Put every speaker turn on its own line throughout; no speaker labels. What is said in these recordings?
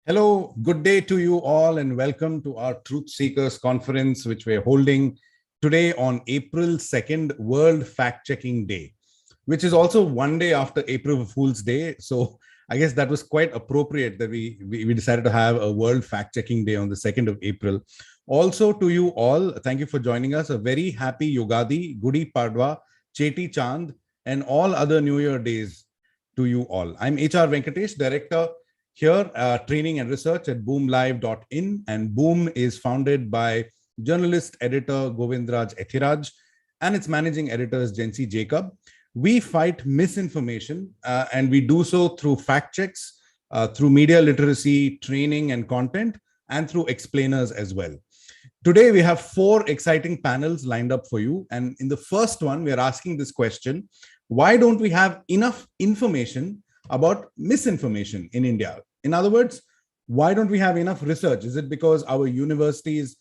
Hello, good day to you all, and welcome to our TruthSeekers conference, which we're holding today on April 2nd, World Fact Checking Day, which is also one day after April Fool's Day. So I guess that was quite appropriate that we decided to have a World Fact Checking Day on the 2nd of April. Also, to you all, thank you for joining us. A very happy Yugadi, Gudi Padwa, Cheti Chand, and all other New Year days to you all. I'm HR Venkatesh, Director here, training and research at boomlive.in, and Boom is founded by journalist editor Govindraj Ethiraj, and its managing editor is Jency Jacob. We fight misinformation, and we do so through fact checks, through media literacy, training and content, and through explainers as well. Today, we have 4 exciting panels lined up for you. And in the first one, we are asking this question: why don't we have enough information about misinformation in India? In other words, why don't we have enough research? Is it because our universities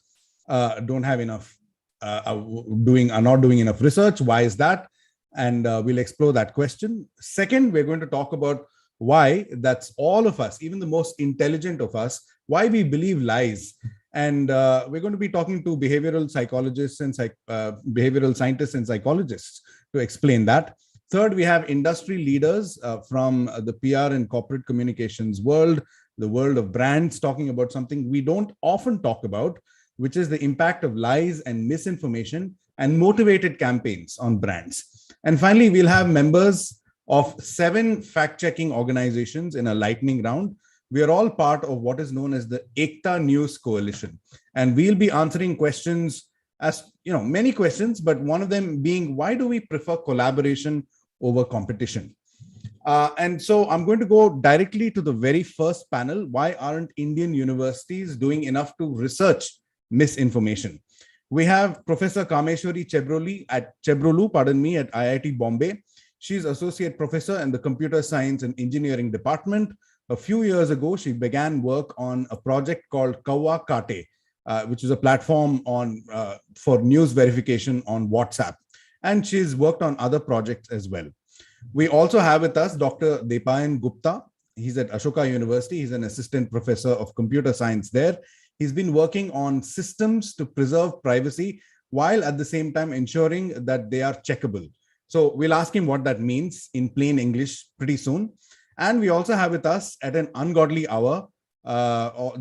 don't have enough, are not doing enough research? Why is that? And we'll explore that question. Second, we're going to talk about why that's all of us, even the most intelligent of us, why we believe lies. And we're going to be talking to behavioral psychologists and behavioral scientists and psychologists to explain that. Third, we have industry leaders from the PR and corporate communications world, the world of brands, talking about something we don't often talk about, which is the impact of lies and misinformation and motivated campaigns on brands. And finally, we'll have members of 7 fact-checking organizations in a lightning round. We are all part of what is known as the Ekta News Coalition. And we'll be answering questions, as many questions, but one of them being, why do we prefer collaboration over competition? And so I'm going to go directly to the very first panel. Why aren't Indian universities doing enough to research misinformation? We have Professor Kameshwari Chebrolu at IIT Bombay. She's associate professor in the Computer Science and Engineering Department. A few years ago, she began work on a project called Kawa Kate, which is a platform for news verification on WhatsApp. And she's worked on other projects as well. We also have with us Dr. Deepayan Gupta. He's at Ashoka University. He's an assistant professor of computer science there. He's been working on systems to preserve privacy while at the same time ensuring that they are checkable. So we'll ask him what that means in plain English pretty soon. And we also have with us at an ungodly hour,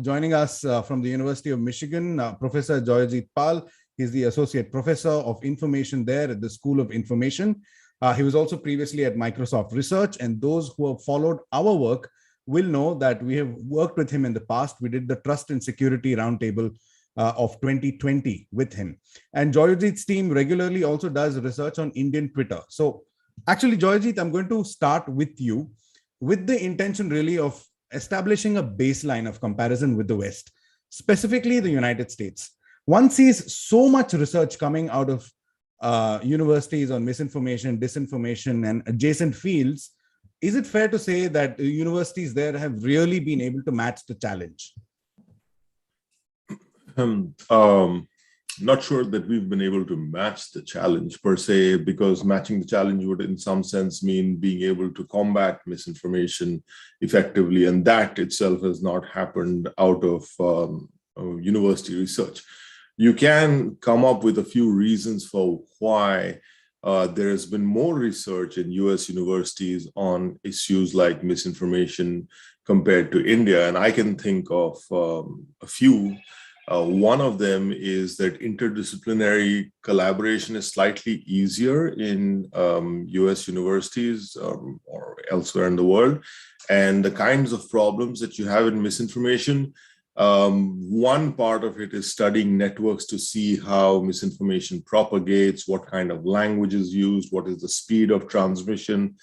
joining us from the University of Michigan, Professor Joyajit Pal. He's the associate professor of information there at the School of Information. He was also previously at Microsoft Research, and those who have followed our work will know that we have worked with him in the past. We did the Trust and Security Roundtable of 2020 with him. And Joyajit's team regularly also does research on Indian Twitter. So actually, Joyajit, I'm going to start with you with the intention really of establishing a baseline of comparison with the West, specifically the United States. One sees so much research coming out of universities on misinformation, disinformation, and adjacent fields. Is it fair to say that universities there have really been able to match the challenge?
Not sure that we've been able to match the challenge per se, because matching the challenge would in some sense mean being able to combat misinformation effectively. And that itself has not happened out of university research. You can come up with a few reasons for why there has been more research in US universities on issues like misinformation compared to India. And I can think of a few. One of them is that interdisciplinary collaboration is slightly easier in US universities or elsewhere in the world. And the kinds of problems that you have in misinformation, one part of it is studying networks to see how misinformation propagates, what kind of language is used, what is the speed of transmission,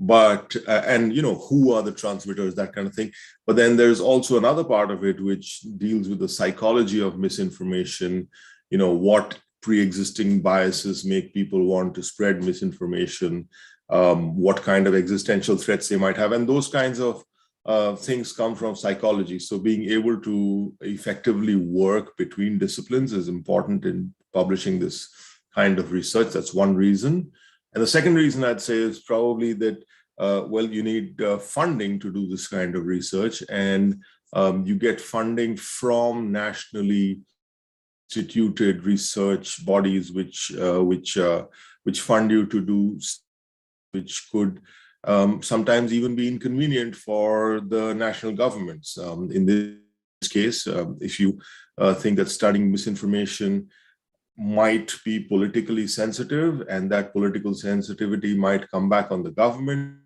and who are the transmitters, that kind of thing. But then there's also another part of it which deals with the psychology of misinformation, what pre-existing biases make people want to spread misinformation, what kind of existential threats they might have, and those kinds of things come from psychology. So being able to effectively work between disciplines is important in publishing this kind of research. That's one reason. And the second reason I'd say is probably that, you need funding to do this kind of research. And you get funding from nationally instituted research bodies which fund you to do, which could sometimes even be inconvenient for the national governments. In this case, if you think that studying misinformation might be politically sensitive and that political sensitivity might come back on the government,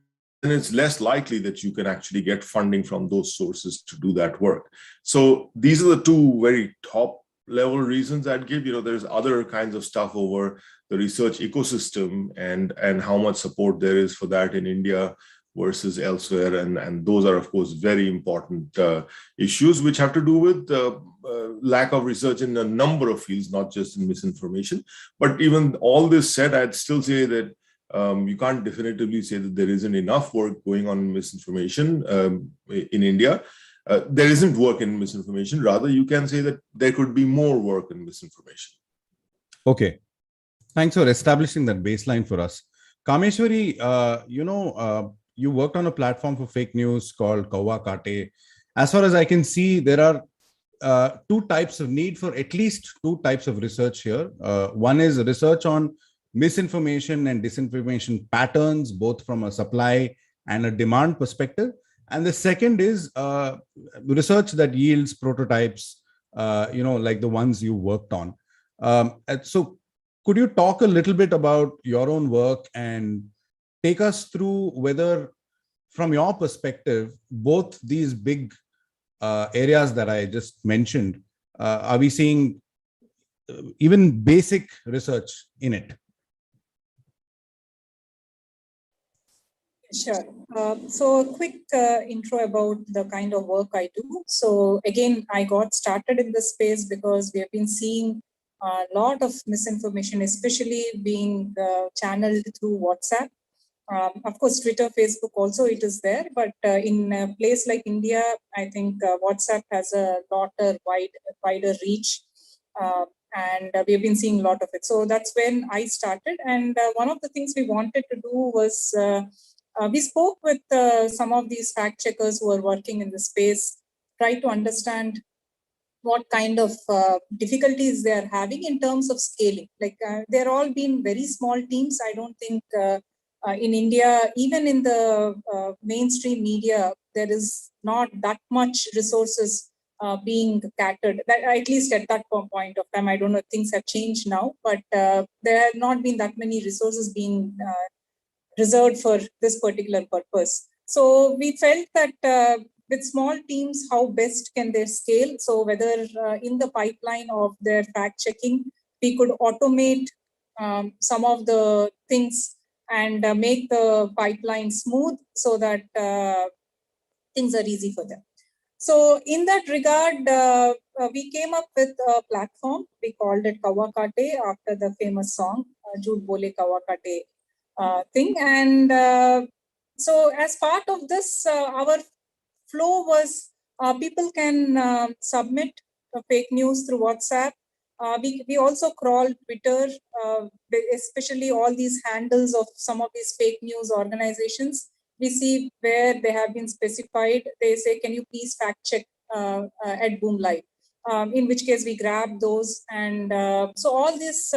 then it's less likely that you can actually get funding from those sources to do that work. So these are the two very top level reasons I'd give. There's other kinds of stuff over the research ecosystem and how much support there is for that in India versus elsewhere. And those are, of course, very important issues which have to do with lack of research in a number of fields, not just in misinformation. But even all this said, I'd still say that you can't definitively say that there isn't enough work going on in misinformation in India. There isn't work in misinformation. Rather, you can say that there could be more work in misinformation.
Okay. Thanks for establishing that baseline for us. Kameshwari, you worked on a platform for fake news called Kawa Kate. As far as I can see, there are two types of need for at least two types of research here. One is research on misinformation and disinformation patterns, both from a supply and a demand perspective. And the second is research that yields prototypes, like the ones you worked on. So could you talk a little bit about your own work and take us through whether, from your perspective, both these big areas that I just mentioned, are we seeing even basic research in it?
Sure. So a quick intro about the kind of work I do. So again, I got started in this space because we have been seeing a lot of misinformation, especially being channeled through WhatsApp. Of course, Twitter, Facebook also it is there, but in a place like India, I think WhatsApp has a wider reach, and we've been seeing a lot of it. So that's when I started, and one of the things we wanted to do was we spoke with some of these fact checkers who are working in the space, try to understand what kind of difficulties they are having in terms of scaling. Like they're all been very small teams. I don't think in India, even in the mainstream media, there is not that much resources being catered, at least at that point of time. I don't know if things have changed now, but there have not been that many resources being reserved for this particular purpose. So we felt that with small teams, how best can they scale? So whether in the pipeline of their fact checking, we could automate some of the things and make the pipeline smooth so that things are easy for them. So in that regard, we came up with a platform. We called it Kawa Kate after the famous song, Jhoot Bole Kawa Kate thing. And so as part of this, our flow was people can submit fake news through WhatsApp. We also crawl Twitter, especially all these handles of some of these fake news organizations. We see where they have been specified. They say, can you please fact check at Boom Live? In which case we grab those. And so all these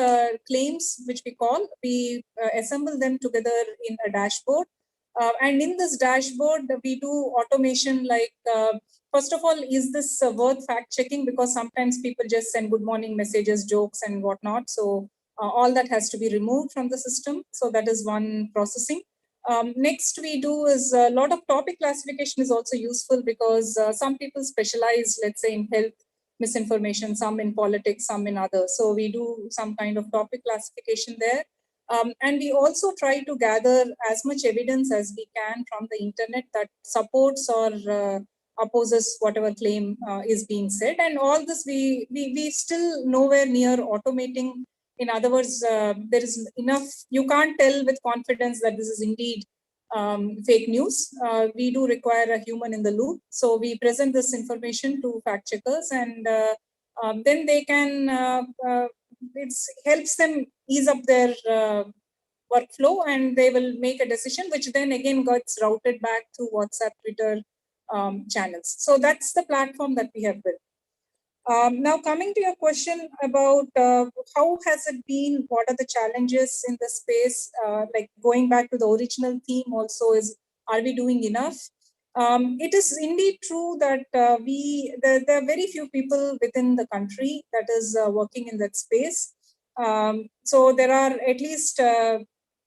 claims, which we call, we assemble them together in a dashboard. And in this dashboard, we do automation like, first of all, is this worth fact checking? Because sometimes people just send good morning messages, jokes and whatnot. So all that has to be removed from the system. So that is one processing. Next we do is a lot of topic classification is also useful because some people specialize, let's say in health misinformation, some in politics, some in others. So we do some kind of topic classification there. And we also try to gather as much evidence as we can from the internet that supports or opposes whatever claim is being said. And all this we still nowhere near automating. In other words, there is enough, you can't tell with confidence that this is indeed fake news. We do require a human in the loop. So we present this information to fact checkers and then they can, it helps them ease up their workflow and they will make a decision, which then again gets routed back to WhatsApp, Twitter, channels. So that's the platform that we have built. Now, coming to your question about how has it been, what are the challenges in the space, like going back to the original theme also is, are we doing enough? It is indeed true that there are very few people within the country that is working in that space. So there are at least,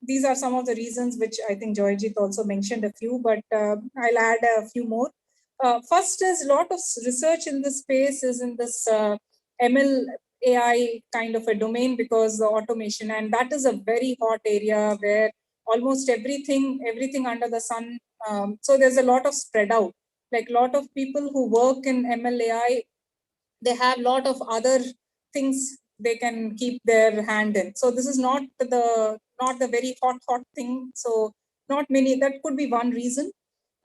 these are some of the reasons which I think Joyjit also mentioned a few, but I'll add a few more. First is a lot of research in this space is in this ML AI kind of a domain, because the automation, and that is a very hot area where almost everything under the sun. So there's a lot of spread out, like a lot of people who work in ML AI, they have a lot of other things they can keep their hand in. So this is not the very hot thing. So not many, that could be one reason.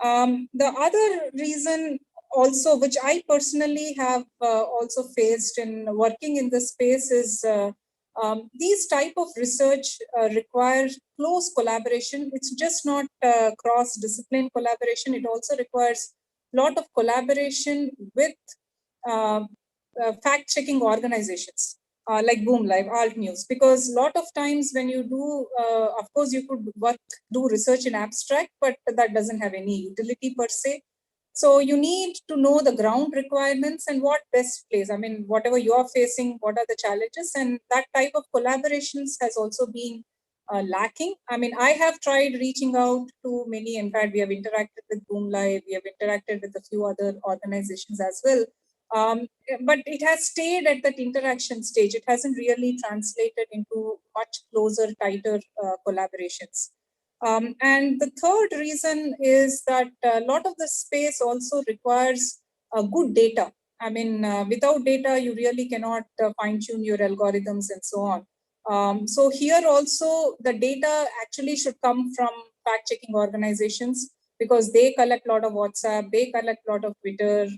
The other reason also, which I personally have also faced in working in this space, is these type of research require close collaboration. It's just not cross-discipline collaboration. It also requires a lot of collaboration with uh, fact-checking organizations like Boom Live, Alt News, because a lot of times when you do, of course, you could do research in abstract, but that doesn't have any utility per se. So you need to know the ground requirements and what best place. I mean, whatever you are facing, what are the challenges, and that type of collaborations has also been lacking. I mean, I have tried reaching out to many. In fact, we have interacted with Boom Live, we have interacted with a few other organizations as well. But it has stayed at that interaction stage. It hasn't really translated into much closer, tighter collaborations. And the third reason is that a lot of the space also requires good data. I mean, without data, you really cannot fine tune your algorithms and so on. So here also, the data actually should come from fact checking organizations, because they collect a lot of WhatsApp, they collect a lot of Twitter,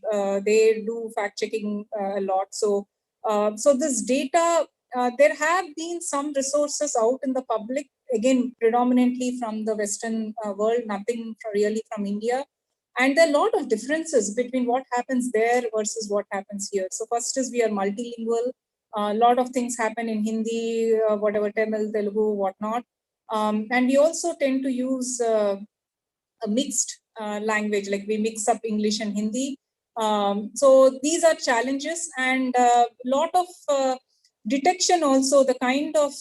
they do fact checking a lot. So, so this data, there have been some resources out in the public, again, predominantly from the Western world, nothing really from India. And there are a lot of differences between what happens there versus what happens here. So first is we are multilingual. A lot of things happen in Hindi, whatever, Tamil, Telugu, whatnot. And we also tend to use a mixed language, like we mix up English and Hindi. So these are challenges, and a lot of detection also, the kind of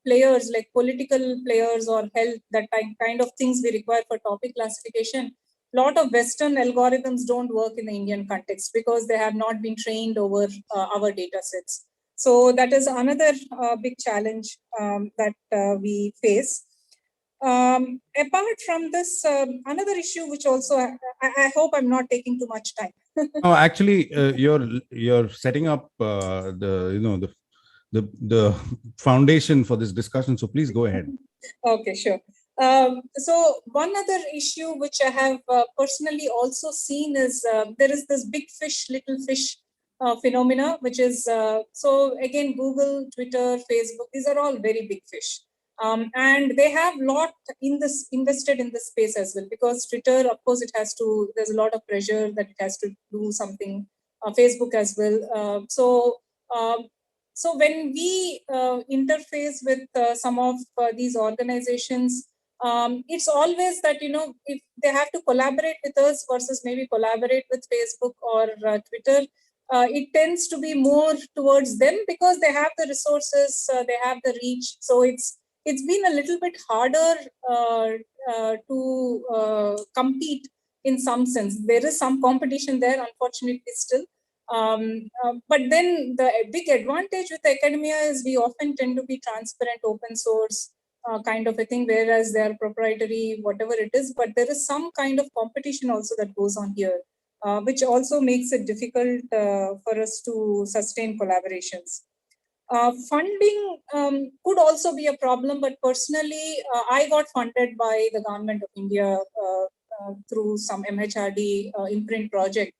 players like political players or health, that kind of things we require for topic classification. A lot of Western algorithms don't work in the Indian context because they have not been trained over our data sets. So that is another big challenge that we face. Apart from this, another issue which also, I hope I'm not taking too much time.
No, actually, you're setting up the foundation for this discussion. So please go ahead.
Okay, sure. So one other issue which I have personally also seen is there is this big fish, little fish phenomena, which is, so again, Google, Twitter, Facebook, these are all very big fish. And they have a lot invested in this space as well, because Twitter, of course, there's a lot of pressure that it has to do something, Facebook as well. So when we interface with some of these organizations, it's always that, if they have to collaborate with us versus maybe collaborate with Facebook or Twitter, it tends to be more towards them because they have the resources, they have the reach. So it's been a little bit harder to compete in some sense. There is some competition there, unfortunately, still. But then the big advantage with academia is we often tend to be transparent, open source kind of a thing, whereas they are proprietary, whatever it is. But there is some kind of competition also that goes on here, which also makes it difficult for us to sustain collaborations. Funding could also be a problem, but personally, I got funded by the government of India through some MHRD imprint project.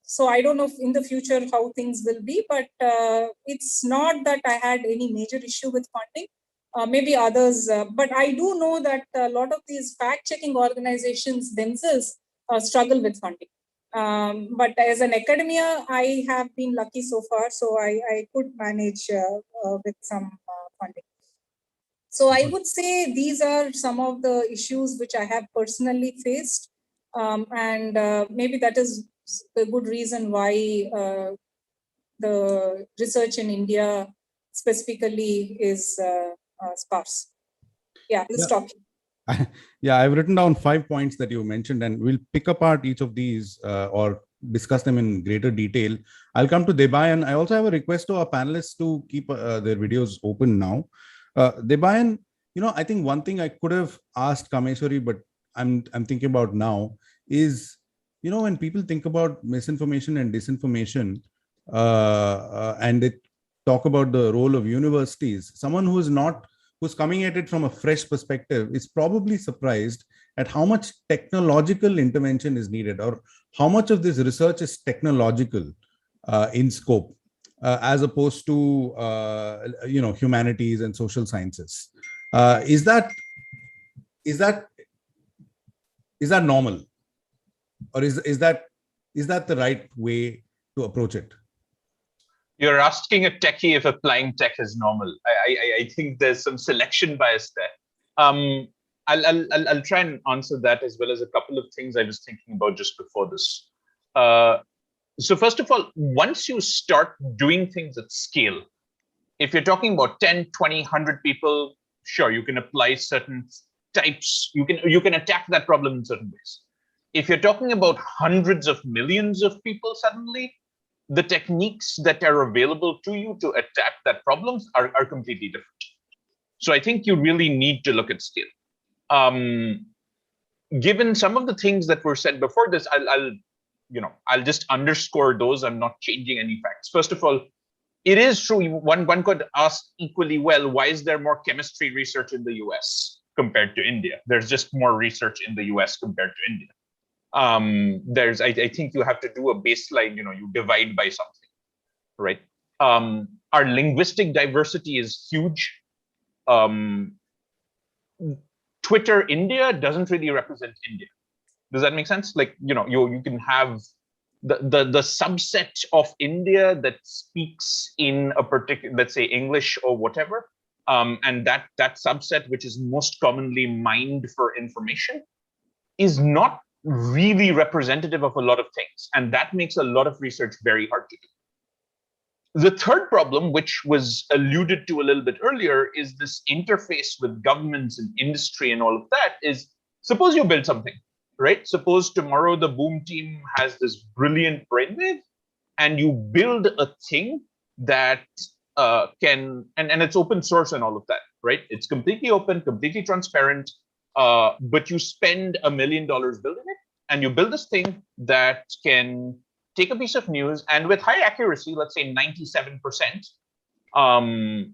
So I don't know if in the future how things will be, but it's not that I had any major issue with funding. Maybe others, but I do know that a lot of these fact-checking organizations themselves, struggle with funding. But as an academia, I have been lucky so far, so I could manage with some funding. So I would say these are some of the issues which I have personally faced, and maybe that is a good reason why the research in India specifically is sparse. Yeah, let's talk.
Yeah, I've written down 5 points that you mentioned, and we'll pick apart each of these or discuss them in greater detail. I'll come to Debayan. I also have a request to our panelists to keep their videos open now. Debayan, I think one thing I could have asked Kameshwari, but I'm thinking about now is, when people think about misinformation and disinformation, and they talk about the role of universities, someone who's coming at it from a fresh perspective is probably surprised at how much technological intervention is needed, or how much of this research is technological in scope, as opposed to humanities and social sciences. Is that normal, or is that the right way to approach it?
You're asking a techie if applying tech is normal. I think there's some selection bias there. I'll try and answer that, as well as a couple of things I was thinking about just before this. So first of all, once you start doing things at scale, if you're talking about 10, 20, 100 people, sure, you can apply certain types. You can attack that problem in certain ways. If you're talking about hundreds of millions of people, suddenly, the techniques that are available to you to attack that problem are completely different. So I think you really need to look at scale. Given some of the things that were said before this, I'll just underscore those. I'm not changing any facts. First of all, it is true. One could ask equally well, why is there more chemistry research in the US compared to India? There's just more research in the US compared to India. I think you have to do a baseline, you divide by something, right? Our linguistic diversity is huge. Twitter India doesn't really represent India. Does that make sense? Like, you can have the subset of India that speaks in a particular, let's say English or whatever, and that subset, which is most commonly mined for information, is not really representative of a lot of things. And that makes a lot of research very hard to do. The third problem, which was alluded to a little bit earlier, is this interface with governments and industry and all of that. Is, suppose you build something, right? Suppose tomorrow the Boom team has this brilliant brainwave, and you build a thing that can, and it's open source and all of that, right? It's completely open, completely transparent, but you spend $1 million building it, and you build this thing that can take a piece of news, and with high accuracy, let's say 97%,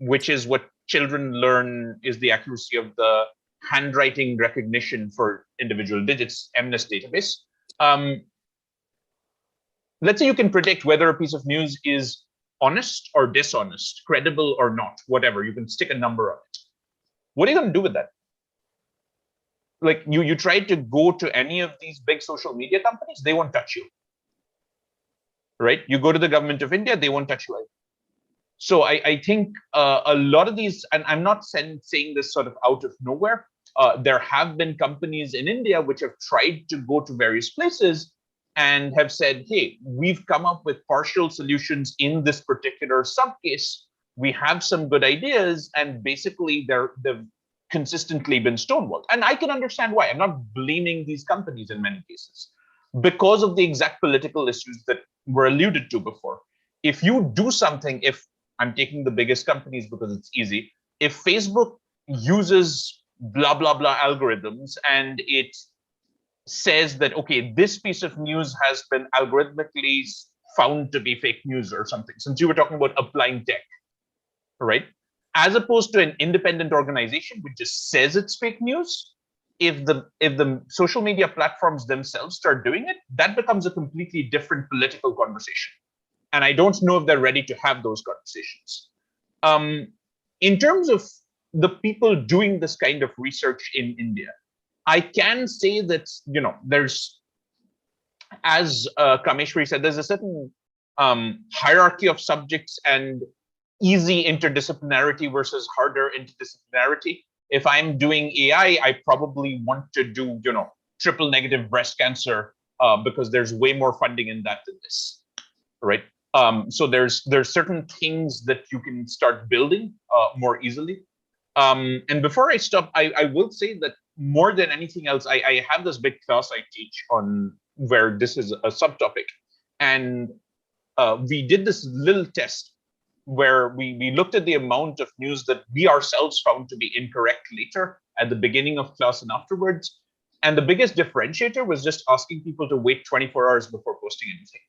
which is what children learn is the accuracy of the handwriting recognition for individual digits, MNIST database. Let's say you can predict whether a piece of news is honest or dishonest, credible or not, whatever. You can stick a number on it. What are you going to do with that? Like, you try to go to any of these big social media companies, they won't touch you, right? You go to the government of India, they won't touch you either. So I think a lot of these, and I'm not saying this sort of out of nowhere, there have been companies in India which have tried to go to various places and have said, hey, we've come up with partial solutions in this particular subcase. We have some good ideas, and basically they've consistently been stonewalled. And I can understand why. I'm not blaming these companies in many cases, because of the exact political issues that were alluded to before. If you do something, if I'm taking the biggest companies because it's easy, if Facebook uses blah, blah, blah algorithms, and it says that, okay, this piece of news has been algorithmically found to be fake news or something, since you were talking about applying tech, right? As opposed to an independent organization which just says it's fake news, if the social media platforms themselves start doing it, that becomes a completely different political conversation. And I don't know if they're ready to have those conversations. In terms of the people doing this kind of research in India, I can say that, there's, as Kameshwari said, there's a certain hierarchy of subjects and easy interdisciplinarity versus harder interdisciplinarity. If I'm doing AI, I probably want to do, triple negative breast cancer because there's way more funding in that than this, right? So there's certain things that you can start building more easily. And before I stop, I will say that more than anything else, I have this big class I teach on where this is a subtopic. And we did this little test where we looked at the amount of news that we ourselves found to be incorrect later at the beginning of class and afterwards. And the biggest differentiator was just asking people to wait 24 hours before posting anything.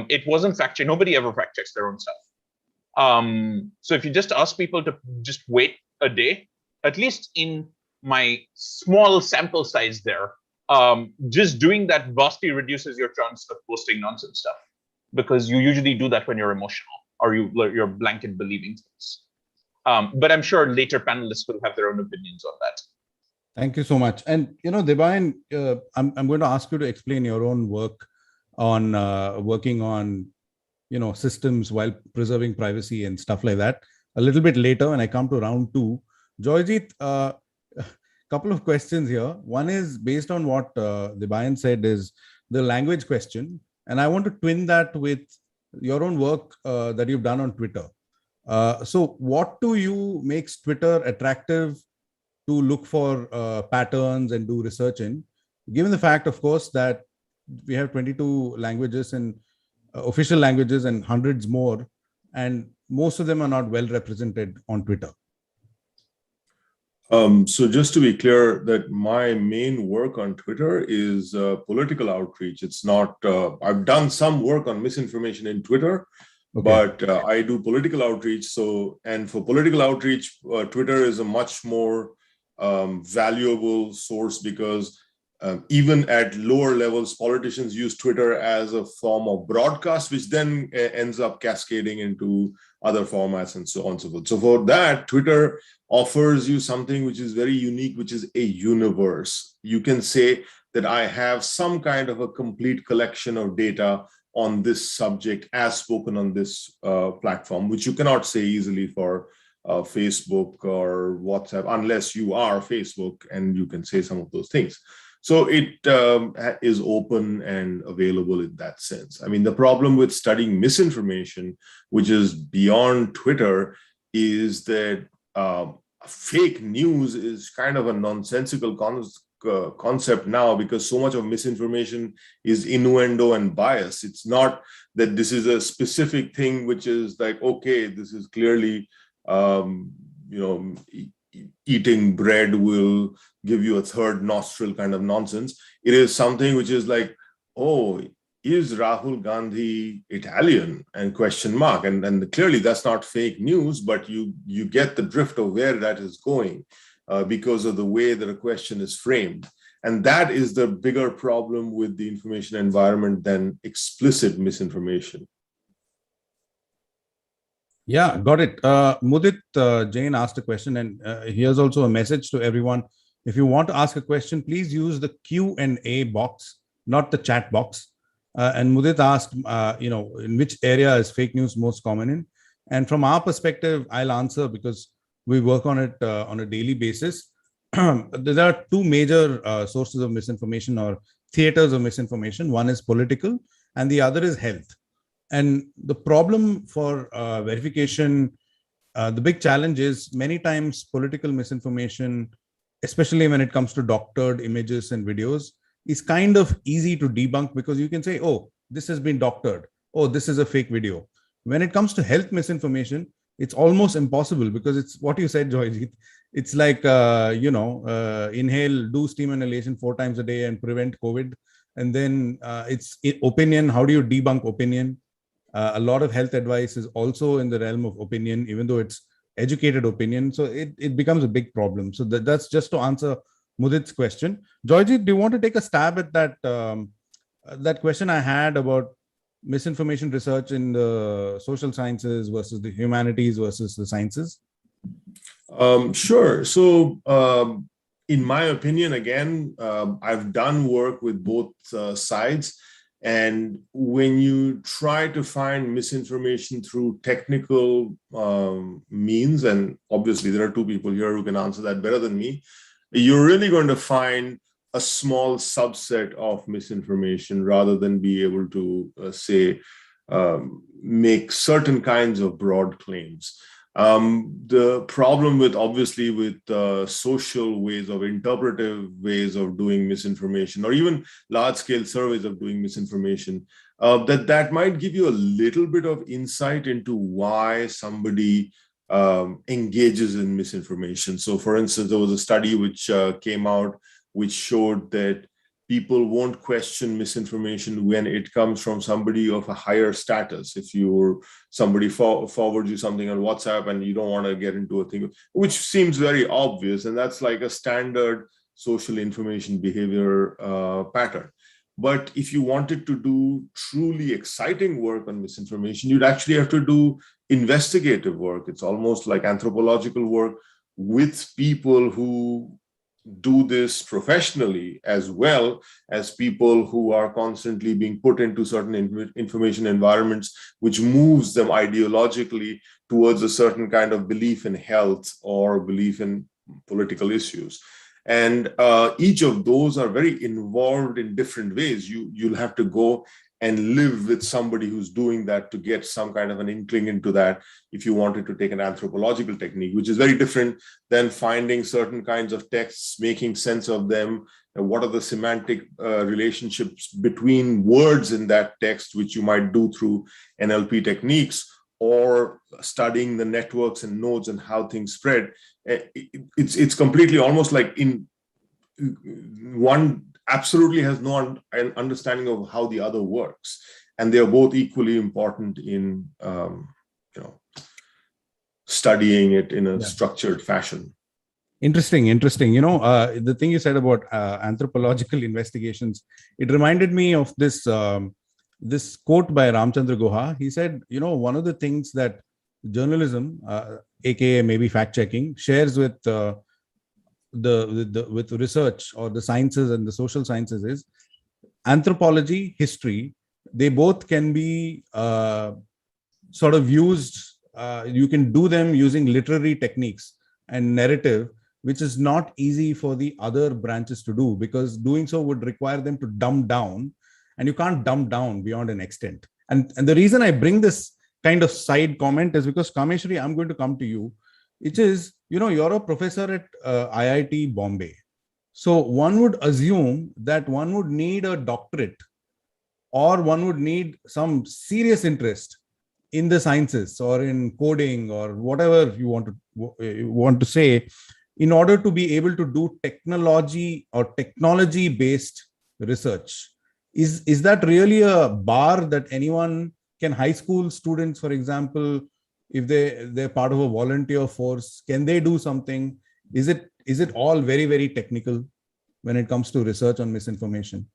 It wasn't fact check. Nobody ever fact checks their own stuff. So if you just ask people to just wait a day, at least in my small sample size there, just doing that vastly reduces your chance of posting nonsense stuff, because you usually do that when you're emotional or you're blanket believing things. But I'm sure later panelists will have their own opinions on that.
Thank you so much. And, Debayan, I'm going to ask you to explain your own work on working on, systems while preserving privacy and stuff like that a little bit later when I come to round two. Joyjeet, a couple of questions here. One is based on what Debayan said, is the language question. And I want to twin that with your own work that you've done on Twitter. So what to you makes Twitter attractive to look for patterns and do research in, given the fact, of course, that we have 22 languages and official languages and hundreds more, and most of them are not well represented on Twitter?
So just to be clear, that my main work on Twitter is political outreach. It's not, I've done some work on misinformation in Twitter, okay, but I do political outreach. So, and for political outreach, Twitter is a much more valuable source, because even at lower levels, politicians use Twitter as a form of broadcast, which then ends up cascading into other formats and so on and so forth. So for that, Twitter offers you something which is very unique, which is a universe. You can say that I have some kind of a complete collection of data on this subject as spoken on this platform, which you cannot say easily for Facebook or WhatsApp, unless you are Facebook and you can say some of those things. So it is open and available in that sense. I mean, the problem with studying misinformation, which is beyond Twitter, is that fake news is kind of a nonsensical concept now, because so much of misinformation is innuendo and bias. It's not that this is a specific thing which is like, okay, this is clearly, eating bread will give you a third nostril kind of nonsense. It is something which is like, oh, is Rahul Gandhi Italian? And question mark. And clearly that's not fake news, but you get the drift of where that is going because of the way that a question is framed. And that is the bigger problem with the information environment than explicit misinformation.
Yeah, got it. Mudit Jain asked a question, and here's also a message to everyone. If you want to ask a question, please use the Q&A box, not the chat box. And Mudit asked, in which area is fake news most common in? And from our perspective, I'll answer, because we work on it on a daily basis. There are two major sources of misinformation, or theaters of misinformation. One is political, and the other is health. And the problem for verification, the big challenge is many times political misinformation, especially when it comes to doctored images and videos, is kind of easy to debunk, because you can say, oh, this has been doctored. Oh, this is a fake video. When it comes to health misinformation, it's almost impossible, because it's what you said, Joyjeet. It's like, inhale, do steam inhalation 4 times a day and prevent COVID. And then it's opinion. How do you debunk opinion? A lot of health advice is also in the realm of opinion, even though it's educated opinion. So it becomes a big problem. So that's just to answer Mudit's question. Joyjeet, do you want to take a stab at that that question I had about misinformation research in the social sciences versus the humanities versus the sciences?
Sure. So in my opinion, again, I've done work with both sides. And when you try to find misinformation through technical means, and obviously there are two people here who can answer that better than me, you're really going to find a small subset of misinformation rather than be able to make certain kinds of broad claims. The problem with social ways of interpretive ways of doing misinformation, or even large-scale surveys of doing misinformation, that might give you a little bit of insight into why somebody engages in misinformation. So, for instance, there was a study which came out which showed that people won't question misinformation when it comes from somebody of a higher status. If somebody forwards you something on WhatsApp and you don't want to get into a thing, which seems very obvious, and that's like a standard social information behavior pattern. But if you wanted to do truly exciting work on misinformation, you'd actually have to do investigative work. It's almost like anthropological work with people who do this professionally, as well as people who are constantly being put into certain information environments, which moves them ideologically towards a certain kind of belief in health or belief in political issues. And each of those are very involved in different ways. You'll have to go and live with somebody who's doing that to get some kind of an inkling into that, if you wanted to take an anthropological technique, which is very different than finding certain kinds of texts, making sense of them, and what are the semantic relationships between words in that text, which you might do through NLP techniques, or studying the networks and nodes and how things spread. It's completely almost like in one absolutely has no understanding of how the other works, and they are both equally important in studying it in a structured fashion.
Interesting. The thing you said about anthropological investigations, it reminded me of this this quote by Ramchandra Guha. He said, one of the things that journalism, aka maybe fact checking, shares with with research or the sciences and the social sciences is anthropology, history. They both can be sort of used. You can do them using literary techniques and narrative, which is not easy for the other branches to do, because doing so would require them to dumb down, and you can't dumb down beyond an extent. And the reason I bring this kind of side comment is because, Kameshwari, I'm going to come to you. It is, you're a professor at IIT Bombay. So one would assume that one would need a doctorate, or one would need some serious interest in the sciences or in coding or whatever you want to say, in order to be able to do technology or technology based research. Is that really a bar that anyone can? High school students, for example, if they're part of a volunteer force, can they do something? Is it all very, very technical when it comes to research on misinformation?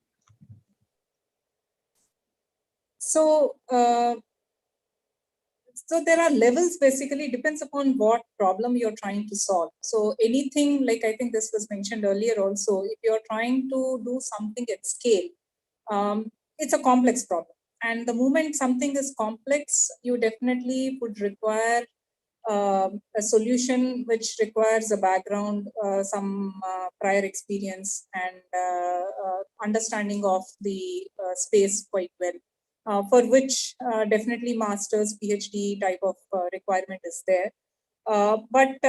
So there are levels, basically, depends upon what problem you're trying to solve. So anything, like I think this was mentioned earlier also, if you're trying to do something at scale, it's a complex problem. And the moment something is complex, you definitely would require a solution which requires a background, some prior experience, and understanding of the space quite well, for which definitely master's, PhD type of requirement is there. But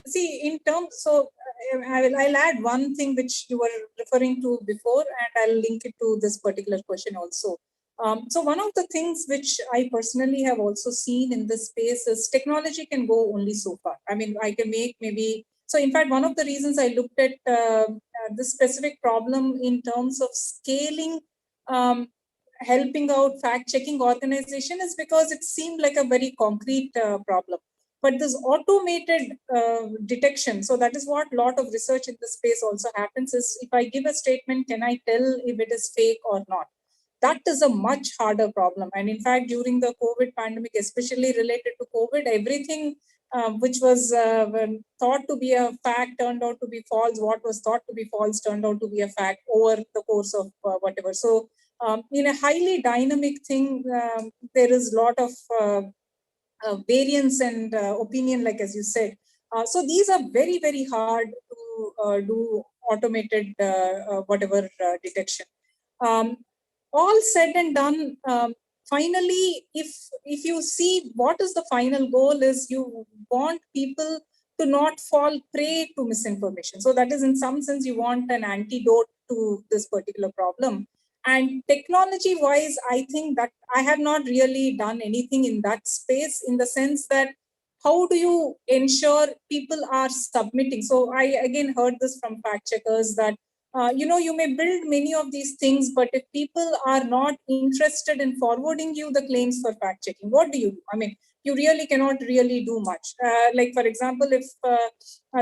see, in terms, so I'll add one thing which you were referring to before, and I'll link it to this particular question also. So one of the things which I personally have also seen in this space is technology can go only so far. I mean, I can make maybe, so in fact, one of the reasons I looked at this specific problem in terms of scaling, helping out fact-checking organization, is because it seemed like a very concrete problem. But this automated detection, so that is what a lot of research in this space also happens, is if I give a statement, can I tell if it is fake or not? That is a much harder problem. And in fact, during the COVID pandemic, especially related to COVID, everything which was thought to be a fact turned out to be false. What was thought to be false turned out to be a fact over the course of whatever. So in a highly dynamic thing, there is a lot of variance and opinion, like as you said. So these are very, very hard to do automated whatever detection. All said and done, finally, if you see what is the final goal is, you want people to not fall prey to misinformation. So that is, in some sense, you want an antidote to this particular problem. And technology wise, I think that I have not really done anything in that space, in the sense that how do you ensure people are submitting? So I again heard this from fact checkers that you may build many of these things, but if people are not interested in forwarding you the claims for fact checking, what do you do? I mean, you really cannot really do much. Like, for example, if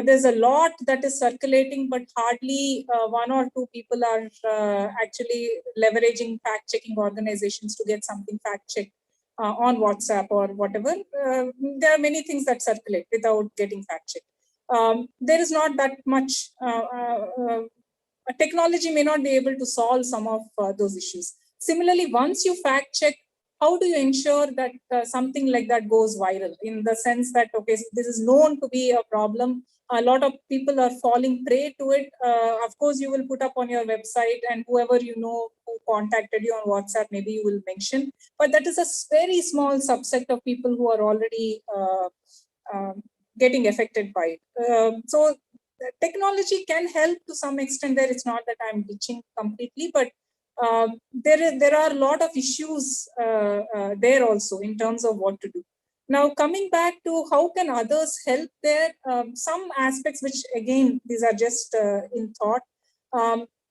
there's a lot that is circulating, but hardly one or two people are actually leveraging fact checking organizations to get something fact checked on WhatsApp or whatever, there are many things that circulate without getting fact checked. There is not that much technology may not be able to solve some of those issues. Similarly, once you fact check, how do you ensure that something like that goes viral, in the sense that, okay, so this is known to be a problem, a lot of people are falling prey to it. Of course, you will put up on your website, and whoever you know who contacted you on WhatsApp, maybe you will mention, but that is a very small subset of people who are already getting affected by it. So technology can help to some extent there. It's not that I'm ditching completely, but there are a lot of issues there also in terms of what to do. Now, coming back to how can others help there, some aspects which, again, these are just in thought.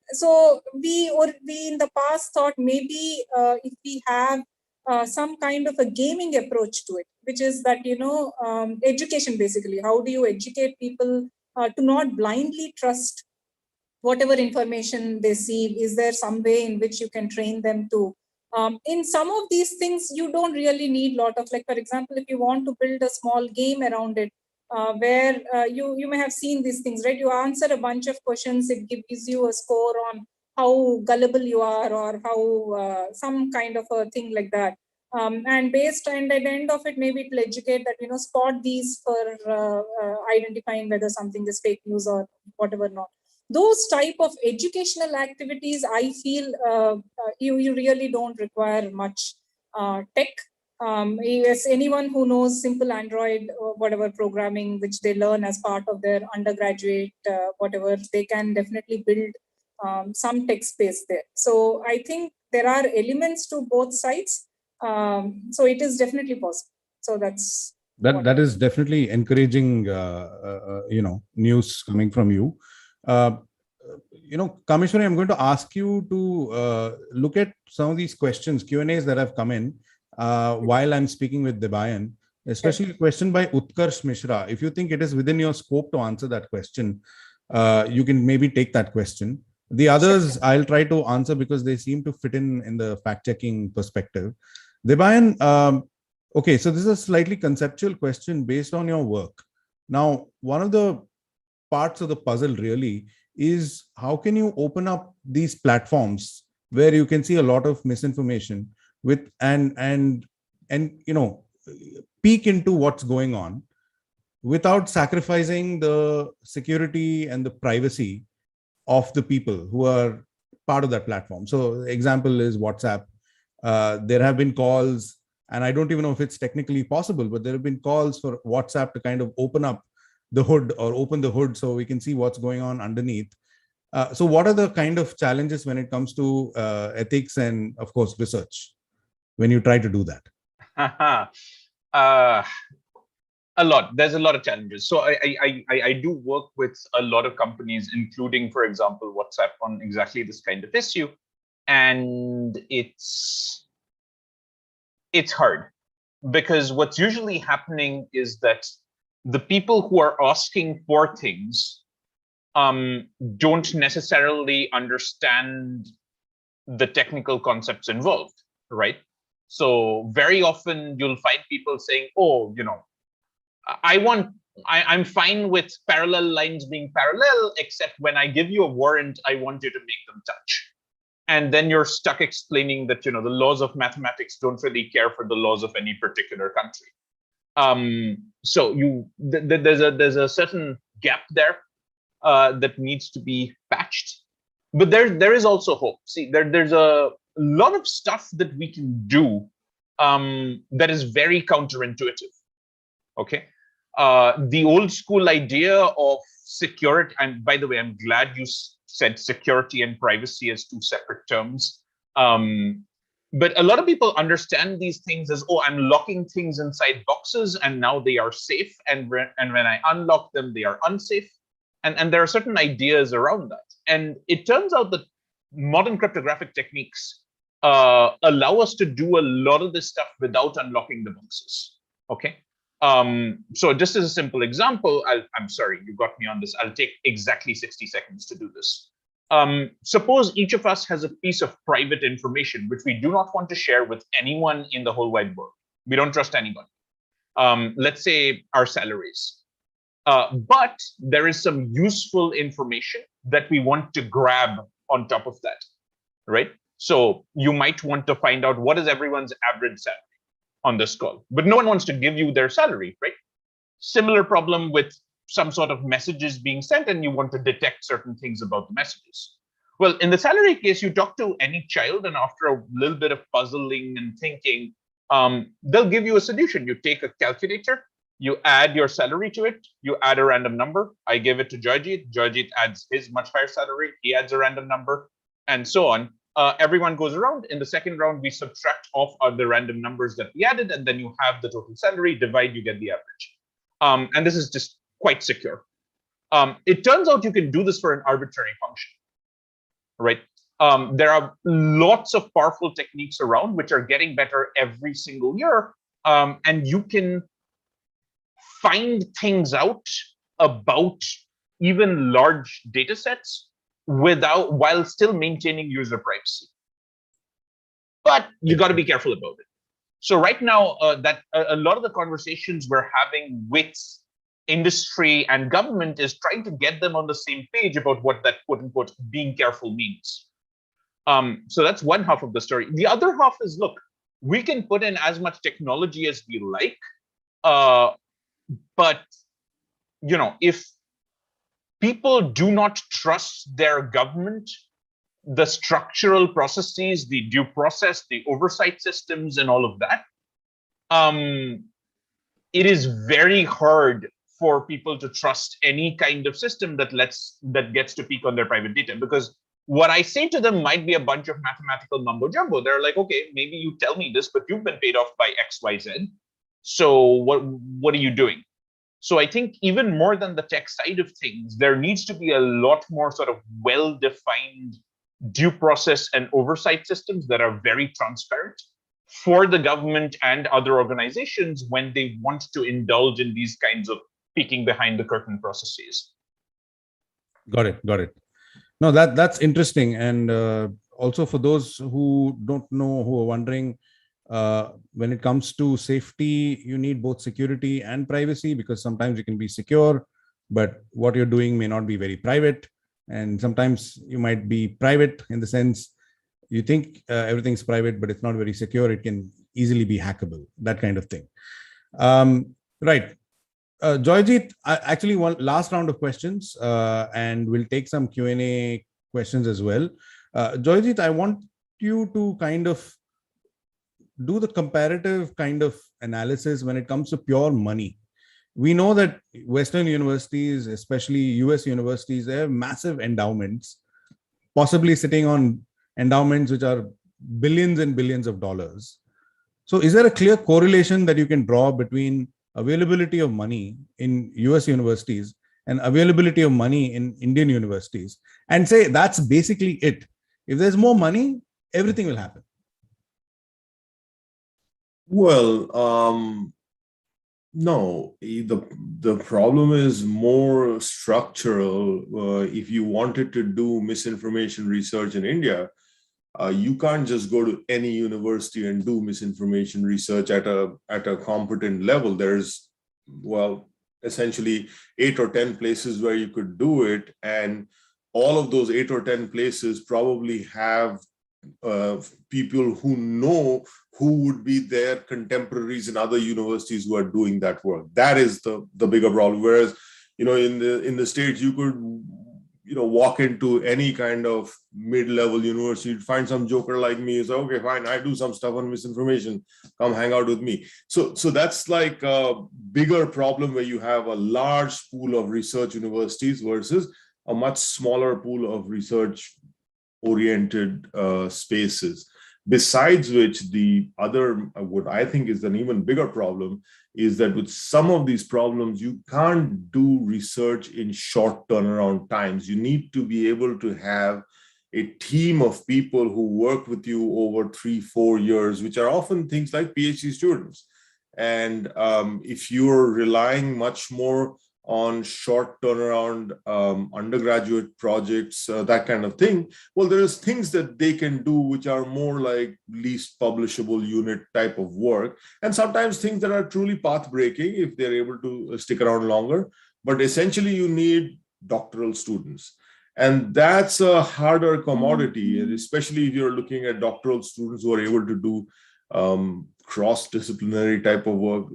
So we in the past thought maybe if we have some kind of a gaming approach to it, which is that, education basically. How do you educate people to not blindly trust whatever information they see? Is there some way in which you can train them to? In some of these things, you don't really need a lot of, like, for example, if you want to build a small game around it, where you may have seen these things, right? You answer a bunch of questions, it gives you a score on how gullible you are, or how some kind of a thing like that. And at the end of it, maybe it will educate that, spot these for identifying whether something is fake news or whatever not. Those type of educational activities, I feel you really don't require much tech. Yes, anyone who knows simple Android or whatever programming, which they learn as part of their undergraduate, whatever, they can definitely build some tech space there. So I think there are elements to both sides. So it is definitely possible. So that's
that is definitely encouraging, news coming from you. Kameshwari, I'm going to ask you to look at some of these questions, Q&As that have come in while I'm speaking with Debayan, especially a question by Utkarsh Mishra. If you think it is within your scope to answer that question, you can maybe take that question. The others I'll try to answer because they seem to fit in the fact-checking perspective. Debayan, okay, so this is a slightly conceptual question based on your work. Now, one of the parts of the puzzle really is how can you open up these platforms where you can see a lot of misinformation with and peek into what's going on without sacrificing the security and the privacy of the people who are part of that platform. So example is WhatsApp. There have been calls, and I don't even know if it's technically possible, but there have been calls for WhatsApp to kind of open up the hood or open the hood so we can see what's going on underneath. So what are the kind of challenges when it comes to ethics and, of course, research when you try to do that?
A lot. There's a lot of challenges. So I do work with a lot of companies, including, for example, WhatsApp, on exactly this kind of issue. And it's hard, because what's usually happening is that the people who are asking for things don't necessarily understand the technical concepts involved, right? So very often you'll find people saying, oh, I'm fine with parallel lines being parallel, except when I give you a warrant, I want you to make them touch. And then you're stuck explaining that, the laws of mathematics don't really care for the laws of any particular country. So there's a certain gap there that needs to be patched. But there is also hope. See, there's a lot of stuff that we can do that is very counterintuitive. Okay. The old school idea of security, and by the way, I'm glad you said security and privacy as two separate terms. But a lot of people understand these things as, oh, I'm locking things inside boxes and now they are safe. And when I unlock them, they are unsafe. And there are certain ideas around that. And it turns out that modern cryptographic techniques allow us to do a lot of this stuff without unlocking the boxes. Okay. So just as a simple example, I'm sorry, you got me on this. I'll take exactly 60 seconds to do this. Suppose each of us has a piece of private information which we do not want to share with anyone in the whole wide world. We don't trust anyone. Let's say our salaries. But there is some useful information that we want to grab on top of that, right? So you might want to find out what is everyone's average salary on this call, but no one wants to give you their salary, right? Similar problem with some sort of messages being sent and you want to detect certain things about the messages. Well, in the salary case, you talk to any child and after a little bit of puzzling and thinking, they'll give you a solution. You take a calculator, you add your salary to it, you add a random number. I give it to Jajit. Jajit adds his much higher salary. He adds a random number and so on. Everyone goes around. In the second round, we subtract off the random numbers that we added, and then you have the total salary, divide, you get the average. And this is just quite secure. It turns out you can do this for an arbitrary function, right? There are lots of powerful techniques around which are getting better every single year. And you can find things out about even large data sets while still maintaining user privacy. But you got to be careful about it. So right now, that a lot of the conversations we're having with industry and government is trying to get them on the same page about what that quote unquote being careful means. So that's one half of the story. The other half is, look, we can put in as much technology as we like, but if people do not trust their government, the structural processes, the due process, the oversight systems, and all of that, it is very hard for people to trust any kind of system that gets to peek on their private data. Because what I say to them might be a bunch of mathematical mumbo jumbo. They're like, okay, maybe you tell me this, but you've been paid off by X, Y, Z. So what are you doing? So I think even more than the tech side of things, there needs to be a lot more sort of well-defined due process and oversight systems that are very transparent for the government and other organizations when they want to indulge in these kinds of peeking behind the curtain processes.
Got it. No, that's interesting. And also for those who don't know, who are wondering, when it comes to safety, you need both security and privacy, because sometimes you can be secure, but what you're doing may not be very private. And sometimes you might be private in the sense you think everything's private, but it's not very secure. It can easily be hackable, that kind of thing. Right. Joyjit, actually one last round of questions, and we'll take some Q&A questions as well. Joyjit, I want you to kind of do the comparative kind of analysis when it comes to pure money. We know that Western universities, especially US universities, they have massive endowments, possibly sitting on endowments which are billions and billions of dollars. So is there a clear correlation that you can draw between availability of money in US universities and availability of money in Indian universities, and say that's basically it? If there's more money, everything will happen.
Well, no, the problem is more structural. If you wanted to do misinformation research in India, you can't just go to any university and do misinformation research at a competent level. There's well, essentially 8 or 10 places where you could do it. And all of those 8 or 10 places probably have people who know who would be their contemporaries in other universities who are doing that work. That is the bigger problem. Whereas, in the States, you could, walk into any kind of mid-level university, find some joker like me, say, okay, fine, I do some stuff on misinformation, come hang out with me. So that's like a bigger problem where you have a large pool of research universities versus a much smaller pool of research oriented spaces. Besides which, the other, what I think is an even bigger problem, is that with some of these problems, you can't do research in short turnaround times. You need to be able to have a team of people who work with you over 3-4 years, which are often things like PhD students. And if you're relying much more on short turnaround undergraduate projects, that kind of thing, well, there's things that they can do which are more like least publishable unit type of work, and sometimes things that are truly path breaking if they're able to stick around longer. But essentially you need doctoral students, and that's a harder commodity, and especially if you're looking at doctoral students who are able to do cross-disciplinary type of work.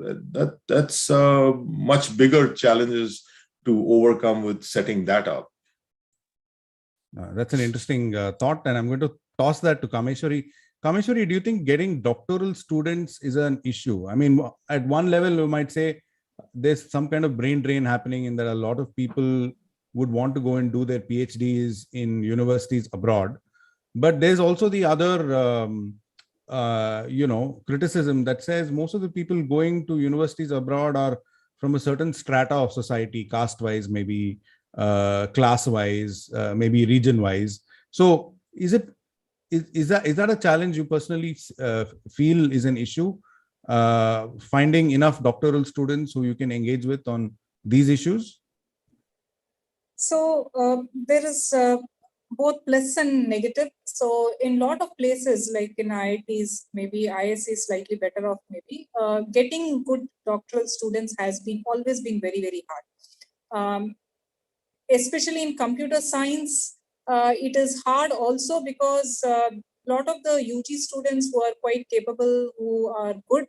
That's much bigger challenges to overcome with setting that up.
That's an interesting thought, and I'm going to toss that to Kameshwari. Kameshwari, do you think getting doctoral students is an issue? I mean, at one level, you might say there's some kind of brain drain happening in that a lot of people would want to go and do their PhDs in universities abroad. But there's also the other criticism that says most of the people going to universities abroad are from a certain strata of society, caste wise, maybe class wise, maybe region wise. So is that a challenge you personally feel is an issue, finding enough doctoral students who you can engage with on these issues?
So there is both plus and negative. So in a lot of places, like in IITs, maybe IS is slightly better off, maybe getting good doctoral students has always been very, very hard. Especially in computer science, it is hard also because a lot of the UG students who are quite capable, who are good,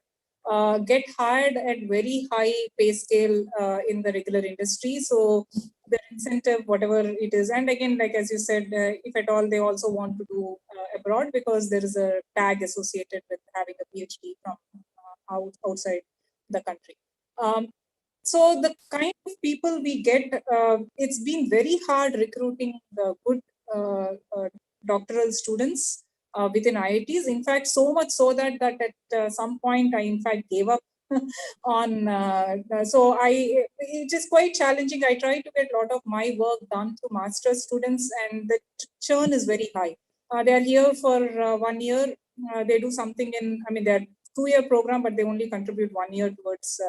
get hired at very high pay scale in the regular industry. So the incentive, whatever it is, and again, like as you said, if at all they also want to do abroad, because there is a tag associated with having a PhD from outside the country. So the kind of people we get, it's been very hard recruiting the good doctoral students within IITs. In fact, so much so that at some point I in fact gave up on. It is quite challenging. I try to get a lot of my work done through master's students, and the churn is very high. They are here for 1 year. They do something they're 2-year program, but they only contribute 1 year towards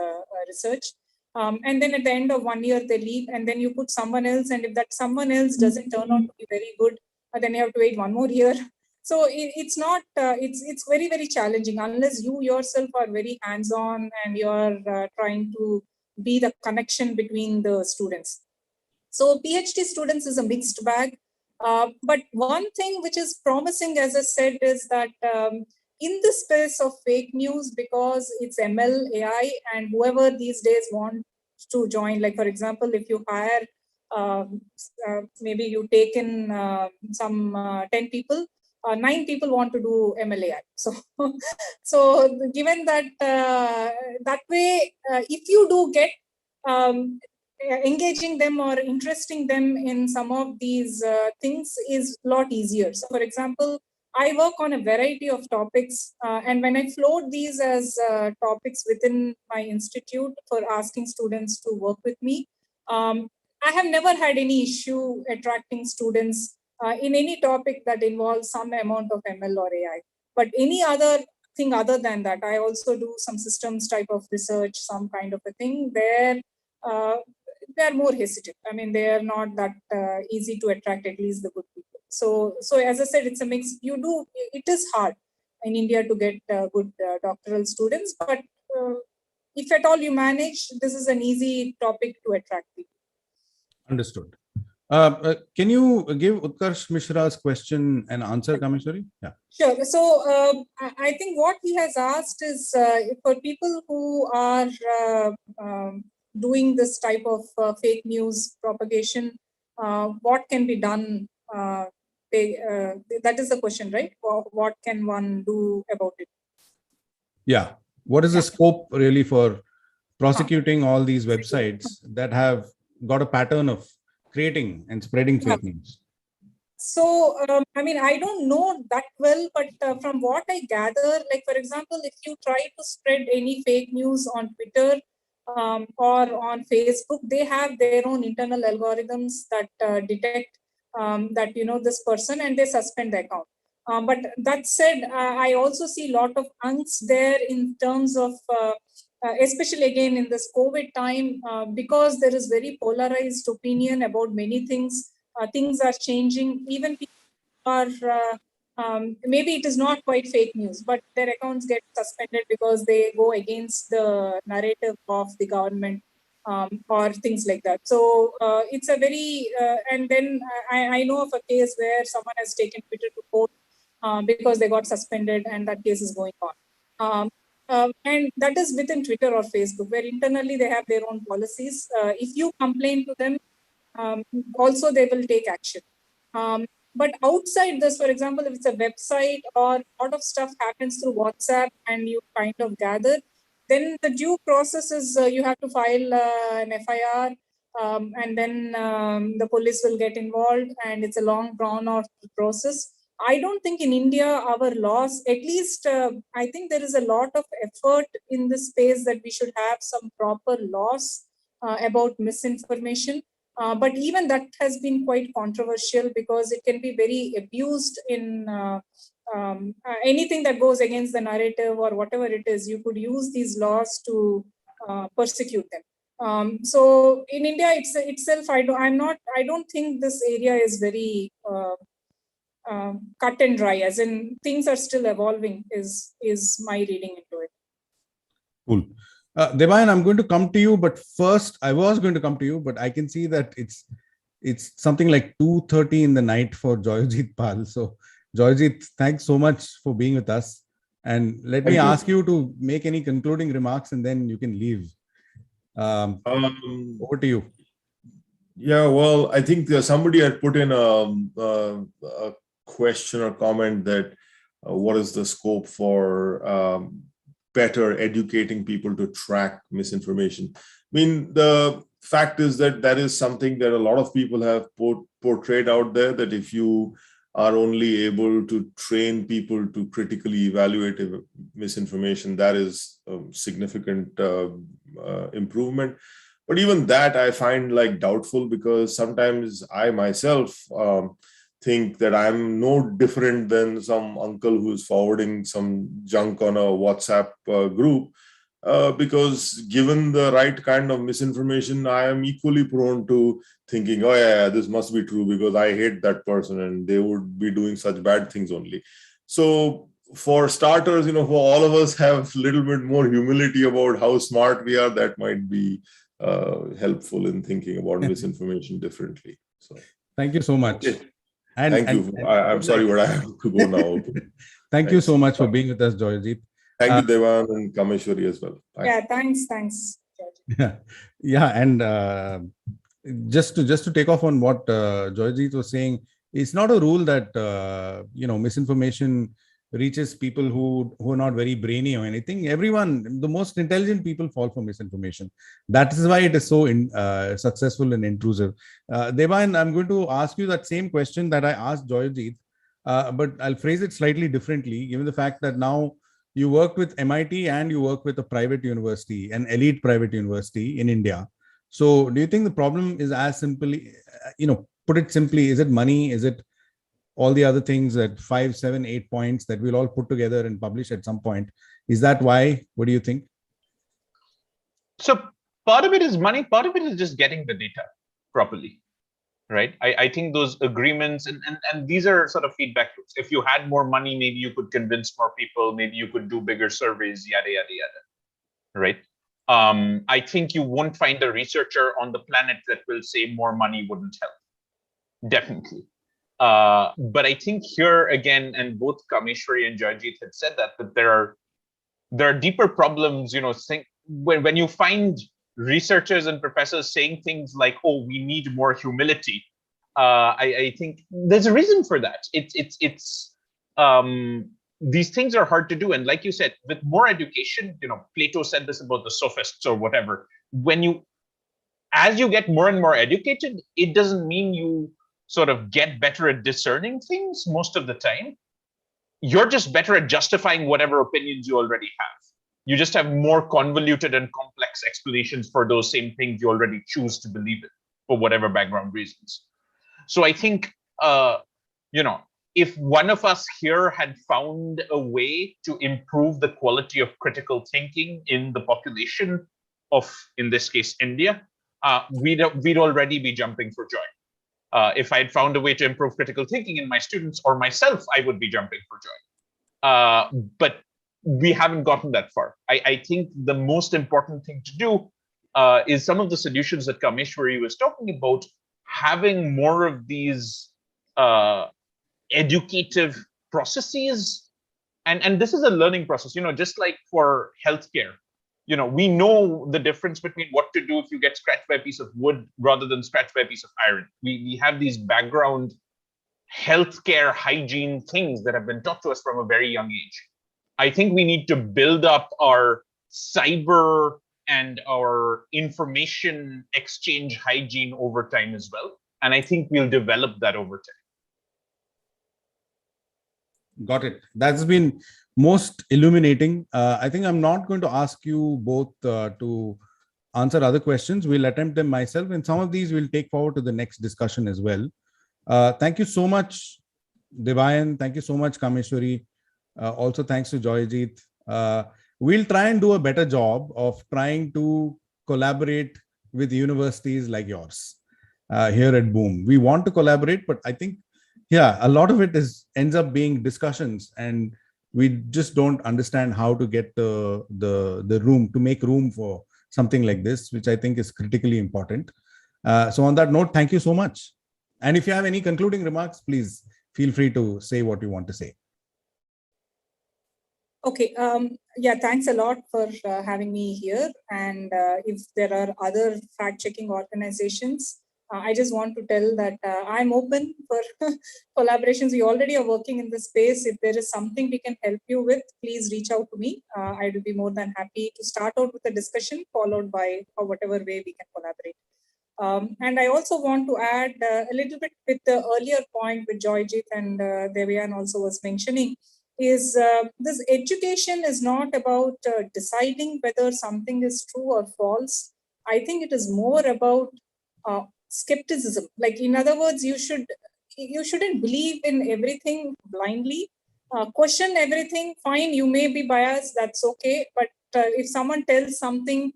research. And then at the end of 1 year, they leave, and then you put someone else. And if that someone else doesn't turn out to be very good, then you have to wait 1 more year. So it's not, it's very, very challenging unless you yourself are very hands-on and you're trying to be the connection between the students. So PhD students is a mixed bag. But one thing which is promising, as I said, is that in the space of fake news, because it's ML, AI, and whoever these days wants to join, like for example, if you hire, maybe you take in some 10 people, 9 people want to do MLAI. So given that that way, if you do get engaging them or interesting them in some of these things is a lot easier. So for example, I work on a variety of topics, and when I float these as topics within my institute for asking students to work with me, I have never had any issue attracting students in any topic that involves some amount of ML or AI. But any other thing other than that, I also do some systems type of research, some kind of a thing where they are more hesitant. I mean, they are not that easy to attract, at least the good people. So as I said, it's a mix. It is hard in India to get good doctoral students, but if at all you manage, this is an easy topic to attract people.
Understood. Can you give Utkarsh Mishra's question an answer, Kameshwari? Yeah.
Sure. So I think what he has asked is for people who are doing this type of fake news propagation, what can be done? That is the question, right? What can one do about it?
Yeah. What is the scope really for prosecuting all these websites that have got a pattern of creating and spreading fake news?
So, I mean, I don't know that well, but from what I gather, like, for example, if you try to spread any fake news on Twitter or on Facebook, they have their own internal algorithms that detect that, this person, and they suspend the account. But that said, I also see a lot of angst there in terms of, especially again in this COVID time, because there is very polarized opinion about many things. Things are changing. Even people are, maybe it is not quite fake news, but their accounts get suspended because they go against the narrative of the government or things like that. So it's a very, and then I know of a case where someone has taken Twitter to court because they got suspended, and that case is going on. And that is within Twitter or Facebook, where internally they have their own policies. If you complain to them, also they will take action. But outside this, for example, if it's a website or a lot of stuff happens through WhatsApp and you kind of gather, then the due process is you have to file an FIR, and then the police will get involved, and it's a long drawn out process. I don't think in India our laws, at least I think there is a lot of effort in this space that we should have some proper laws about misinformation. But even that has been quite controversial because it can be very abused in anything that goes against the narrative or whatever it is. You could use these laws to persecute them. So in India itself, I don't think this area is very cut and dry. As in, things are still evolving. Is my reading into it.
Cool. Devayan, I'm going to come to you, but first I was going to come to you, but I can see that it's something like 2:30 in the night for Joyjit Pal. So Joyjit, thanks so much for being with us. And let me ask you to make any concluding remarks, and then you can leave. Over to you.
Yeah, well, I think somebody had put in a question or comment that what is the scope for better educating people to track misinformation. I mean, the fact is that is something that a lot of people have portrayed out there, that if you are only able to train people to critically evaluate misinformation, that is a significant improvement. But even that I find like doubtful, because sometimes I myself think that I'm no different than some uncle who's forwarding some junk on a WhatsApp group, because given the right kind of misinformation, I am equally prone to thinking, oh yeah, this must be true because I hate that person and they would be doing such bad things only. So for starters, for all of us have a little bit more humility about how smart we are, that might be helpful in thinking about misinformation differently. So
thank you so much.
Okay. Thank you. I'm sorry, but I have to go now.
Thank you so much for being with us, Joyjit.
Thank you, Devan and Kameshwari as well. Bye.
Yeah, thanks.
Yeah, and just to take off on what Joyjit was saying, it's not a rule that misinformation reaches people who are not very brainy or anything. Everyone, the most intelligent people fall for misinformation. That is why it is so successful and intrusive. Devan, I'm going to ask you that same question that I asked Joyjit, but I'll phrase it slightly differently, given the fact that now you work with MIT and you work with a private university, an elite private university in India. So do you think the problem is as simply, put it simply, is it money? Is it all the other things, that 5, 7, 8 points that we'll all put together and publish at some point? Is that why? What do you think?
So part of it is money, part of it is just getting the data properly, right? I think those agreements, and these are sort of feedback loops. If you had more money, maybe you could convince more people, maybe you could do bigger surveys, yada, yada, yada, right? I think you won't find a researcher on the planet that will say more money wouldn't help. Definitely. But I think here again, and both Kameshwari and Jayajit had said that there are deeper problems. When you find researchers and professors saying things like, "Oh, we need more humility," I think there's a reason for that. These things are hard to do, and like you said, with more education, Plato said this about the sophists or whatever. As you get more and more educated, it doesn't mean you sort of get better at discerning things most of the time. You're just better at justifying whatever opinions you already have. You just have more convoluted and complex explanations for those same things you already choose to believe in for whatever background reasons. So I think, if one of us here had found a way to improve the quality of critical thinking in the population of, in this case, India, we'd already be jumping for joy. If I had found a way to improve critical thinking in my students or myself, I would be jumping for joy. But we haven't gotten that far. I think the most important thing to do is some of the solutions that Kameshwari was talking about, having more of these educative processes. And this is a learning process, just like for healthcare. We know the difference between what to do if you get scratched by a piece of wood rather than scratched by a piece of iron. We have these background healthcare hygiene things that have been taught to us from a very young age. I think we need to build up our cyber and our information exchange hygiene over time as well. And I think we'll develop that over time.
Got it. That's been most illuminating. I think I'm not going to ask you both to answer other questions. We'll attempt them myself, and some of these we'll take forward to the next discussion as well. Thank you so much, Devayan. Thank you so much, Kameshwari. Also, thanks to Joyajit. We'll try and do a better job of trying to collaborate with universities like yours here at Boom. We want to collaborate, but I think, a lot of it ends up being discussions, and we just don't understand how to get the room to make room for something like this, which I think is critically important. So on that note, thank you so much. And if you have any concluding remarks, please feel free to say what you want to say.
Okay. Thanks a lot for having me here. And if there are other fact-checking organizations, I just want to tell that I'm open for collaborations. We already are working in this space. If there is something we can help you with, please reach out to me. I will be more than happy to start out with a discussion followed by whatever way we can collaborate. And I also want to add a little bit with the earlier point with Joyjit and Devayan also was mentioning, is this education is not about deciding whether something is true or false. I think it is more about skepticism. Like, in other words, you shouldn't believe in everything blindly. Question everything. Fine, you may be biased. That's okay. But if someone tells something,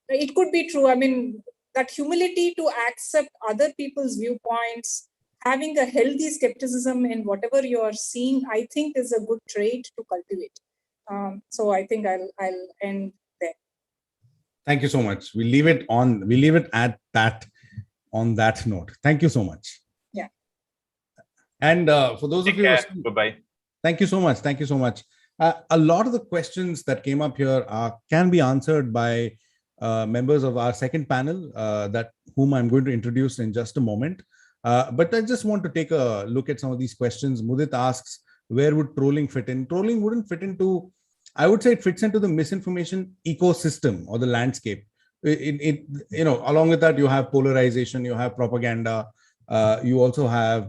it could be true. I mean, that humility to accept other people's viewpoints, having a healthy skepticism in whatever you are seeing, I think is a good trait to cultivate. So I think I'll end there.
Thank you so much. We leave it at that. On that note, thank you so much.
Yeah.
And for those of you,
bye-bye.
Thank you so much. Thank you so much. A lot of the questions that came up here can be answered by members of our second panel, whom I'm going to introduce in just a moment. But I just want to take a look at some of these questions. Mudit asks, where would trolling fit in? Trolling wouldn't fit into, I would say it fits into the misinformation ecosystem or the landscape. Along with that, you have polarization, you have propaganda, you also have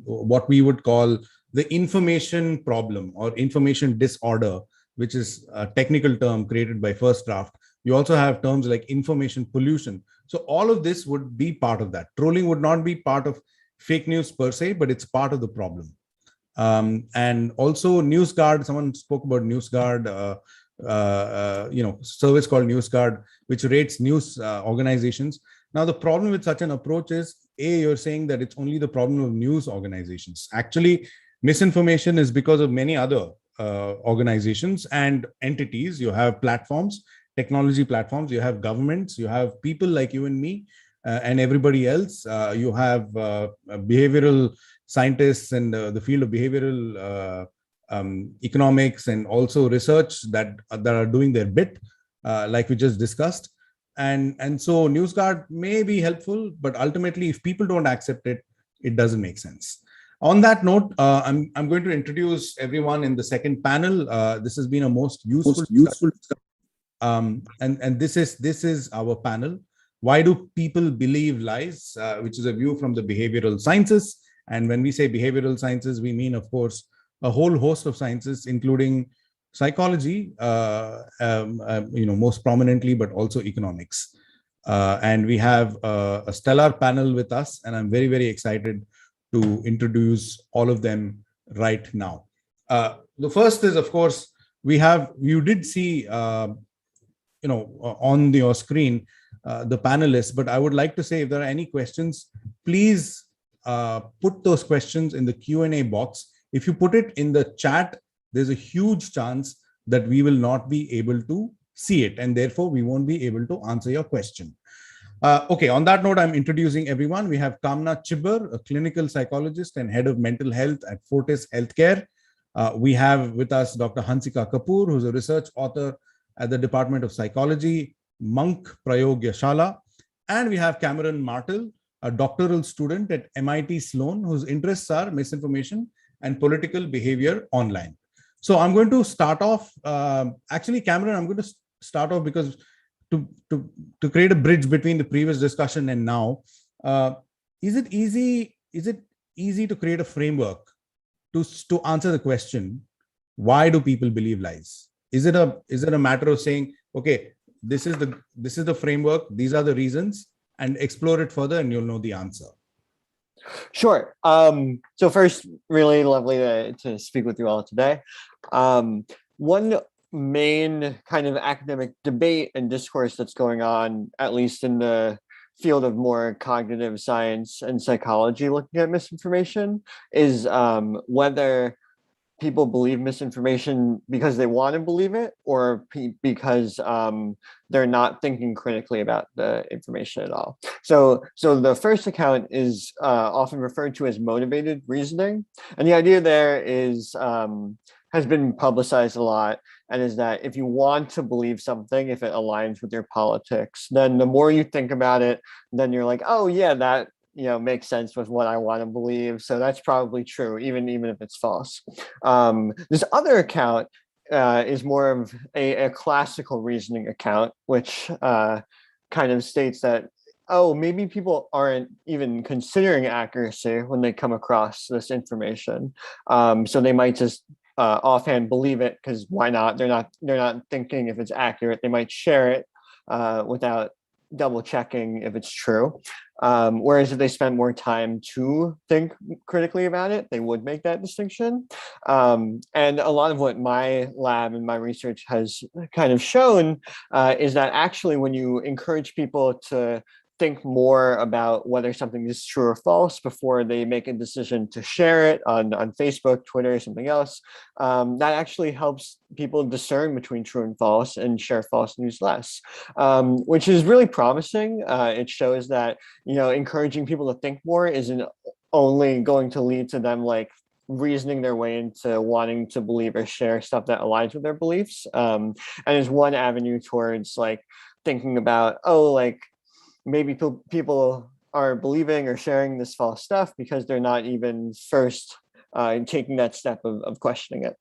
what we would call the information problem or information disorder, which is a technical term created by First Draft. You also have terms like information pollution. So all of this would be part of that. Trolling would not be part of fake news per se, but it's part of the problem. And also NewsGuard, someone spoke about NewsGuard, service called NewsGuard, which rates news organizations. Now, the problem with such an approach is, you're saying that it's only the problem of news organizations. Actually, misinformation is because of many other organizations and entities. You have platforms technology platforms, you have governments, you have people like you and me, and everybody else. You have behavioral scientists and the field of behavioral economics, and also research that are doing their bit, like we just discussed. And so NewsGuard may be helpful, but ultimately, if people don't accept it, it doesn't make sense. On that note, I'm going to introduce everyone in the second panel. This has been a most useful and this is our panel. Why do people believe lies? Which is a view from the behavioral sciences. And when we say behavioral sciences, we mean, of course, a whole host of sciences, including psychology, most prominently, but also economics. And we have a stellar panel with us, and I'm very, very excited to introduce all of them right now. The first is, of course, you did see, on your screen, the panelists, but I would like to say, if there are any questions, please put those questions in the Q&A box. If you put it in the chat, there's a huge chance that we will not be able to see it, and therefore we won't be able to answer your question. Okay, on that note, I'm introducing everyone. We have Kamna Chibber, a clinical psychologist and head of mental health at Fortis Healthcare. We have with us Dr. Hansika Kapoor, who's a research author at the Department of Psychology, Monk Prayog Yashala. And we have Cameron Martel, a doctoral student at MIT Sloan, whose interests are misinformation and political behavior online. So I'm going to start off, actually, Cameron, I'm going to start off because to create a bridge between the previous discussion and now, is it easy to create a framework to answer the question, why do people believe lies? Is it a matter of saying, okay, this is the framework, these are the reasons, and explore it further and you'll know the answer?
Sure. So first, really lovely to speak with you all today. One main kind of academic debate and discourse that's going on, at least in the field of more cognitive science and psychology looking at misinformation, is whether people believe misinformation because they want to believe it, or because they're not thinking critically about the information at all. So the first account is often referred to as motivated reasoning, and the idea there is has been publicized a lot, and is that if you want to believe something, if it aligns with your politics, then the more you think about it, then you're like, oh yeah, that makes sense with what I want to believe. So that's probably true, even if it's false. This other account is more of a classical reasoning account, which kind of states that, oh, maybe people aren't even considering accuracy when they come across this information. So they might just offhand believe it because why not? They're not thinking if it's accurate. They might share it without double checking if it's true. Whereas if they spent more time to think critically about it, they would make that distinction. And a lot of what my lab and my research has kind of shown is that actually when you encourage people to think more about whether something is true or false before they make a decision to share it on Facebook, Twitter, or something else, that actually helps people discern between true and false and share false news less, which is really promising. It shows that, encouraging people to think more isn't only going to lead to them like reasoning their way into wanting to believe or share stuff that aligns with their beliefs. And is one avenue towards like thinking about, maybe people are believing or sharing this false stuff because they're not even first taking that step of questioning it.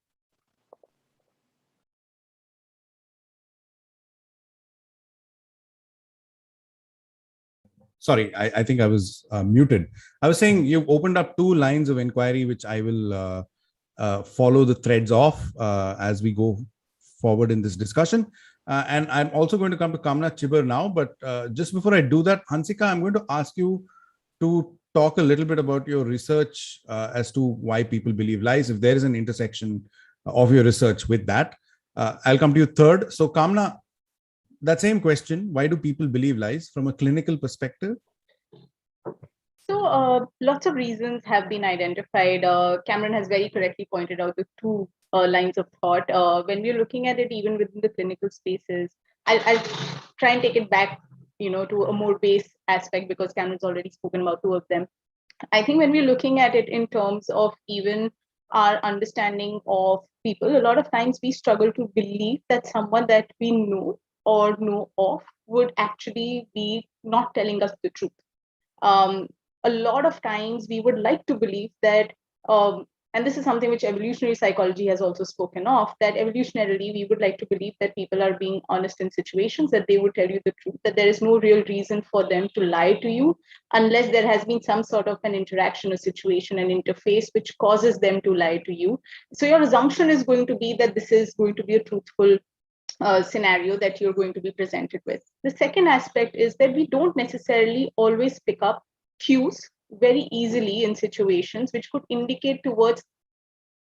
Sorry, I think I was muted. I was saying you've opened up two lines of inquiry, which I will follow the threads of as we go forward in this discussion. And I'm also going to come to Kamna Chibber now, but just before I do that, Hansika, I'm going to ask you to talk a little bit about your research as to why people believe lies, if there is an intersection of your research with that. I'll come to you third. So Kamna, that same question, why do people believe lies from a clinical perspective?
So lots of reasons have been identified. Cameron has very correctly pointed out the two lines of thought. When we're looking at it, even within the clinical spaces, I'll try and take it back, to a more base aspect, because Cameron's already spoken about two of them. I think when we're looking at it in terms of even our understanding of people, a lot of times we struggle to believe that someone that we know or know of would actually be not telling us the truth. A lot of times we would like to believe that, and this is something which evolutionary psychology has also spoken of, that evolutionarily we would like to believe that people are being honest in situations, that they would tell you the truth, that there is no real reason for them to lie to you unless there has been some sort of an interaction, a situation, an interface which causes them to lie to you. So your assumption is going to be that this is going to be a truthful scenario that you're going to be presented with. The second aspect is that we don't necessarily always pick up cues very easily in situations which could indicate towards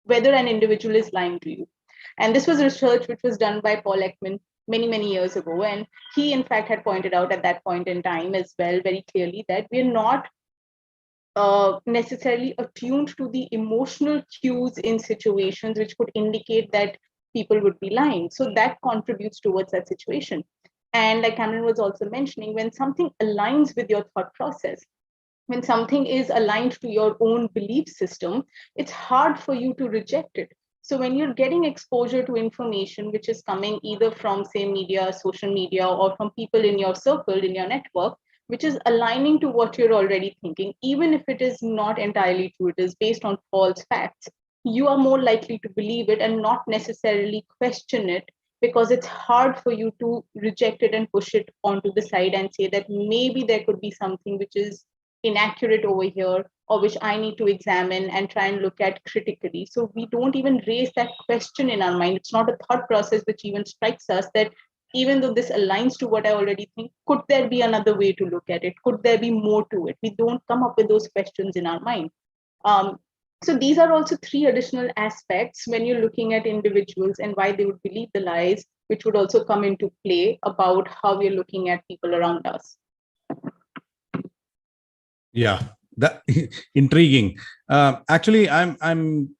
whether an individual is lying to you. And this was research which was done by Paul Ekman many, many years ago. And he, in fact, had pointed out at that point in time as well, very clearly, that we're not necessarily attuned to the emotional cues in situations which could indicate that people would be lying. So that contributes towards that situation. And like Cameron was also mentioning, when something aligns with your thought process, when something is aligned to your own belief system, it's hard for you to reject it. So when you're getting exposure to information which is coming either from, say, media, social media, or from people in your circle, in your network, which is aligning to what you're already thinking, even if it is not entirely true, it is based on false facts, you are more likely to believe it and not necessarily question it, because it's hard for you to reject it and push it onto the side and say that maybe there could be something which is inaccurate over here, or which I need to examine and try and look at critically. So we don't even raise that question in our mind. It's not a thought process which even strikes us that even though this aligns to what I already think, could there be another way to look at it? Could there be more to it? We don't come up with those questions in our mind. So these are also three additional aspects when you're looking at individuals and why they would believe the lies, which would also come into play about how we're looking at people around us.
Yeah, that intriguing. Actually, I'm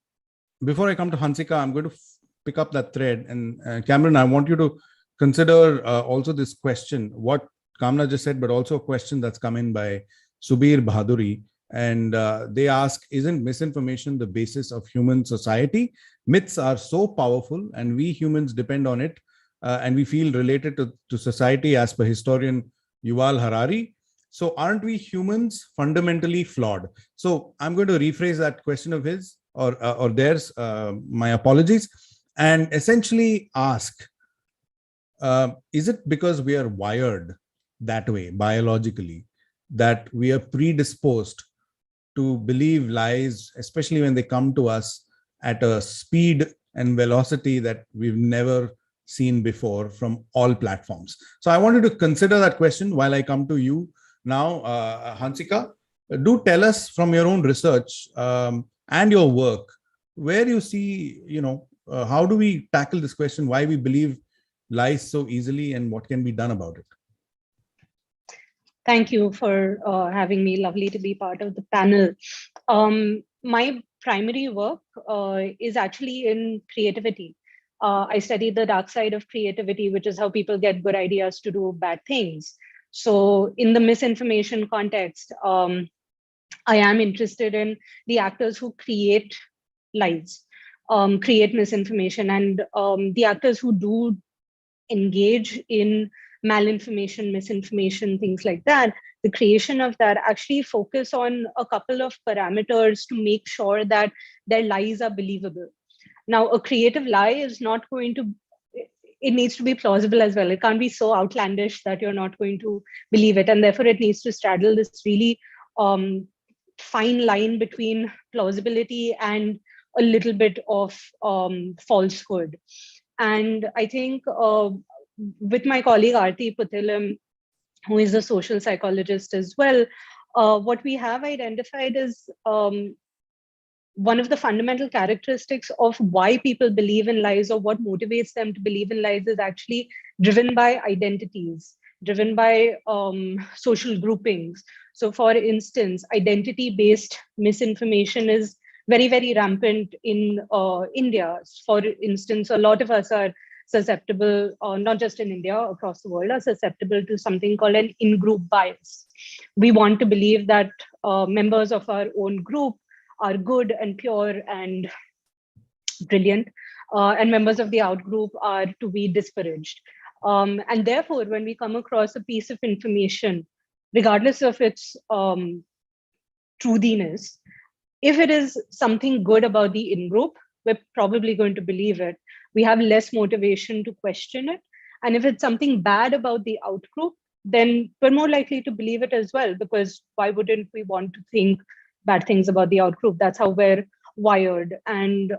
before I come to Hansika, I'm going to pick up that thread. And Cameron, I want you to consider also this question, what Kamna just said, but also a question that's come in by Subir Bahaduri. And they ask, isn't misinformation the basis of human society? Myths are so powerful and we humans depend on it. And we feel related to society as per historian Yuval Harari. So aren't we humans fundamentally flawed? So I'm going to rephrase that question of his or theirs, my apologies, and essentially ask, is it because we are wired that way biologically, that we are predisposed to believe lies, especially when they come to us at a speed and velocity that we've never seen before from all platforms? So I wanted to consider that question while I come to you now. Hansika, do tell us from your own research and your work, where you see, how do we tackle this question, why we believe lies so easily and what can be done about it?
Thank you for having me. Lovely to be part of the panel. My primary work is actually in creativity. I study the dark side of creativity, which is how people get good ideas to do bad things. So in the misinformation context, I am interested in the actors who create lies, create misinformation, and the actors who do engage in malinformation, misinformation, things like that. The creation of that actually focus on a couple of parameters to make sure that their lies are believable. Now, a creative lie is not going to, it needs to be plausible as well. It can't be so outlandish that you're not going to believe it. And therefore it needs to straddle this really fine line between plausibility and a little bit of falsehood. And I think with my colleague Aarti Putilam, who is a social psychologist as well, what we have identified is one of the fundamental characteristics of why people believe in lies or what motivates them to believe in lies is actually driven by identities, driven by social groupings. So for instance, identity-based misinformation is very, very rampant in India. For instance, a lot of us are susceptible, not just in India, across the world, are susceptible to something called an in-group bias. We want to believe that members of our own group are good and pure and brilliant, and members of the out-group are to be disparaged. And therefore, when we come across a piece of information, regardless of its truthiness, if it is something good about the in-group, we're probably going to believe it. We have less motivation to question it. And if it's something bad about the out-group, then we're more likely to believe it as well, because why wouldn't we want to think bad things about the out-group? That's how we're wired. And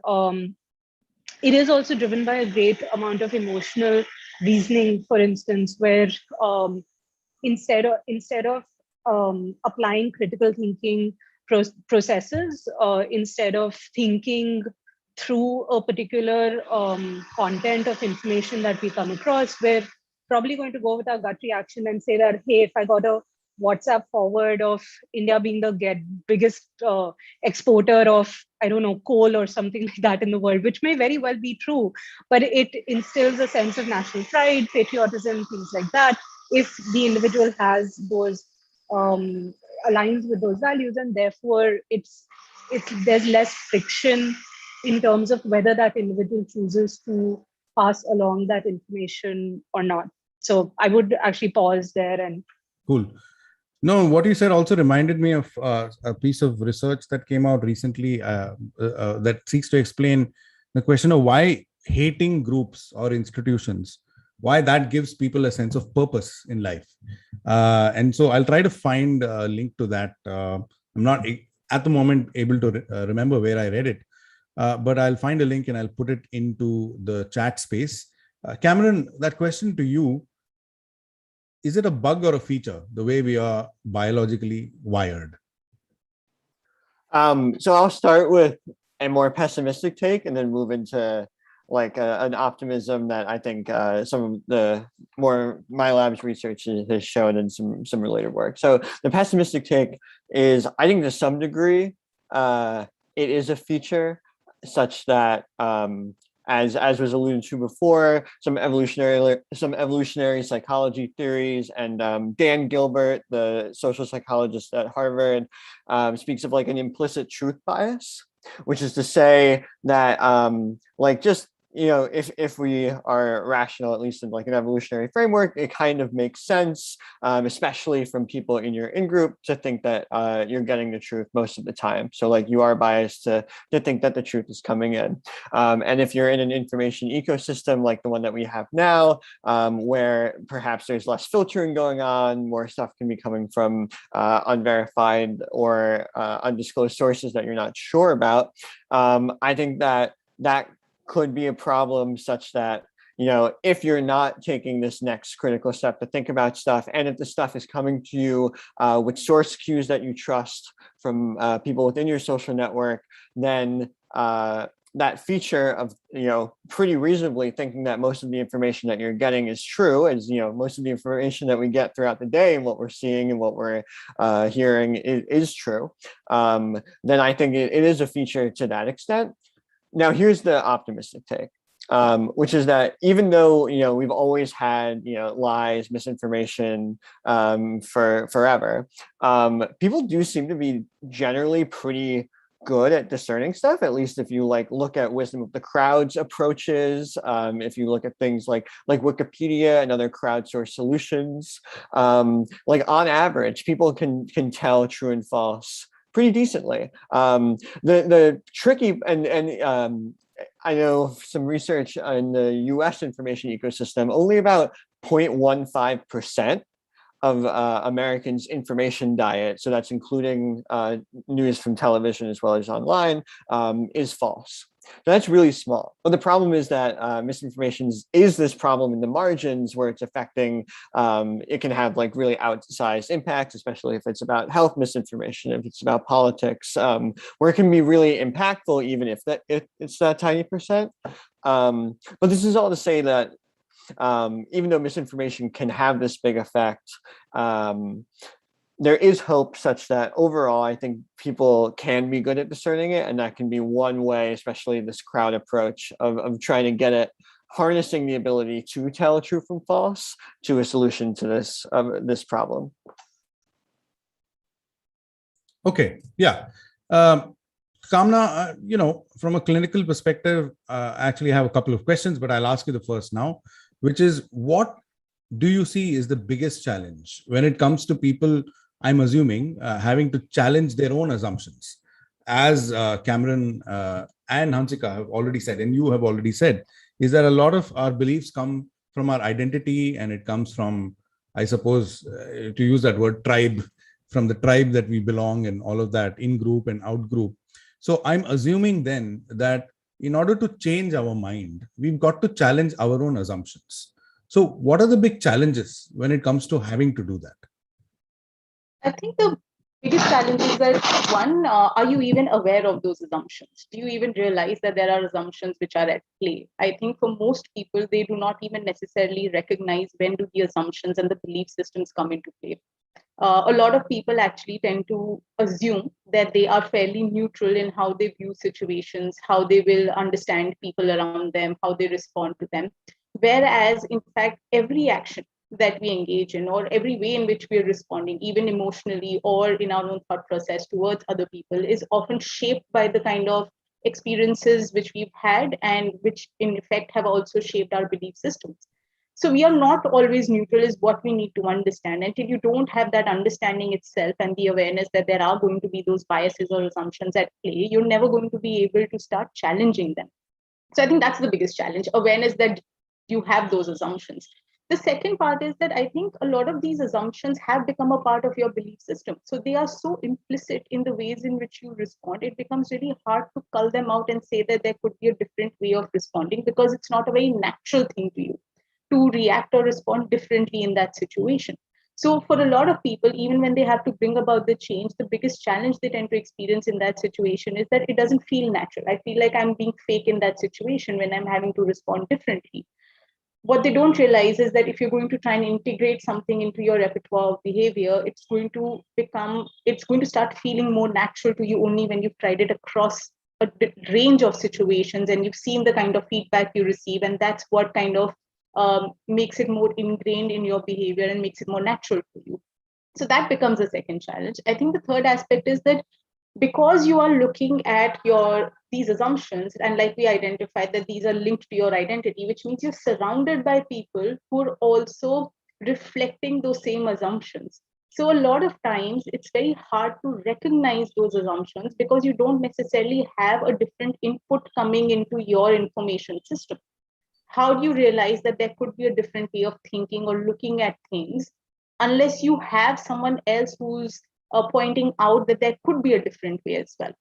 it is also driven by a great amount of emotional reasoning, for instance, where instead of applying critical thinking processes, instead of thinking through a particular content of information that we come across, we're probably going to go with our gut reaction and say that, hey, if I got a WhatsApp forward of India being the biggest exporter of, I don't know, coal or something like that in the world, which may very well be true, but it instills a sense of national pride, patriotism, things like that. If the individual has those aligns with those values, and therefore there's less friction in terms of whether that individual chooses to pass along that information or not. So I would actually pause there. And
cool. No, what you said also reminded me of a piece of research that came out recently that seeks to explain the question of why hating groups or institutions, why that gives people a sense of purpose in life. And so I'll try to find a link to that. I'm not at the moment able to remember where I read it, but I'll find a link and I'll put it into the chat space. Cameron, that question to you, is it a bug or a feature, the way we are biologically wired?
So I'll start with a more pessimistic take and then move into like an optimism that I think some of the more my lab's research has shown in some related work. So the pessimistic take is, I think to some degree, it is a feature such that as was alluded to before, some evolutionary psychology theories, and Dan Gilbert, the social psychologist at Harvard, speaks of like an implicit truth bias, which is to say that like just, you know, if we are rational, at least in like an evolutionary framework, it kind of makes sense, especially from people in your in-group, to think that you're getting the truth most of the time. So like you are biased to think that the truth is coming in. And if you're in an information ecosystem like the one that we have now, where perhaps there's less filtering going on, more stuff can be coming from unverified or undisclosed sources that you're not sure about, I think that could be a problem, such that, you know, if you're not taking this next critical step to think about stuff, and if the stuff is coming to you with source cues that you trust from people within your social network, then that feature of, you know, pretty reasonably thinking that most of the information that you're getting is true, as, you know, most of the information that we get throughout the day and what we're seeing and what we're hearing is true, then I think it is a feature to that extent. Now, here's the optimistic take, which is that even though, you know, we've always had, you know, lies, misinformation for forever, people do seem to be generally pretty good at discerning stuff, at least if you like look at wisdom of the crowd's approaches, if you look at things like Wikipedia and other crowdsourced solutions, like on average, people can tell true and false pretty decently. The tricky, and I know some research in the US information ecosystem, only about 0.15% of Americans' information diet, so that's including news from television as well as online, is false. So that's really small. But the problem is that misinformation is this problem in the margins where it's affecting, it can have like really outsized impacts, especially if it's about health misinformation, if it's about politics, where it can be really impactful, even if it's that tiny percent. But this is all to say that even though misinformation can have this big effect, there is hope such that overall, I think people can be good at discerning it. And that can be one way, especially this crowd approach of trying to get it harnessing the ability to tell true from false to a solution to this problem.
Okay, yeah. Kamna, from a clinical perspective, actually I have a couple of questions, but I'll ask you the first now, which is, what do you see is the biggest challenge when it comes to people, I'm assuming, having to challenge their own assumptions? As Cameron and Hansika have already said, and you have already said, is that a lot of our beliefs come from our identity, and it comes from, I suppose, to use that word, tribe, from the tribe that we belong and all of that, in group and out group. So I'm assuming then that in order to change our mind, we've got to challenge our own assumptions. So what are the big challenges when it comes to having to do that?
I think the biggest challenge is that, one, are you even aware of those assumptions? Do you even realize that there are assumptions which are at play? I think for most people, they do not even necessarily recognize when do the assumptions and the belief systems come into play. A lot of people actually tend to assume that they are fairly neutral in how they view situations, how they will understand people around them, how they respond to them. Whereas, in fact, every action that we engage in, or every way in which we are responding, even emotionally or in our own thought process towards other people, is often shaped by the kind of experiences which we've had and which, in effect, have also shaped our belief systems. So we are not always neutral is what we need to understand. Until you don't have that understanding itself and the awareness that there are going to be those biases or assumptions at play, you're never going to be able to start challenging them. So I think that's the biggest challenge, awareness that you have those assumptions. The second part is that I think a lot of these assumptions have become a part of your belief system. So they are so implicit in the ways in which you respond, it becomes really hard to cull them out and say that there could be a different way of responding, because it's not a very natural thing to you to react or respond differently in that situation. So for a lot of people, even when they have to bring about the change, the biggest challenge they tend to experience in that situation is that it doesn't feel natural. I feel like I'm being fake in that situation when I'm having to respond differently. What they don't realize is that if you're going to try and integrate something into your repertoire of behavior, it's going to start feeling more natural to you only when you've tried it across a range of situations and you've seen the kind of feedback you receive. And that's what kind of makes it more ingrained in your behavior and makes it more natural for you. So that becomes a second challenge. I think the third aspect is that because you are looking at these assumptions, and like we identified that these are linked to your identity, which means you're surrounded by people who are also reflecting those same assumptions. So a lot of times it's very hard to recognize those assumptions because you don't necessarily have a different input coming into your information system. How do you realize that there could be a different way of thinking or looking at things unless you have someone else who's pointing out that there could be a different way as well?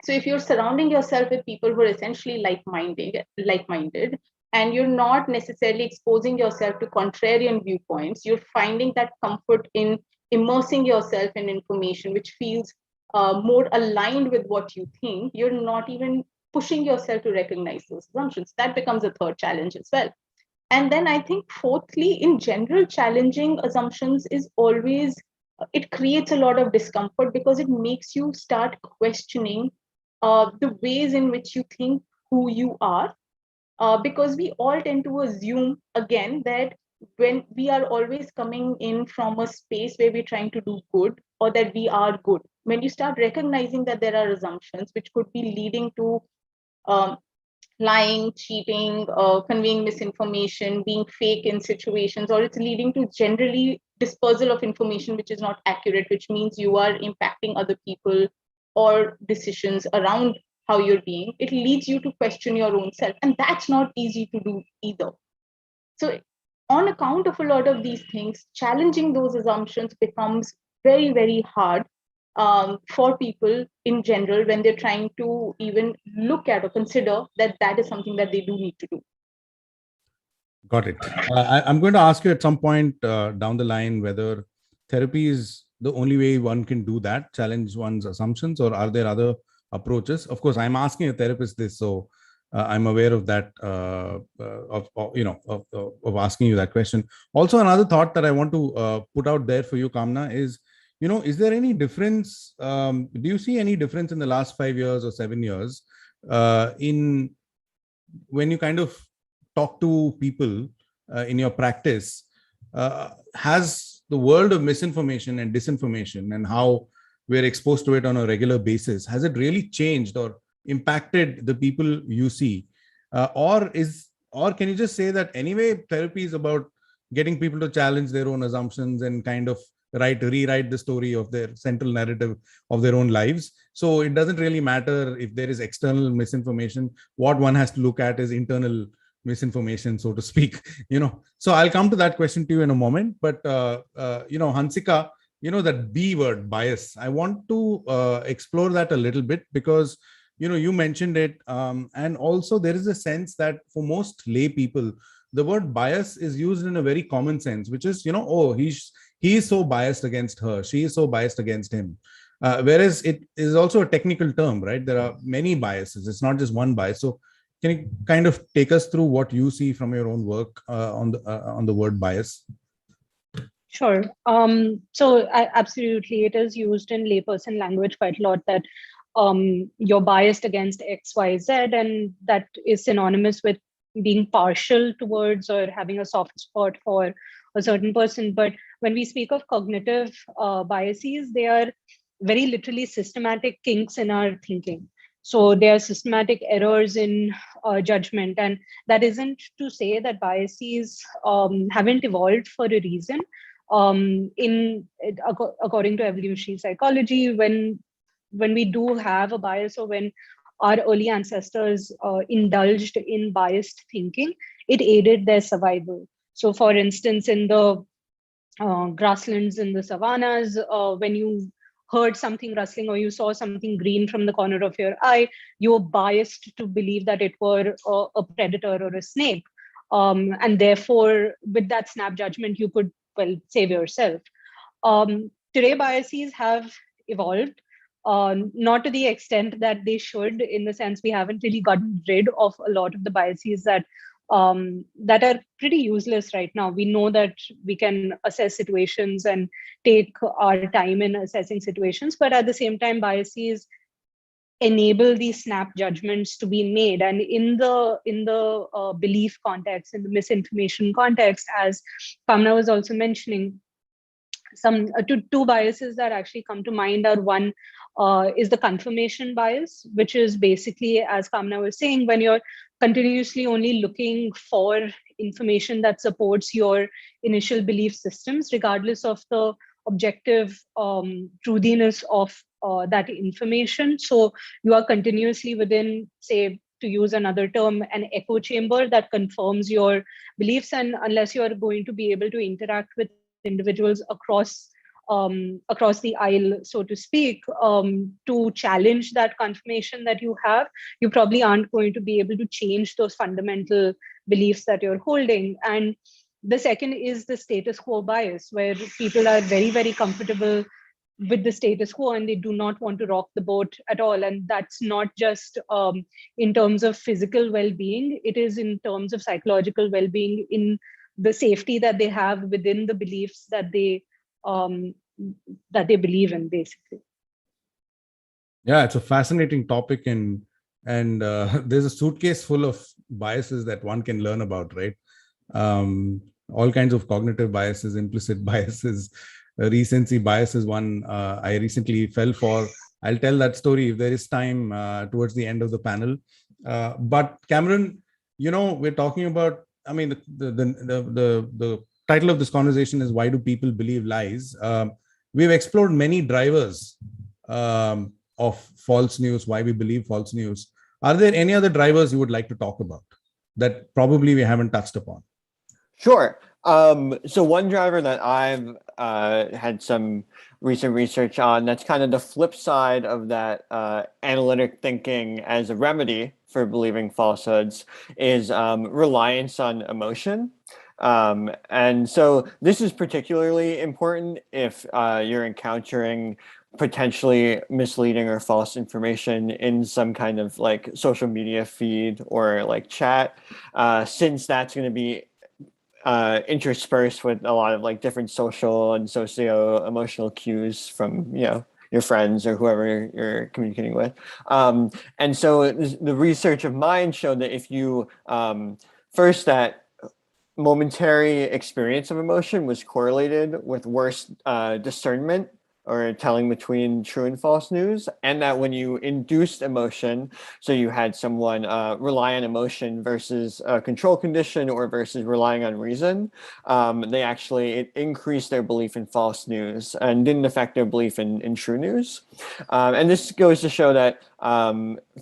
So if you're surrounding yourself with people who are essentially like-minded, and you're not necessarily exposing yourself to contrarian viewpoints, you're finding that comfort in immersing yourself in information which feels more aligned with what you think. You're not even pushing yourself to recognize those assumptions. That becomes a third challenge as well. And then I think fourthly, in general, challenging assumptions is always, it creates a lot of discomfort because it makes you start questioning the ways in which you think who you are. Because we all tend to assume, again, that when we are always coming in from a space where we're trying to do good or that we are good, when you start recognizing that there are assumptions which could be leading to um, lying, cheating, conveying misinformation, being fake in situations, or it's leading to generally dispersal of information which is not accurate, which means you are impacting other people or decisions around how you're being, it leads you to question your own self. And that's not easy to do either. So on account of a lot of these things, challenging those assumptions becomes very, very hard for people in general when they're trying to even look at or consider that that is something that they do need to do.
Got it. I'm going to ask you at some point down the line whether therapy is the only way one can do that, challenge one's assumptions, or are there other approaches? Of course, I'm asking a therapist this, so I'm aware of that, of asking you that question. Also, another thought that I want to put out there for you, Kamna, is, is there any difference? Do you see any difference in the last 5 years or 7 years in when you kind of talk to people in your practice, has the world of misinformation and disinformation and how we're exposed to it on a regular basis, has it really changed or impacted the people you see? Or can you just say that anyway, therapy is about getting people to challenge their own assumptions and kind of rewrite the story of their central narrative of their own lives? So it doesn't really matter if there is external misinformation. What one has to look at is internal misinformation, so to speak. So I'll come to that question to you in a moment. But Hansika, that B word, bias, I want to explore that a little bit, because you mentioned it, and also there is a sense that for most lay people, the word bias is used in a very common sense, which is, oh, he is so biased against her, she is so biased against him. Whereas it is also a technical term, right? There are many biases. It's not just one bias. So can you kind of take us through what you see from your own work on the word bias?
Sure. Absolutely, it is used in layperson language quite a lot, that you're biased against X, Y, Z, and that is synonymous with being partial towards or having a soft spot for a certain person. But when we speak of cognitive biases, they are very literally systematic kinks in our thinking. So there are systematic errors in judgment, and that isn't to say that biases haven't evolved for a reason. According to evolutionary psychology, when we do have a bias, or when our early ancestors indulged in biased thinking, it aided their survival. So for instance, in the grasslands, in the savannas, when you heard something rustling or you saw something green from the corner of your eye, you were biased to believe that it were a predator or a snake. And therefore, with that snap judgment, you could, save yourself. Today, biases have evolved, not to the extent that they should, in the sense we haven't really gotten rid of a lot of the biases that are pretty useless right now. We know that we can assess situations and take our time in assessing situations, but at the same time, biases enable these snap judgments to be made. And in the belief context, in the misinformation context, as Kamna was also mentioning, two biases that actually come to mind are, one is the confirmation bias, which is basically, as Kamna was saying, when you're continuously only looking for information that supports your initial belief systems, regardless of the objective truthiness of that information. So you are continuously within, say, to use another term, an echo chamber that confirms your beliefs. And unless you are going to be able to interact with individuals across the aisle, so to speak, to challenge that confirmation that you have, you probably aren't going to be able to change those fundamental beliefs that you're holding. And the second is the status quo bias, where people are very, very comfortable with the status quo and they do not want to rock the boat at all. And that's not just in terms of physical well-being, it is in terms of psychological well-being, in the safety that they have within the beliefs that they believe in, basically.
Yeah, it's a fascinating topic, and there's a suitcase full of biases that one can learn about, right? All kinds of cognitive biases, implicit biases, recency bias is one I recently fell for. I'll tell that story if there is time towards the end of the panel. But Cameron, we're talking about, I mean, the title of this conversation is "Why Do People Believe Lies?" We've explored many drivers of false news, why we believe false news. Are there any other drivers you would like to talk about that probably we haven't touched upon?
Sure. So one driver that I've had some recent research on, that's kind of the flip side of that analytic thinking as a remedy for believing falsehoods, is reliance on emotion. And so this is particularly important if you're encountering potentially misleading or false information in some kind of like social media feed or like chat, since that's going to be interspersed with a lot of like different social and socio-emotional cues from, your friends or whoever you're communicating with. And so the research of mine showed that if you First, that momentary experience of emotion was correlated with worse discernment or telling between true and false news, and that when you induced emotion, so you had someone rely on emotion versus a control condition or versus relying on reason, it increased their belief in false news and didn't affect their belief in true news. And this goes to show that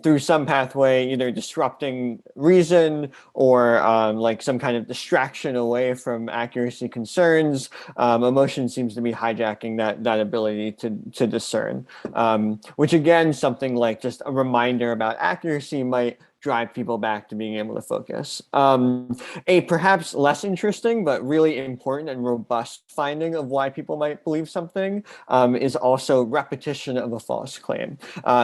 through some pathway, either disrupting reason or like some kind of distraction away from accuracy concerns, emotion seems to be hijacking that ability to discern, which again, something like just a reminder about accuracy might drive people back to being able to focus. A perhaps less interesting, but really important and robust finding of why people might believe something is also repetition of a false claim.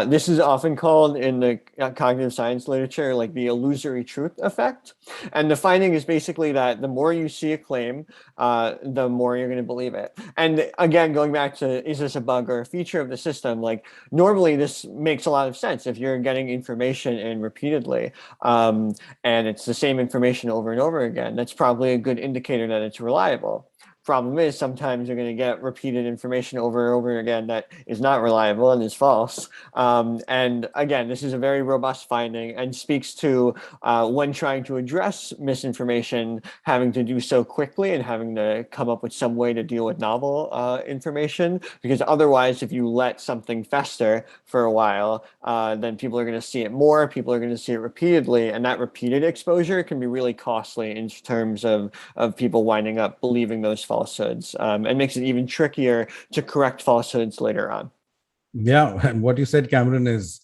This is often called in the cognitive science literature like the illusory truth effect. And the finding is basically that the more you see a claim, the more you're going to believe it. And again, going back to, is this a bug or a feature of the system? Like normally this makes a lot of sense if you're getting information in repeatedly and it's the same information over and over again. That's probably a good indicator that it's reliable. Problem is sometimes you're going to get repeated information over and over again that is not reliable and is false. And again, this is a very robust finding and speaks to when trying to address misinformation, having to do so quickly and having to come up with some way to deal with novel information. Because otherwise, if you let something fester for a while, then people are going to see it more, people are going to see it repeatedly, and that repeated exposure can be really costly in terms of people winding up believing those falsehoods, and makes it even trickier to correct falsehoods later on.
Yeah, and what you said, Cameron, is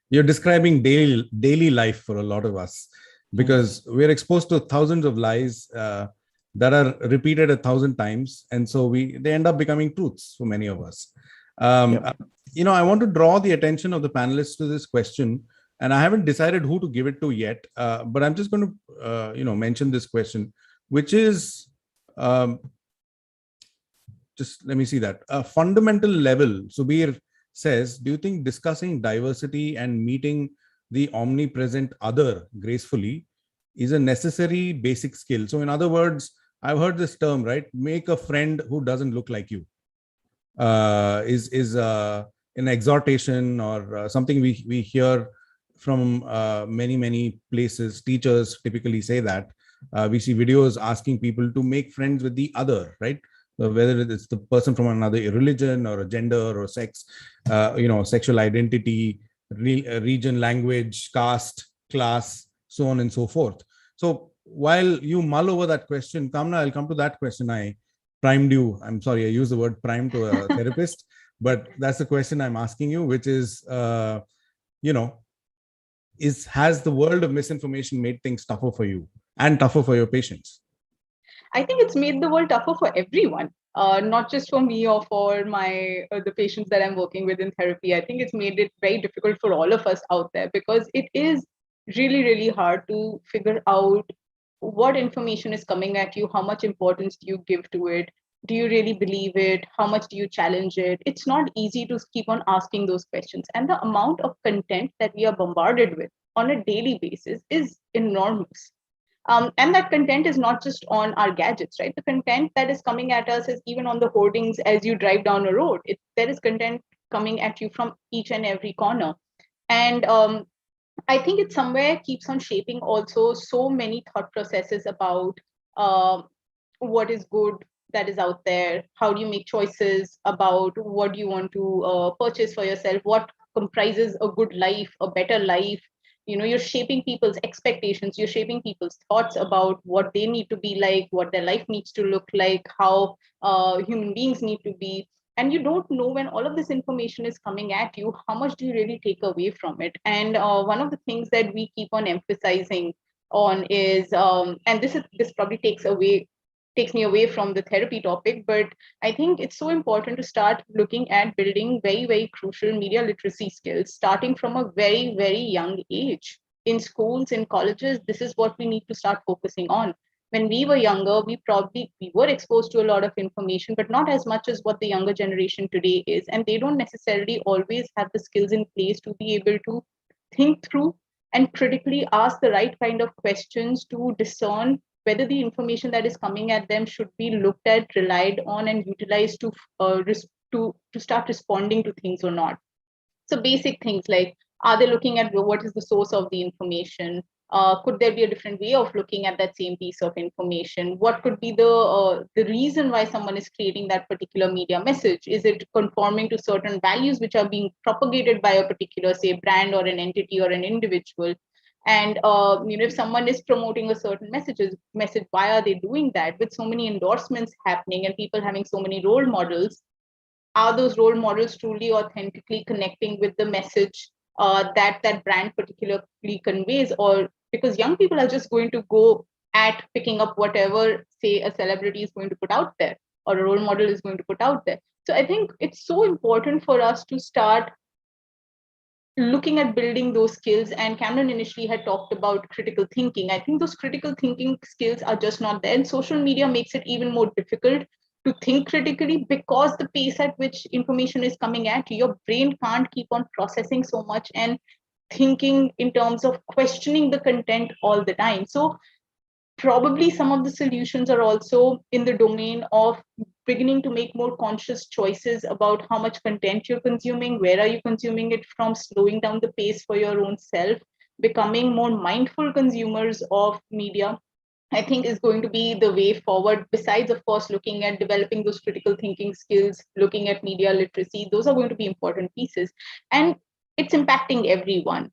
you're describing daily life for a lot of us, because we're exposed to thousands of lies that are repeated 1,000 times, and so they end up becoming truths for many of us. You know, I want to draw the attention of the panelists to this question, and I haven't decided who to give it to yet, but I'm just going to mention this question, which is just let me see that. A fundamental level, Subir says, do you think discussing diversity and meeting the omnipresent other gracefully is a necessary basic skill? So in other words, I've heard this term, right? Make a friend who doesn't look like you. Is an exhortation or something we hear from many places. Teachers typically say that. We see videos asking people to make friends with the other, right? Whether it's the person from another religion or a gender or sex, sexual identity, region, language, caste, class, so on and so forth. So while you mull over that question, Kamna, I'll come to that question. I primed you. I'm sorry, I use the word prime to a therapist, but that's the question I'm asking you, which is, has the world of misinformation made things tougher for you and tougher for your patients?
I think it's made the world tougher for everyone, not just for me or for my the patients that I'm working with in therapy. I think it's made it very difficult for all of us out there, because it is really, really hard to figure out what information is coming at you, how much importance do you give to it, do you really believe it, how much do you challenge it. It's not easy to keep on asking those questions, and the amount of content that we are bombarded with on a daily basis is enormous. And that content is not just on our gadgets, right? The content that is coming at us is even on the hoardings as you drive down a road. There is content coming at you from each and every corner. And I think it somewhere keeps on shaping also so many thought processes about what is good that is out there. How do you make choices about what you want to purchase for yourself? What comprises a good life, a better life? You're shaping people's expectations, you're shaping people's thoughts about what they need to be like, what their life needs to look like, how human beings need to be. And you don't know, when all of this information is coming at you, how much do you really take away from it? And one of the things that we keep on emphasizing on is, and this probably takes me away from the therapy topic, but I think it's so important to start looking at building very, very crucial media literacy skills, starting from a very, very young age. In schools, in colleges, this is what we need to start focusing on. When we were younger, we were exposed to a lot of information, but not as much as what the younger generation today is. And they don't necessarily always have the skills in place to be able to think through and critically ask the right kind of questions to discern whether the information that is coming at them should be looked at, relied on, and utilized to start responding to things or not. So basic things like, are they looking at what is the source of the information? Could there be a different way of looking at that same piece of information? What could be the reason why someone is creating that particular media message? Is it conforming to certain values which are being propagated by a particular, say, brand or an entity or an individual? And if someone is promoting a certain message, why are they doing that? With so many endorsements happening and people having so many role models, are those role models truly authentically connecting with the message that that brand particularly conveys? Or because young people are just going to go at picking up whatever, say, a celebrity is going to put out there or a role model is going to put out there. So I think it's so important for us to start looking at building those skills. And Cameron initially had talked about critical thinking. I think those critical thinking skills are just not there, and social media makes it even more difficult to think critically, because the pace at which information is coming at you, your brain can't keep on processing so much and thinking in terms of questioning the content all the time. So probably some of the solutions are also in the domain of beginning to make more conscious choices about how much content you're consuming, where are you consuming it from, slowing down the pace for your own self, becoming more mindful consumers of media, I think is going to be the way forward. Besides, of course, looking at developing those critical thinking skills, looking at media literacy, those are going to be important pieces. And it's impacting everyone.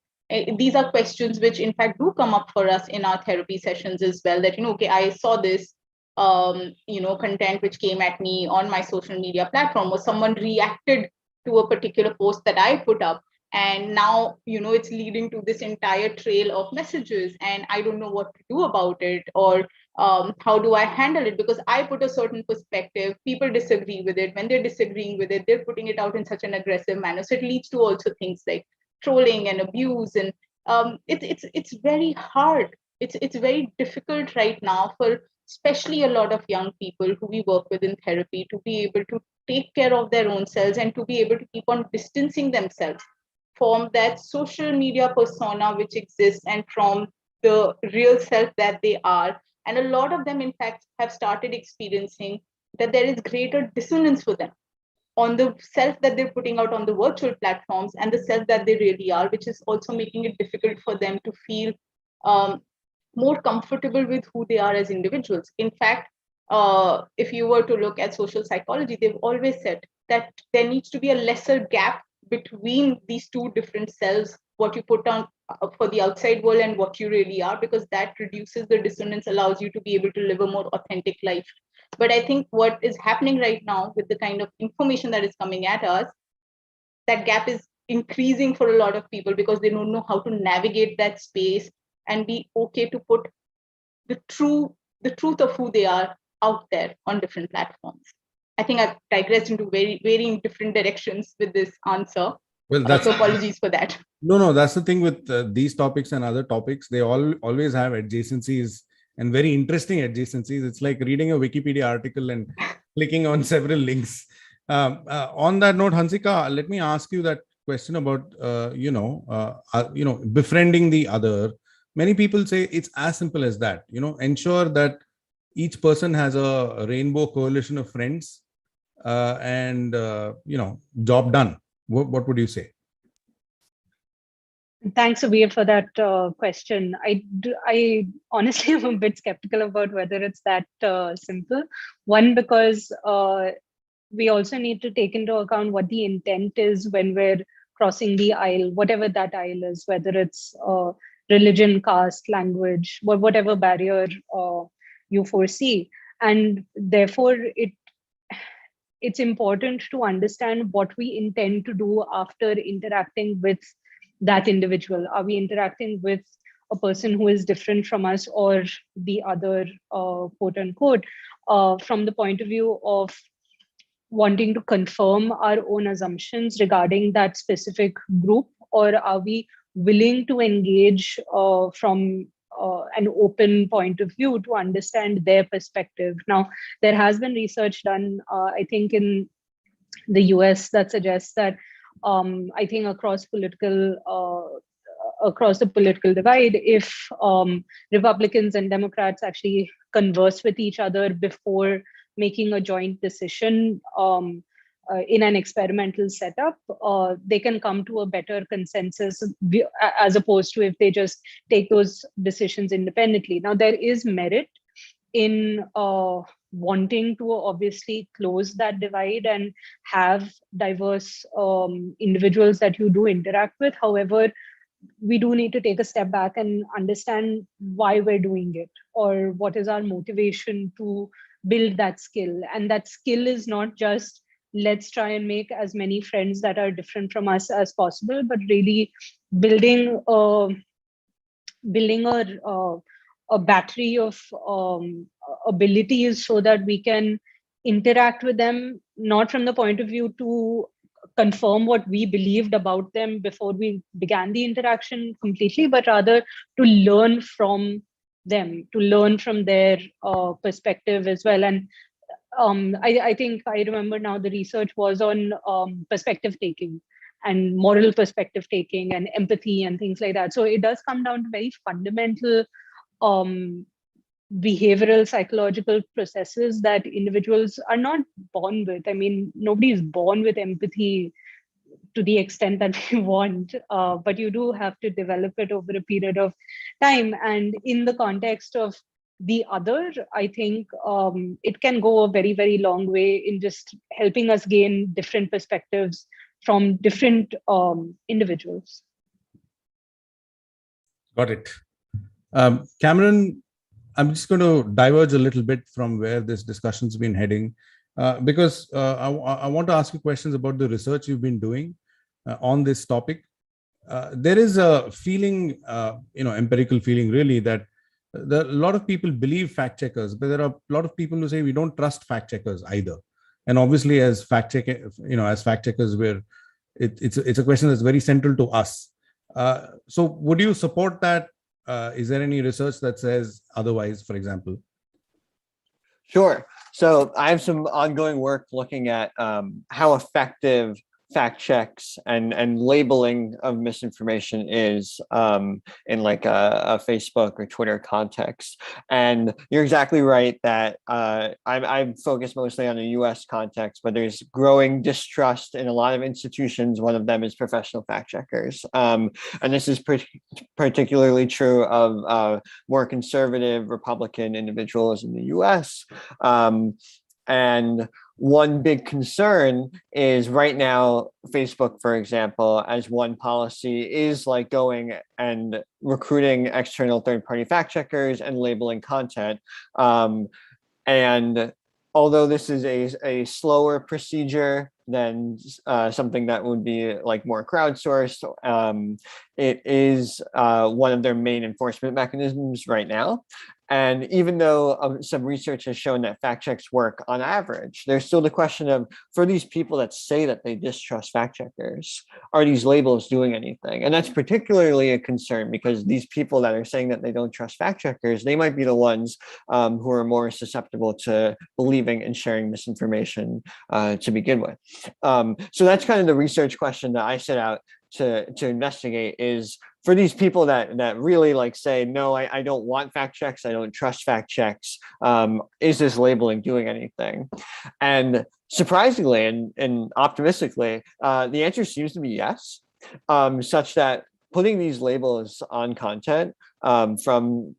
These are questions which, in fact, do come up for us in our therapy sessions as well. That, okay, I saw this, content which came at me on my social media platform, or someone reacted to a particular post that I put up, and now it's leading to this entire trail of messages, and I don't know what to do about it, or how do I handle it? Because I put a certain perspective, people disagree with it. When they're disagreeing with it, they're putting it out in such an aggressive manner. So it leads to also things like trolling and abuse, and it's very hard. It's very difficult right now for especially a lot of young people who we work with in therapy to be able to take care of their own selves and to be able to keep on distancing themselves from that social media persona which exists and from the real self that they are. And a lot of them, in fact, have started experiencing that there is greater dissonance for them on the self that they're putting out on the virtual platforms and the self that they really are, which is also making it difficult for them to feel more comfortable with who they are as individuals. In fact, if you were to look at social psychology, they've always said that there needs to be a lesser gap between these two different selves, what you put on for the outside world and what you really are, because that reduces the dissonance, allows you to be able to live a more authentic life. But I think what is happening right now with the kind of information that is coming at us, that gap is increasing for a lot of people because they don't know how to navigate that space and be okay to put the truth of who they are out there on different platforms. I think I've digressed into very different directions with this answer.
Well, that's
so apologies for that.
No, that's the thing with these topics and other topics. They always have adjacencies and very interesting adjacencies. It's like reading a Wikipedia article and clicking on several links. On that note, Hansika, let me ask you that question about befriending the other. Many people say it's as simple as that. Ensure that each person has a rainbow coalition of friends, and job done. What would you say?
Thanks, Abir, for that question. I honestly am a bit skeptical about whether it's that simple. One, because we also need to take into account what the intent is when we're crossing the aisle, whatever that aisle is, whether it's religion, caste, language, whatever barrier you foresee. And therefore, it's important to understand what we intend to do after interacting with that individual. Are we interacting with a person who is different from us, or the other, quote unquote, from the point of view of wanting to confirm our own assumptions regarding that specific group, or are we willing to engage from an open point of view to understand their perspective? Now, there has been research done, I think in the US, that suggests that I think across political across the political divide if Republicans and Democrats actually converse with each other before making a joint decision in an experimental setup. They can come to a better consensus as opposed to if they just take those decisions independently. Now, there is merit in wanting to obviously close that divide and have diverse individuals that you do interact with. However, we do need to take a step back and understand why we're doing it, or what is our motivation to build that skill. And that skill is not just let's try and make as many friends that are different from us as possible, but really building a battery of abilities so that we can interact with them, not from the point of view to confirm what we believed about them before we began the interaction completely, but rather to learn from them, to learn from their perspective as well. And I think I remember now the research was on perspective taking and moral perspective taking and empathy and things like that. So it does come down to very fundamental behavioral psychological processes that individuals are not born with. I mean, nobody is born with empathy to the extent that we want, but you do have to develop it over a period of time. And in the context of the other, I think it can go a very, very long way in just helping us gain different perspectives from different individuals.
Got it. Cameron, I'm just going to diverge a little bit from where this discussion's been heading, because I want to ask you questions about the research you've been doing on this topic. There is a feeling, empirical feeling really, that a lot of people believe fact checkers, but there are a lot of people who say we don't trust fact checkers either. And obviously, as fact checkers, it's a question that's very central to us. So, would you support that? Is there any research that says otherwise, for example?
Sure. So I have some ongoing work looking at how effective fact checks and labeling of misinformation is in like a Facebook or Twitter context. And you're exactly right that I'm focused mostly on the US context, but there's growing distrust in a lot of institutions. One of them is professional fact checkers. And this is particularly true of more conservative Republican individuals in the US. And one big concern is right now, Facebook, for example, as one policy is like going and recruiting external third-party fact checkers and labeling content. And although this is a slower procedure than something that would be like more crowdsourced, it is one of their main enforcement mechanisms right now. And even though some research has shown that fact checks work on average, there's still the question of, for these people that say that they distrust fact checkers, are these labels doing anything? And that's particularly a concern because these people that are saying that they don't trust fact checkers, they might be the ones who are more susceptible to believing and sharing misinformation to begin with. So that's kind of the research question that I set out to investigate is, for these people that really like say, no, I don't want fact checks, I don't trust fact checks, is this labeling doing anything? And surprisingly and optimistically, the answer seems to be yes, such that putting these labels on content from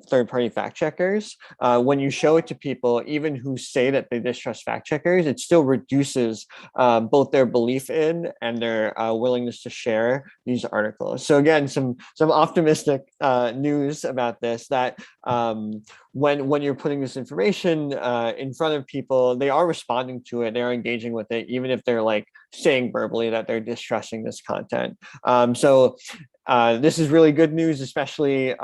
third-party fact checkers, when you show it to people, even who say that they distrust fact checkers, it still reduces both their belief in and their willingness to share these articles. So again, some optimistic news about this, that when you're putting this information in front of people, they are responding to it, they're engaging with it, even if they're like saying verbally that they're distrusting this content. So this is really good news, especially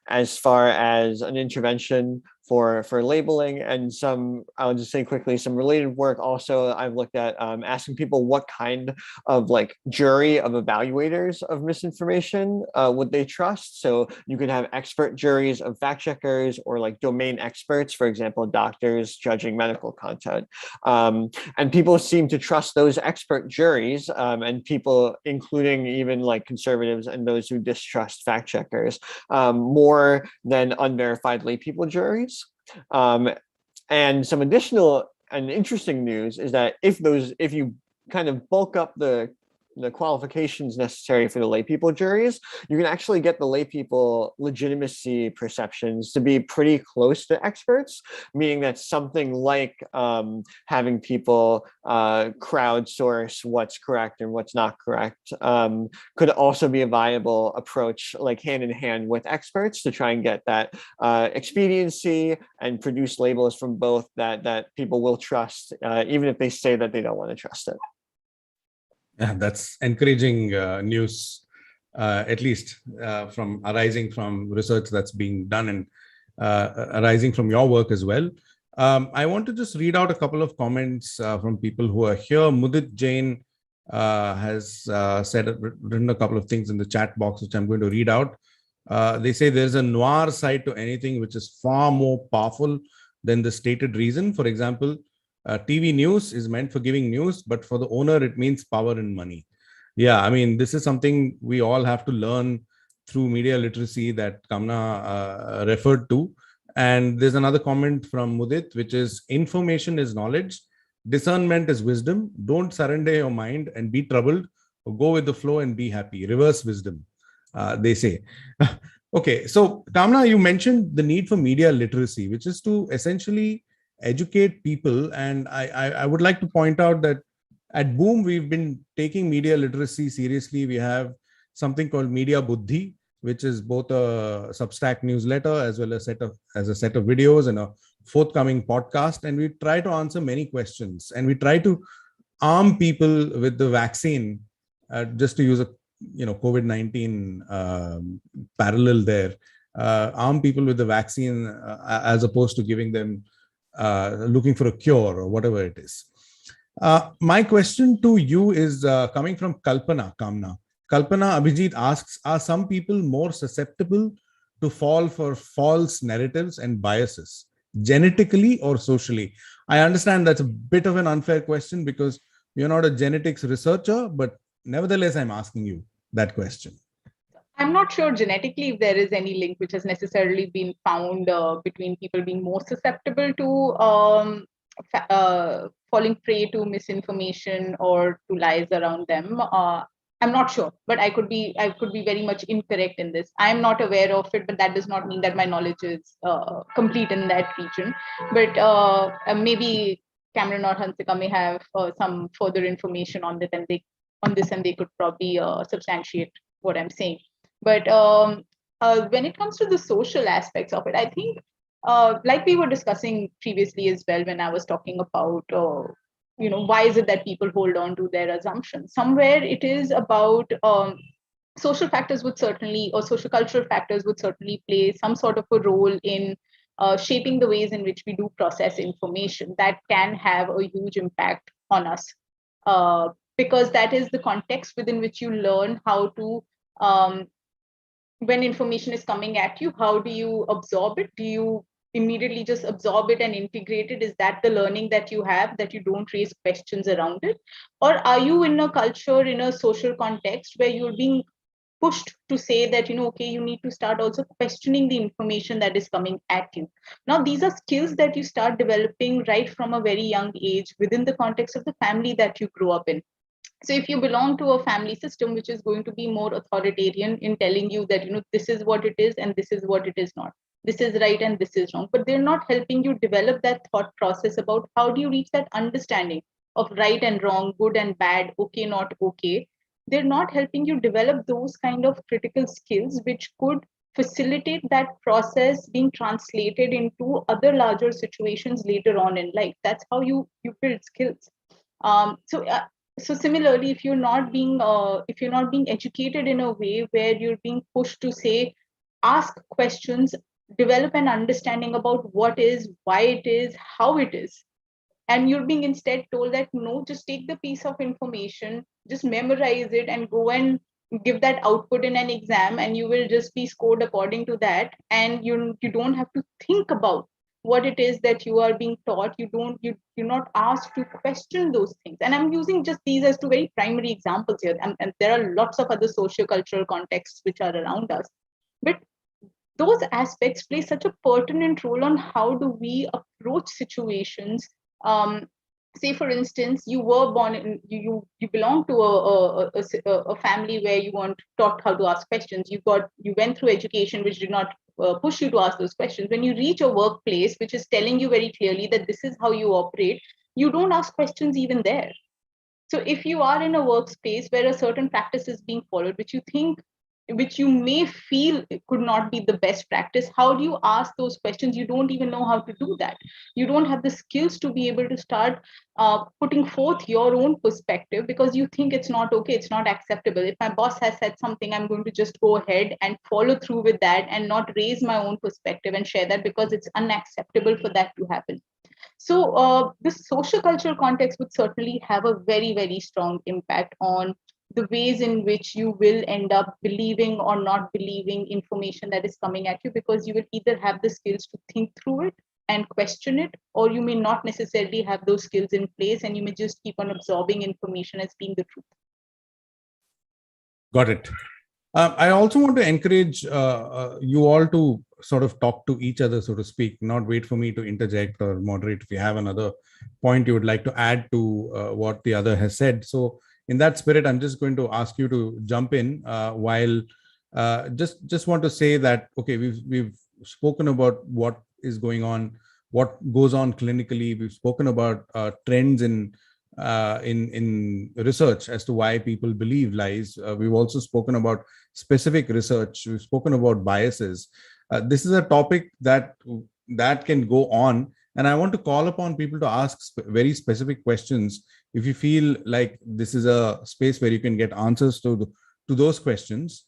as far as an intervention for labeling, and some, I'll just say quickly, some related work also I've looked at, asking people what kind of like jury of evaluators of misinformation would they trust. So you could have expert juries of fact checkers, or like domain experts, for example, doctors judging medical content. And people seem to trust those expert juries, and people, including even like conservatives and those who distrust fact checkers, more than unverified lay people juries. And some additional and interesting news is that if you kind of bulk up the qualifications necessary for the lay people juries, you can actually get the lay people legitimacy perceptions to be pretty close to experts, meaning that something like having people crowdsource what's correct and what's not correct could also be a viable approach, like hand in hand with experts, to try and get that expediency and produce labels from both that people will trust, even if they say that they don't want to trust it.
That's encouraging news, at least from arising from research that's being done, and arising from your work as well. I want to just read out a couple of comments from people who are here. Mudit Jain has written a couple of things in the chat box, which I'm going to read out. They say there's a noir side to anything which is far more powerful than the stated reason. For example, TV news is meant for giving news, but for the owner, it means power and money. Yeah, I mean, this is something we all have to learn through media literacy that Kamna referred to. And there's another comment from Mudit, which is information is knowledge, discernment is wisdom. Don't surrender your mind and be troubled, or go with the flow and be happy. Reverse wisdom, they say. Okay, so Kamna, you mentioned the need for media literacy, which is to essentially educate people. And I would like to point out that at Boom, we've been taking media literacy seriously. We have something called Media Buddhi, which is both a Substack newsletter as well as a set of videos and a forthcoming podcast. And we try to answer many questions, and we try to arm people with the vaccine, just to use a COVID-19 parallel there, arm people with the vaccine as opposed to giving them looking for a cure or whatever it is. My question to you is coming from Kalpana Kamna. Kalpana Abhijit asks, are some people more susceptible to fall for false narratives and biases, genetically or socially? I understand that's a bit of an unfair question because you're not a genetics researcher, but nevertheless, I'm asking you that question.
I'm not sure genetically if there is any link which has necessarily been found between people being more susceptible to falling prey to misinformation or to lies around them. I'm not sure, but I could be very much incorrect in this. I'm not aware of it, but that does not mean that my knowledge is complete in that region. But maybe Cameron or Hansika may have some further information on this, and they could probably substantiate what I'm saying. But when it comes to the social aspects of it, I think, like we were discussing previously as well, when I was talking about, why is it that people hold on to their assumptions? Somewhere it is about social factors would certainly, or social cultural factors would certainly play some sort of a role in shaping the ways in which we do process information. That can have a huge impact on us, because that is the context within which you learn how to, when information is coming at you, how do you absorb it? Do you immediately just absorb it and integrate it? Is that the learning that you have, that you don't raise questions around it? Or are you in a culture, in a social context where you're being pushed to say that, okay, you need to start also questioning the information that is coming at you? Now, these are skills that you start developing right from a very young age within the context of the family that you grew up in. So if you belong to a family system which is going to be more authoritarian in telling you that, this is what it is and this is what it is not, this is right and this is wrong, but they're not helping you develop that thought process about how do you reach that understanding of right and wrong, good and bad, okay, not okay. They're not helping you develop those kind of critical skills which could facilitate that process being translated into other larger situations later on in life. That's how you build skills. So similarly, if you're not being educated in a way where you're being pushed to say, ask questions, develop an understanding about what is, why it is, how it is. And you're being instead told that no, just take the piece of information, just memorize it and go and give that output in an exam, and you will just be scored according to that. And you don't have to think about what it is that you are being taught. You're not asked to question those things. And I'm using just these as two very primary examples here, and there are lots of other socio-cultural contexts which are around us. But those aspects play such a pertinent role on how do we approach situations. um, Say for instance, you were born in, you belong to a family where you weren't taught how to ask questions. You went through education which did not push you to ask those questions. When you reach a workplace which is telling you very clearly that this is how you operate, you don't ask questions even there. So if you are in a workspace where a certain practice is being followed, which you may feel could not be the best practice, how do you ask those questions? You don't even know how to do that. You don't have the skills to be able to start putting forth your own perspective, because you think it's not okay, it's not acceptable. If my boss has said something, I'm going to just go ahead and follow through with that and not raise my own perspective and share that, because it's unacceptable for that to happen. So this social cultural context would certainly have a very, very strong impact on the ways in which you will end up believing or not believing information that is coming at you, because you will either have the skills to think through it and question it, or you may not necessarily have those skills in place, and you may just keep on absorbing information as being the truth.
Got it. I also want to encourage you all to sort of talk to each other, so to speak, not wait for me to interject or moderate. If you have another point you would like to add to what the other has said. So in that spirit, I'm just going to ask you to jump in while just want to say that, okay, we've spoken about what is going on, what goes on clinically. We've spoken about trends in research as to why people believe lies. We've also spoken about specific research. We've spoken about biases. This is a topic that can go on, and I want to call upon people to ask very specific questions. If you feel like this is a space where you can get answers to those questions.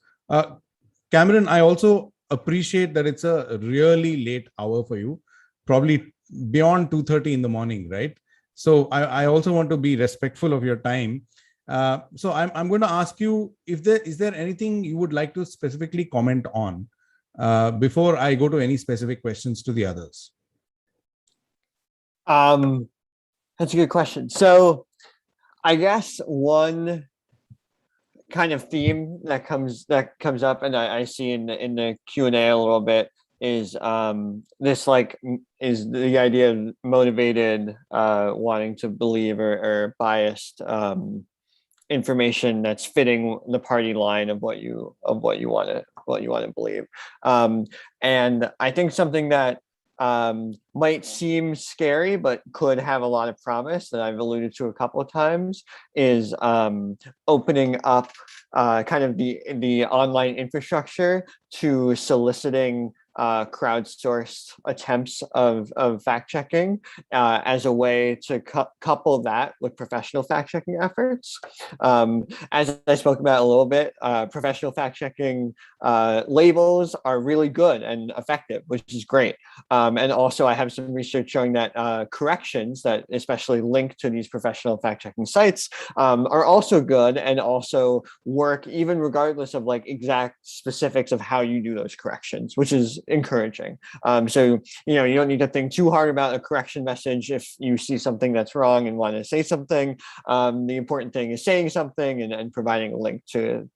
Cameron, I also appreciate that it's a really late hour for you, probably beyond 2:30 in the morning, right? So I also want to be respectful of your time. So I'm going to ask you, if is there anything you would like to specifically comment on before I go to any specific questions to the others?
That's a good question. So I guess one kind of theme that comes up, and I see in the Q&A a little bit, is this is the idea of motivated wanting to believe or biased information that's fitting the party line of what you want to believe. And I think something that might seem scary but could have a lot of promise, that I've alluded to a couple of times, is opening up kind of the online infrastructure to soliciting crowdsourced attempts of fact checking as a way to couple that with professional fact checking efforts. As I spoke about a little bit, professional fact checking labels are really good and effective, which is great. And also I have some research showing that corrections that especially link to these professional fact checking sites are also good, and also work even regardless of exact specifics of how you do those corrections, which is encouraging. So you don't need to think too hard about a correction message if you see something that's wrong and want to say something. The important thing is saying something and providing a link to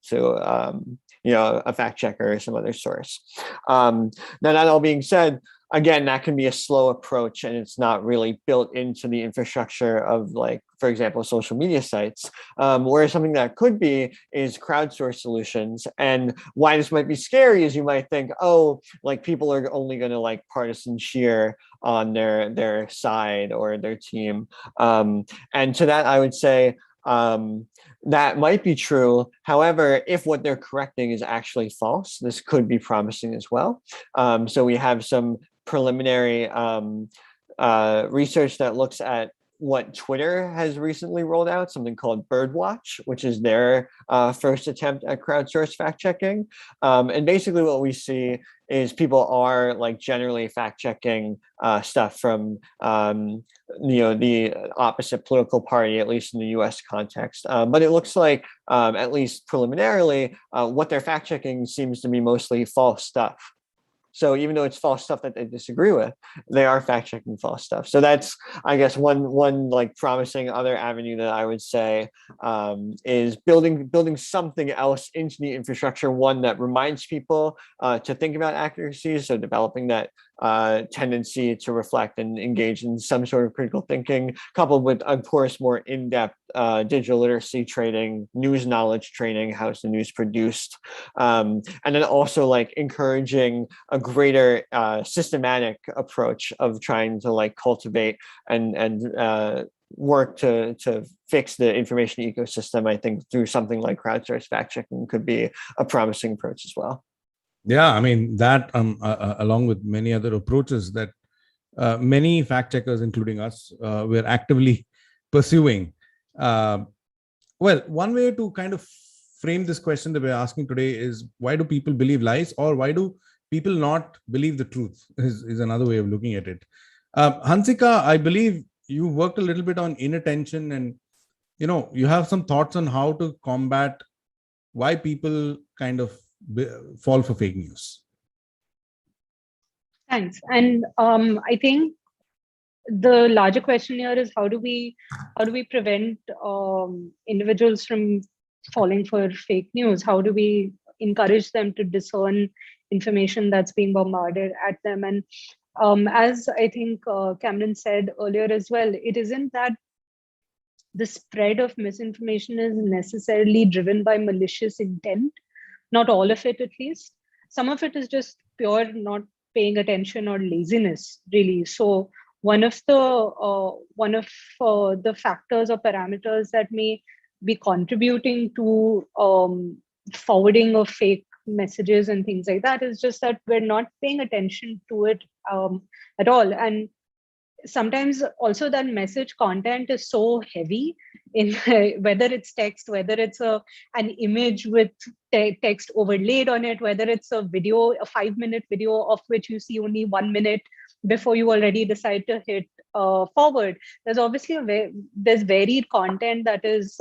a fact checker or some other source. Now, that all being said, again, that can be a slow approach, and it's not really built into the infrastructure of, for example, social media sites. Whereas something that could be is crowdsourced solutions. And why this might be scary is you might think, oh, people are only going to partisan cheer on their side or their team. And to that, I would say, that might be true. However, if what they're correcting is actually false, this could be promising as well. So we have some preliminary research that looks at what Twitter has recently rolled out, something called Birdwatch, which is their first attempt at crowdsourced fact checking. And basically what we see is people are like generally fact checking stuff from the opposite political party, at least in the US context. But it looks like, at least preliminarily, what they're fact checking seems to be mostly false stuff. So even though it's false stuff that they disagree with, they are fact checking false stuff. So that's, I guess, one like promising other avenue that I would say is building something else into the infrastructure. One that reminds people to think about accuracy. So developing that tendency to reflect and engage in some sort of critical thinking, coupled with, of course, more in-depth digital literacy training, news knowledge training, how's the news produced, and then also like encouraging a greater systematic approach of trying to like cultivate and work to fix the information ecosystem. I think through something like crowdsourced fact checking could be a promising approach as well.
Yeah, I mean, that along with many other approaches that many fact checkers, including us, we're actively pursuing. Well, one way to kind of frame this question that we're asking today is, why do people believe lies, or why do people not believe the truth is another way of looking at it. Hansika, I believe you worked a little bit on inattention, and you have some thoughts on how to combat why people kind of fall for fake news.
Thanks. And I think the larger question here is how do we prevent individuals from falling for fake news? How do we encourage them to discern information that's being bombarded at them? And as I think Cameron said earlier as well, it isn't that the spread of misinformation is necessarily driven by malicious intent. Not all of it, at least. Some of it is just pure not paying attention or laziness, really. So one of the factors or parameters that may be contributing to forwarding of fake messages and things like that is just that we're not paying attention to it at all. And sometimes also that message content is so heavy in whether it's text, whether it's an image with text overlaid on it, whether it's a video, a 5-minute video of which you see only 1 minute before you already decide to hit forward. There's obviously there's varied content that is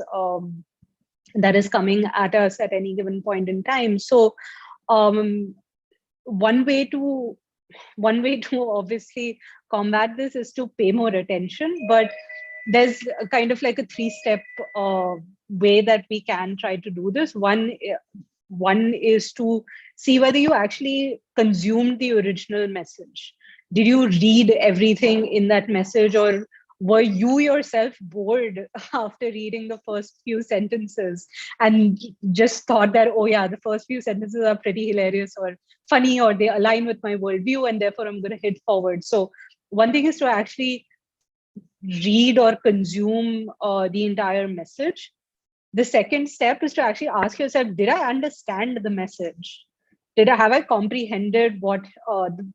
coming at us at any given point in time. So one way to obviously combat this is to pay more attention, but there's a kind of like a 3-step way that we can try to do this. One is to see whether you actually consumed the original message. Did you read everything in that message, or were you yourself bored after reading the first few sentences and just thought that, oh yeah, the first few sentences are pretty hilarious or funny, or they align with my worldview, and therefore I'm going to hit forward. So one thing is to actually read or consume the entire message. The second step is to actually ask yourself, did I understand the message? Have I comprehended what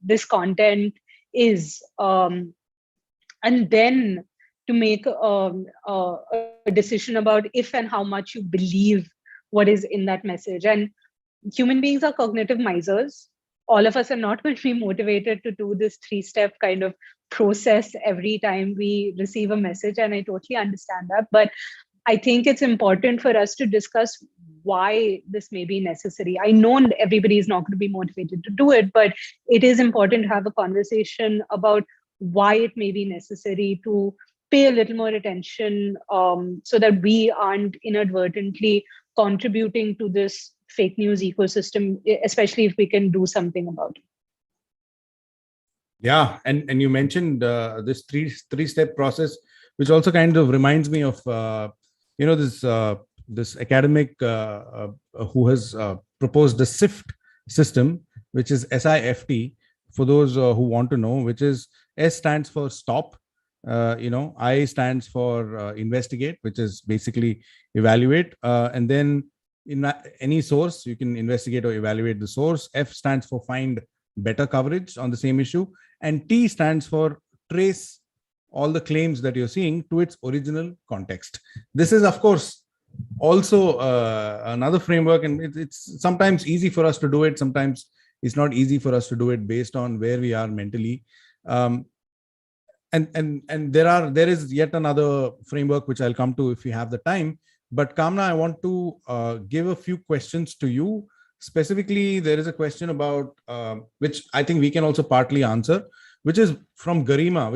this content is? And then to make a decision about if and how much you believe what is in that message. And human beings are cognitive misers. All of us are not going to be motivated to do this 3-step kind of process every time we receive a message. And I totally understand that. But I think it's important for us to discuss why this may be necessary. I know everybody is not going to be motivated to do it, but it is important to have a conversation about why it may be necessary to pay a little more attention so that we aren't inadvertently contributing to this fake news ecosystem, especially if we can do something about it.
Yeah, and you mentioned this three-step process, which also kind of reminds me of this academic who has proposed the SIFT system, which is SIFT, for those who want to know, which is S stands for stop, I stands for investigate, which is basically evaluate, and then in any source you can investigate or evaluate the source. F stands for find better coverage on the same issue, and T stands for trace all the claims that you're seeing to its original context. This is, of course, also another framework, and it's sometimes easy for us to do it. Sometimes it's not easy for us to do it based on where we are mentally. And there is yet another framework which I'll come to if we have the time. But Kamna, I want to give a few questions to you. Specifically, there is a question about which I think we can also partly answer, which is from Garima,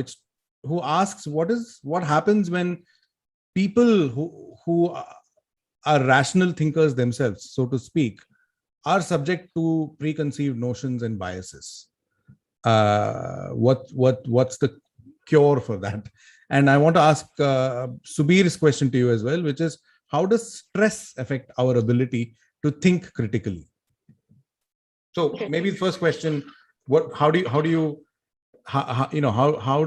who asks what happens when people who are rational thinkers themselves, so to speak, are subject to preconceived notions and biases. What's the cure for that? And I want to ask Subir's question to you as well, which is, how does stress affect our ability to think critically? So maybe the first question: how do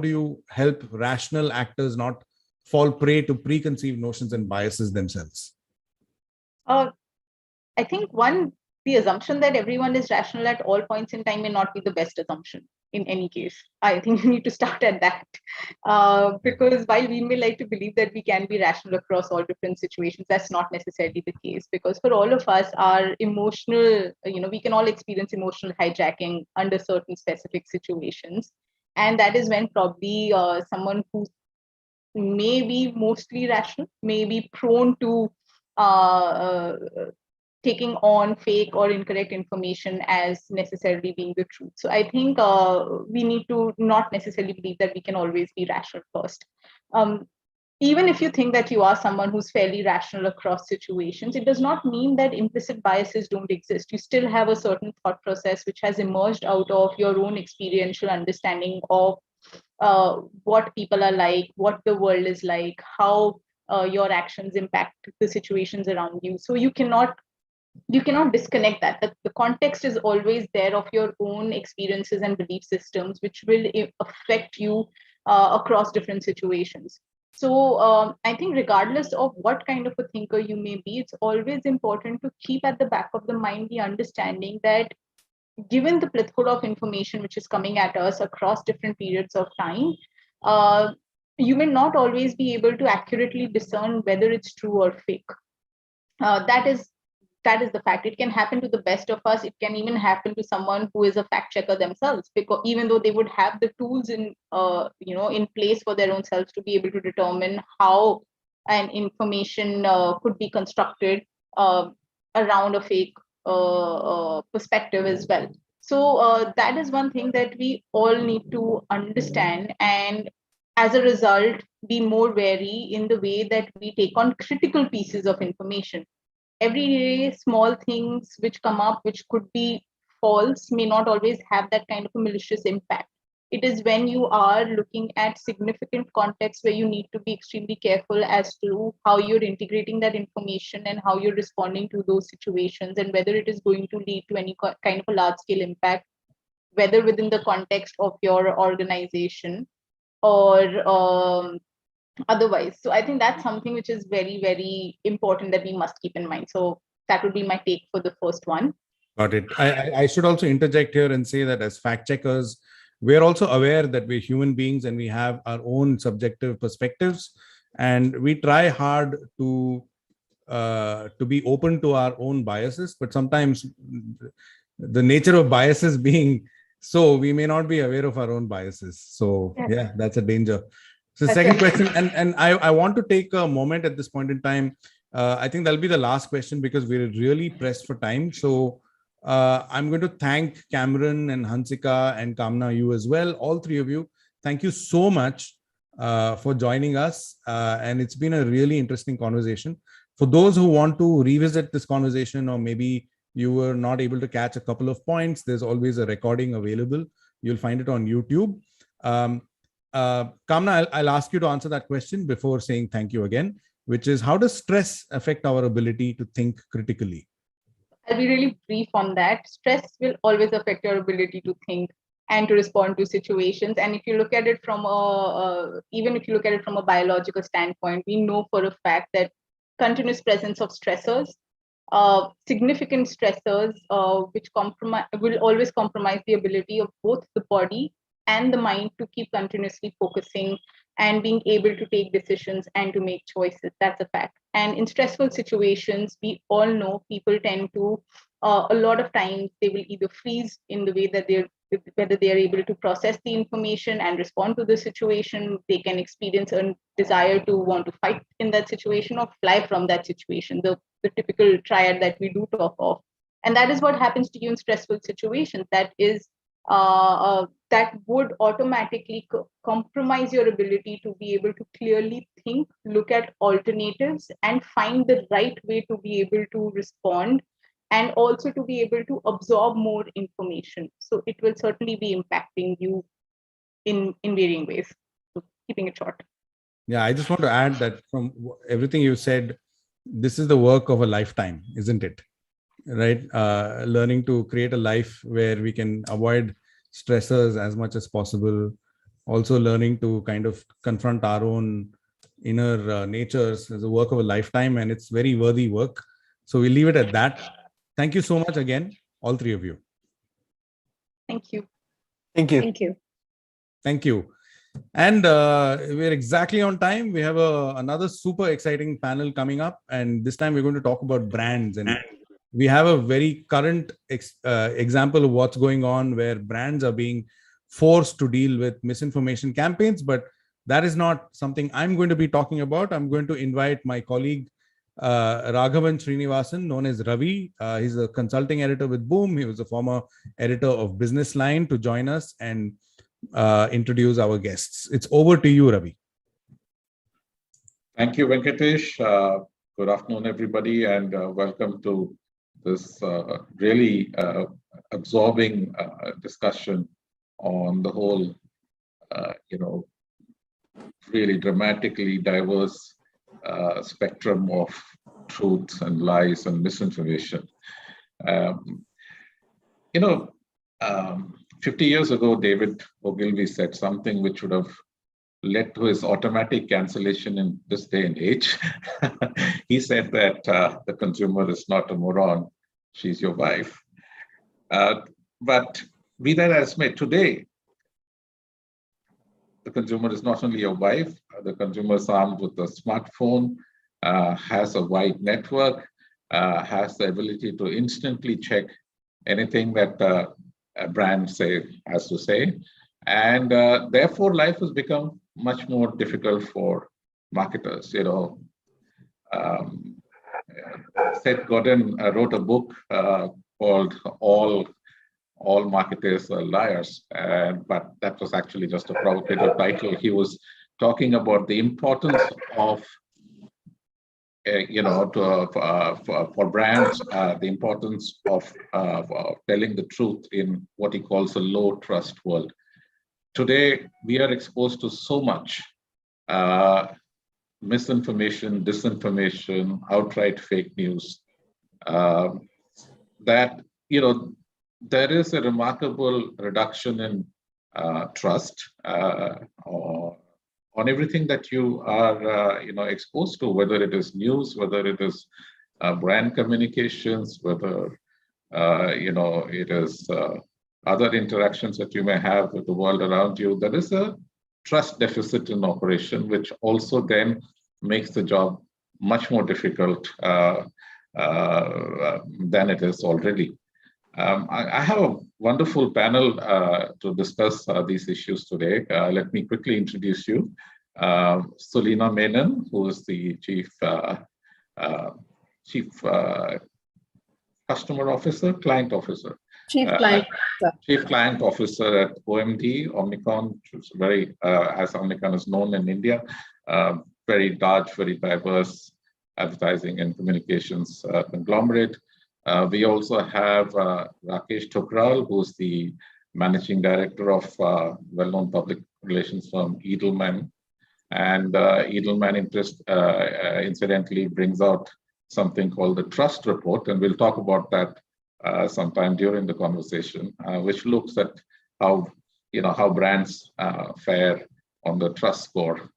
you help rational actors not fall prey to preconceived notions and biases themselves?
I think the assumption that everyone is rational at all points in time may not be the best assumption in any case. I think you need to start at that. Because while we may like to believe that we can be rational across all different situations, that's not necessarily the case. Because for all of us, our emotional, we can all experience emotional hijacking under certain specific situations. And that is when probably someone who may be mostly rational, may be prone to taking on fake or incorrect information as necessarily being the truth. So I think we need to not necessarily believe that we can always be rational first. Even if you think that you are someone who's fairly rational across situations, it does not mean that implicit biases don't exist. You still have a certain thought process which has emerged out of your own experiential understanding of what people are like, what the world is like, how your actions impact the situations around you. So you cannot disconnect that. The context is always there of your own experiences and belief systems, which will affect you across different situations. So I think regardless of what kind of a thinker you may be, it's always important to keep at the back of the mind the understanding that given the plethora of information which is coming at us across different periods of time, you may not always be able to accurately discern whether it's true or fake. That is the fact. It can happen to the best of us. It can even happen to someone who is a fact checker themselves, because even though they would have the tools in place for their own selves to be able to determine how an information could be constructed around a fake perspective as well. So that is one thing that we all need to understand, and as a result, be more wary in the way that we take on critical pieces of information. Everyday small things which come up, which could be false, may not always have that kind of a malicious impact. It is when you are looking at significant context where you need to be extremely careful as to how you're integrating that information and how you're responding to those situations, and whether it is going to lead to any kind of a large scale impact, whether within the context of your organization or otherwise. So I think that's something which is very, very important that we must keep in mind. So that would be my take for the first one.
Got it. I should also interject here and say that as fact checkers, we're also aware that we're human beings and we have our own subjective perspectives, and we try hard to be open to our own biases, but sometimes the nature of biases being so, we may not be aware of our own biases. So yeah, that's a danger. So second question, and I want to take a moment at this point in time. I think that'll be the last question because we're really pressed for time. So I'm going to thank Cameron and Hansika and Kamna, you as well, all three of you. Thank you so much for joining us. And it's been a really interesting conversation. For those who want to revisit this conversation, or maybe you were not able to catch a couple of points, there's always a recording available. You'll find it on YouTube. Kamna, I'll ask you to answer that question before saying thank you again, which is, how does stress affect our ability to think critically?
I'll be really brief on that. Stress will always affect your ability to think and to respond to situations. And if you look at it from even if you look at it from a biological standpoint, we know for a fact that continuous presence of stressors, significant stressors, which will always compromise the ability of both the body and the mind to keep continuously focusing and being able to take decisions and to make choices. That's a fact. And in stressful situations, we all know people tend to, a lot of times, they will either freeze in the way that whether they are able to process the information and respond to the situation. They can experience a desire to want to fight in that situation or fly from that situation, the typical triad that we do talk of. And that is what happens to you in stressful situations. That would automatically compromise your ability to be able to clearly think, look at alternatives, and find the right way to be able to respond, and also to be able to absorb more information. So it will certainly be impacting you in varying ways. So keeping it short.
Yeah, I just want to add that from everything you said, this is the work of a lifetime, isn't it? Right? Learning to create a life where we can avoid stressors as much as possible. Also learning to kind of confront our own inner natures is a work of a lifetime, and it's very worthy work. So we'll leave it at that. Thank you so much again, all three of you.
Thank you.
Thank you.
Thank you.
Thank you. And we're exactly on time. We have another super exciting panel coming up, and this time we're going to talk about brands. And we have a very current example of what's going on, where brands are being forced to deal with misinformation campaigns. But that is not something I'm going to be talking about. I'm going to invite my colleague Raghavan Srinivasan, known as Ravi. He's a consulting editor with Boom. He was a former editor of Business Line, to join us and introduce our guests. It's over to you, Ravi.
Thank you, Venkatesh. Good afternoon, everybody, and welcome to this really absorbing discussion on the whole, really dramatically diverse spectrum of truth and lies and misinformation. 50 years ago, David Ogilvy said something which would have led to his automatic cancellation in this day and age. He said that the consumer is not a moron, she's your wife. But be that as may, today, the consumer is not only your wife, the consumer is armed with a smartphone, has a wide network, has the ability to instantly check anything that a brand has to say. And therefore, life has become much more difficult for marketers. Seth Godin wrote a book called All Marketers Are Liars, but that was actually just a provocative title. He was talking about the importance of for brands, the importance of telling the truth in what he calls a low trust world. Today, we are exposed to so much misinformation, disinformation, outright fake news, that, there is a remarkable reduction in trust on everything that you are, exposed to, whether it is news, whether it is brand communications, whether, it is other interactions that you may have with the world around you. There is a trust deficit in operation, which also then makes the job much more difficult than it is already. I have a wonderful panel to discuss these issues today. Let me quickly introduce you. Sulina Menon, who is the Chief Customer Officer, Client Officer.
Chief Client Officer.
Chief Client Officer at OMD, Omnicom, which is very, as Omnicom is known in India, very large, very diverse advertising and communications conglomerate. We also have Rakesh Thokral, who's the Managing Director of well-known public relations firm Edelman. And Edelman incidentally brings out something called the Trust Report, and we'll talk about that sometime during the conversation, which looks at how brands fare on the trust score.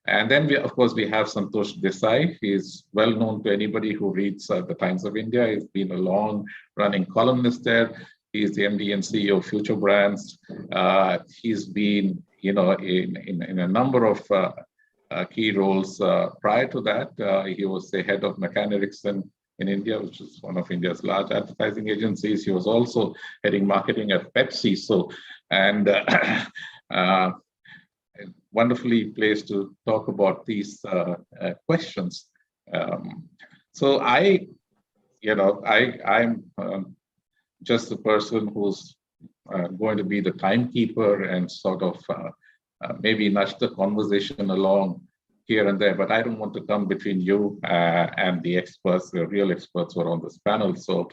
And then we have Santosh Desai. He's well known to anybody who reads the Times of India. He's been a long-running columnist there. He's the MD and CEO of Future Brands. He's been, in a number of key roles. Prior to that, he was the head of McCann Erickson in India, which is one of India's large advertising agencies. He was also heading marketing at Pepsi. So, and wonderfully placed to talk about these questions. So I'm just the person who's going to be the timekeeper and sort of maybe nudge the conversation along here and there, but I don't want to come between you and the experts, the real experts who are on this panel. So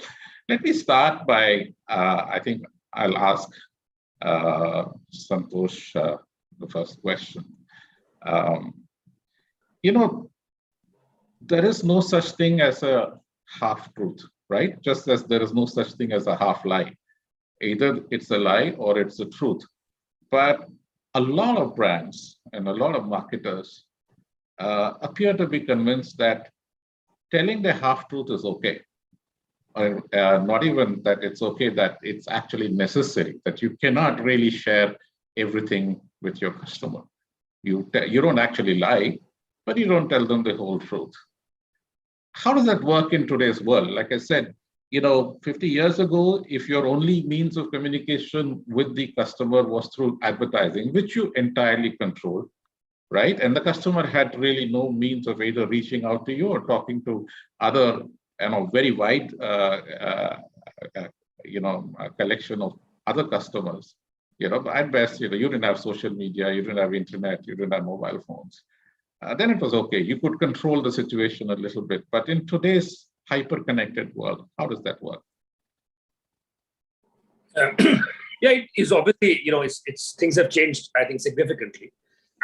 let me start by, I think I'll ask Santosh the first question. There is no such thing as a half-truth, right? Just as there is no such thing as a half-lie. Either it's a lie or it's a truth. But a lot of brands and a lot of marketers appear to be convinced that telling the half-truth is okay. Or not even that it's okay, that it's actually necessary, that you cannot really share everything with your customer. You don't actually lie, but you don't tell them the whole truth. How does that work in today's world? Like I said, 50 years ago, if your only means of communication with the customer was through advertising, which you entirely control, right? And the customer had really no means of either reaching out to you or talking to other, very wide, collection of other customers. At best, you didn't have social media, you didn't have internet, you didn't have mobile phones. Then it was okay. You could control the situation a little bit. But in today's hyper-connected world, how does that work?
Yeah, it is obviously, it's things have changed, I think, significantly.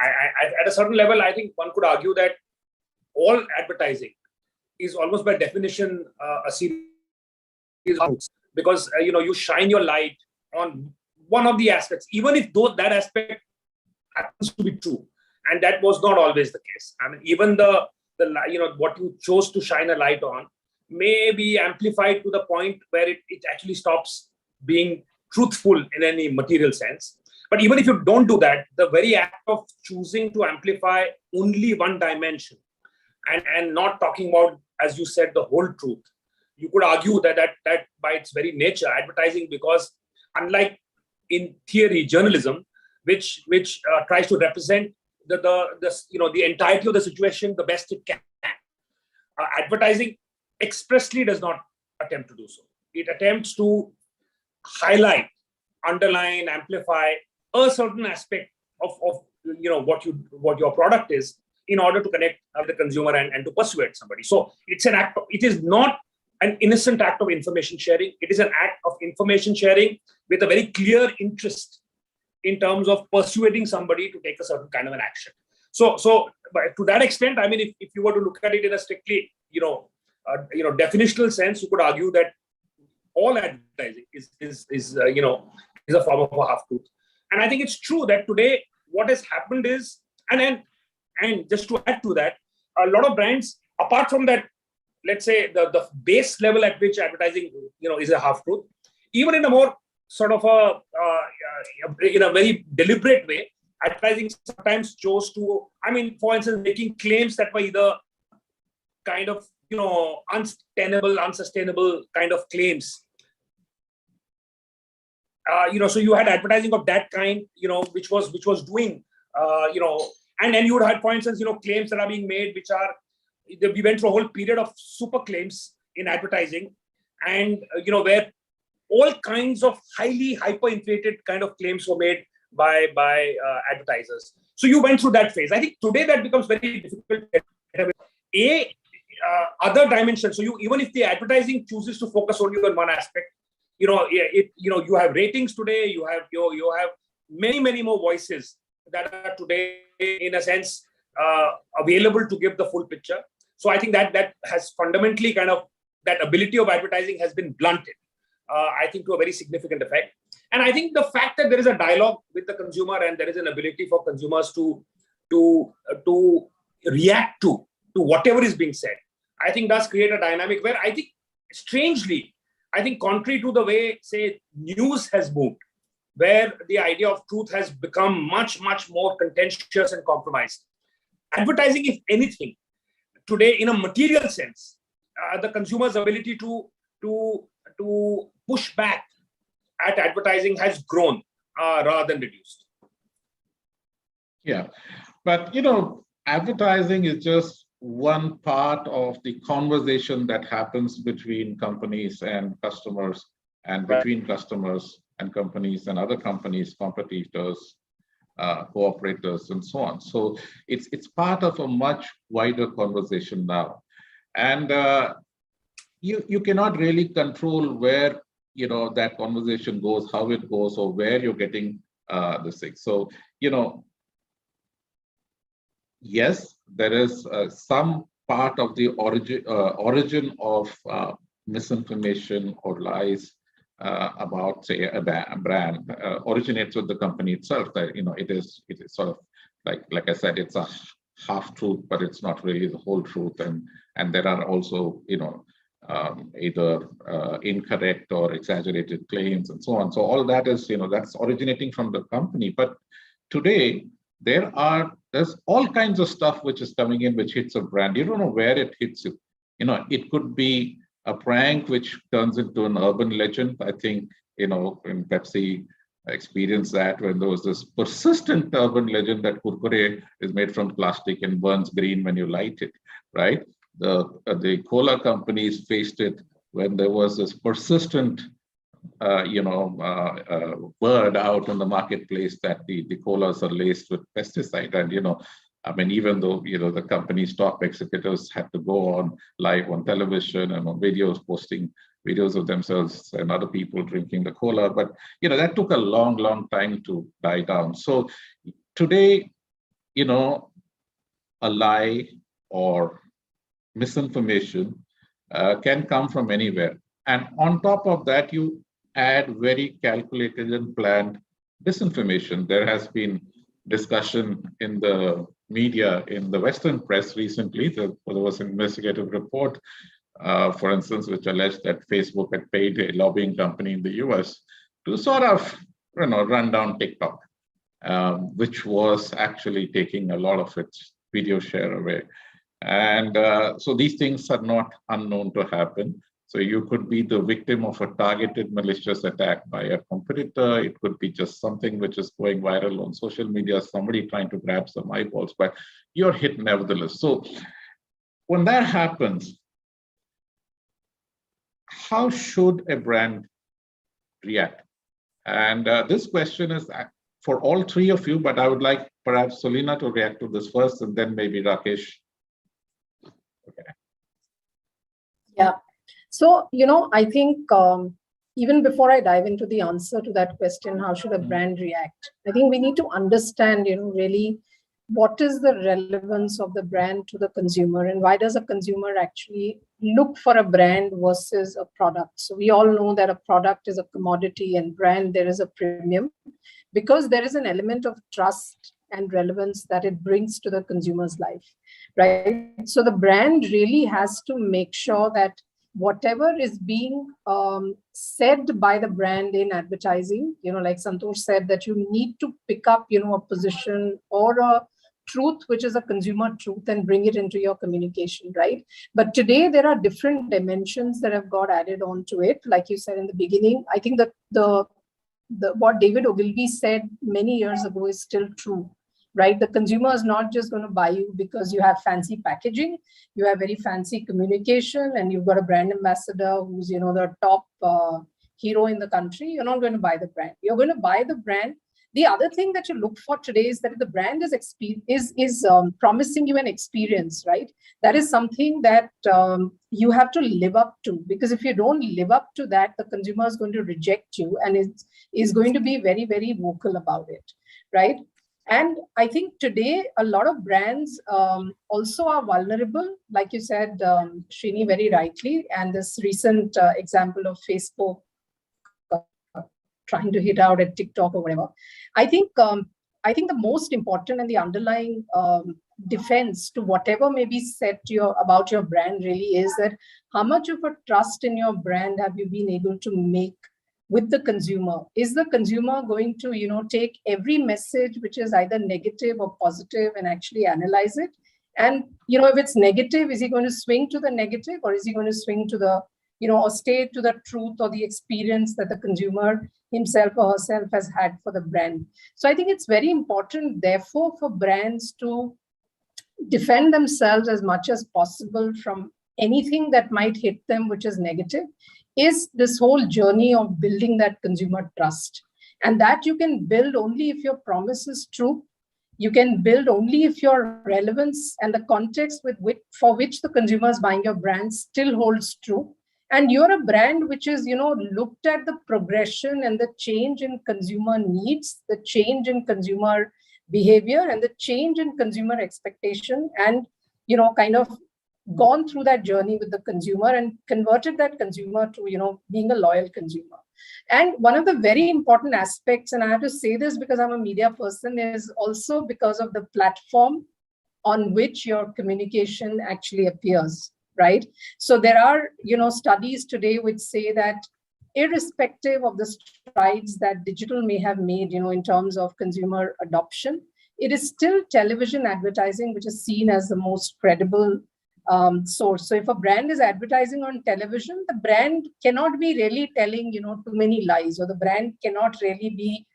At a certain level, I think one could argue that all advertising is almost by definition a series of, because you shine your light on one of the aspects, even if that aspect happens to be true, and that was not always the case. I mean, even the what you chose to shine a light on may be amplified to the point where it actually stops being truthful in any material sense. But even if you don't do that, the very act of choosing to amplify only one dimension and not talking about, as you said, the whole truth, you could argue that by its very nature, advertising, because unlike in theory journalism, which tries to represent the entirety of the situation the best it can, advertising expressly does not attempt to do so. It attempts to highlight, underline, amplify a certain aspect of what your product is, in order to connect with the consumer and to persuade somebody. So it's an act. It is not an innocent act of information sharing. It is an act of information sharing with a very clear interest in terms of persuading somebody to take a certain kind of an action. So to that extent, I mean, if you were to look at it in a strictly definitional sense, you could argue that all advertising is a form of a half-truth. And I think it's true that today what has happened is, and just to add to that, a lot of brands, apart from that, let's say the base level at which advertising is a half-truth, even in a more sort of in a very deliberate way, advertising sometimes chose to, for instance, making claims that were either kind of unsustainable kind of claims. So you had advertising of that kind, which was doing, and then you would have, for instance, claims that are being made, which are, we went through a whole period of super claims in advertising, and where all kinds of highly hyper-inflated kind of claims were made by advertisers. So you went through that phase. I think today that becomes very difficult. Other dimensions. So even if the advertising chooses to focus only on one aspect, you have ratings today. You have many more voices that are today, in a sense, available to give the full picture. So I think that has fundamentally that ability of advertising has been blunted, I think, to a very significant effect. And I think the fact that there is a dialogue with the consumer and there is an ability for consumers to react to whatever is being said, I think does create a dynamic where I think, strangely, I think contrary to the way, say, news has moved, where the idea of truth has become much, much more contentious and compromised. Advertising, if anything, today in a material sense, the consumer's ability to push back at advertising has grown rather than reduced.
Yeah, but advertising is just one part of the conversation that happens between companies and customers, and between customers and companies and other companies, competitors, cooperators, and so on. So it's part of a much wider conversation now, and you cannot really control where that conversation goes, how it goes, or where you're getting this thing. So yes, there is some part of the origin of misinformation or lies about, say, a brand originates with the company itself. That it is sort of like I said, it's a half truth, but it's not really the whole truth, and there are also either incorrect or exaggerated claims and so on. So all that is that's originating from the company. But today there's all kinds of stuff which is coming in which hits a brand. You don't know where it hits you. It could be a prank which turns into an urban legend. I think in Pepsi experienced that when there was this persistent urban legend that kurkure is made from plastic and burns green when you light it, right? The cola companies faced it when there was this persistent word out in the marketplace that the colas are laced with pesticide. And I mean, even though the company's top executives had to go on live on television and on videos, posting videos of themselves and other people drinking the cola, but that took a long time to die down. So today, a lie or misinformation can come from anywhere, and on top of that, you add very calculated and planned disinformation. There has been discussion in the media, in the Western press recently. There was an investigative report, for instance, which alleged that Facebook had paid a lobbying company in the US to sort of run down TikTok, which was actually taking a lot of its video share away. And so these things are not unknown to happen. So you could be the victim of a targeted malicious attack by a competitor. It could be just something which is going viral on social media, somebody trying to grab some eyeballs, but you're hit nevertheless. So when that happens, how should a brand react? And this question is for all three of you, but I would like perhaps Selina to react to this first, and then maybe Rakesh. Okay.
Yeah. So, I think even before I dive into the answer to that question, how should a brand react? I think we need to understand, really what is the relevance of the brand to the consumer, and why does a consumer actually look for a brand versus a product? So we all know that a product is a commodity, and brand, there is a premium, because there is an element of trust and relevance that it brings to the consumer's life, right? So the brand really has to make sure that whatever is being said by the brand in advertising, like Santosh said, that you need to pick up, a position or a truth, which is a consumer truth, and bring it into your communication, right? But today there are different dimensions that have got added onto it. Like you said in the beginning, I think that the what David Ogilvy said many years ago is still true, right? The consumer is not just going to buy you because you have fancy packaging, you have very fancy communication, and you've got a brand ambassador who's, the top hero in the country. You're not going to buy the brand. You're going to buy the brand. The other thing that you look for today is that the brand is promising you an experience, right? That is something that you have to live up to, because if you don't live up to that, the consumer is going to reject you and is going to be very, very vocal about it, right? And I think today a lot of brands also are vulnerable, like you said, Srini, very rightly, and this recent example of Facebook trying to hit out at TikTok or whatever. I think the most important and the underlying defense to whatever may be said to your about your brand really is that how much of a trust in your brand have you been able to make with the consumer? Is the consumer going to, take every message which is either negative or positive and actually analyze it? And, if it's negative, is he going to swing to the negative, or is he going to swing to the, or stay to the truth or the experience that the consumer himself or herself has had for the brand? So I think it's very important, therefore, for brands to defend themselves as much as possible from anything that might hit them, which is negative, is this whole journey of building that consumer trust. And that you can build only if your promise is true. You can build only if your relevance and the context for which the consumer is buying your brand still holds true. And you're a brand which is, looked at the progression and the change in consumer needs, the change in consumer behavior and the change in consumer expectation, and, kind of gone through that journey with the consumer and converted that consumer to, being a loyal consumer. And one of the very important aspects, and I have to say this because I'm a media person, is also because of the platform on which your communication actually appears, right? So there are, studies today which say that irrespective of the strides that digital may have made, in terms of consumer adoption, it is still television advertising which is seen as the most credible source. So if a brand is advertising on television, the brand cannot be really telling, too many lies, or the brand cannot really be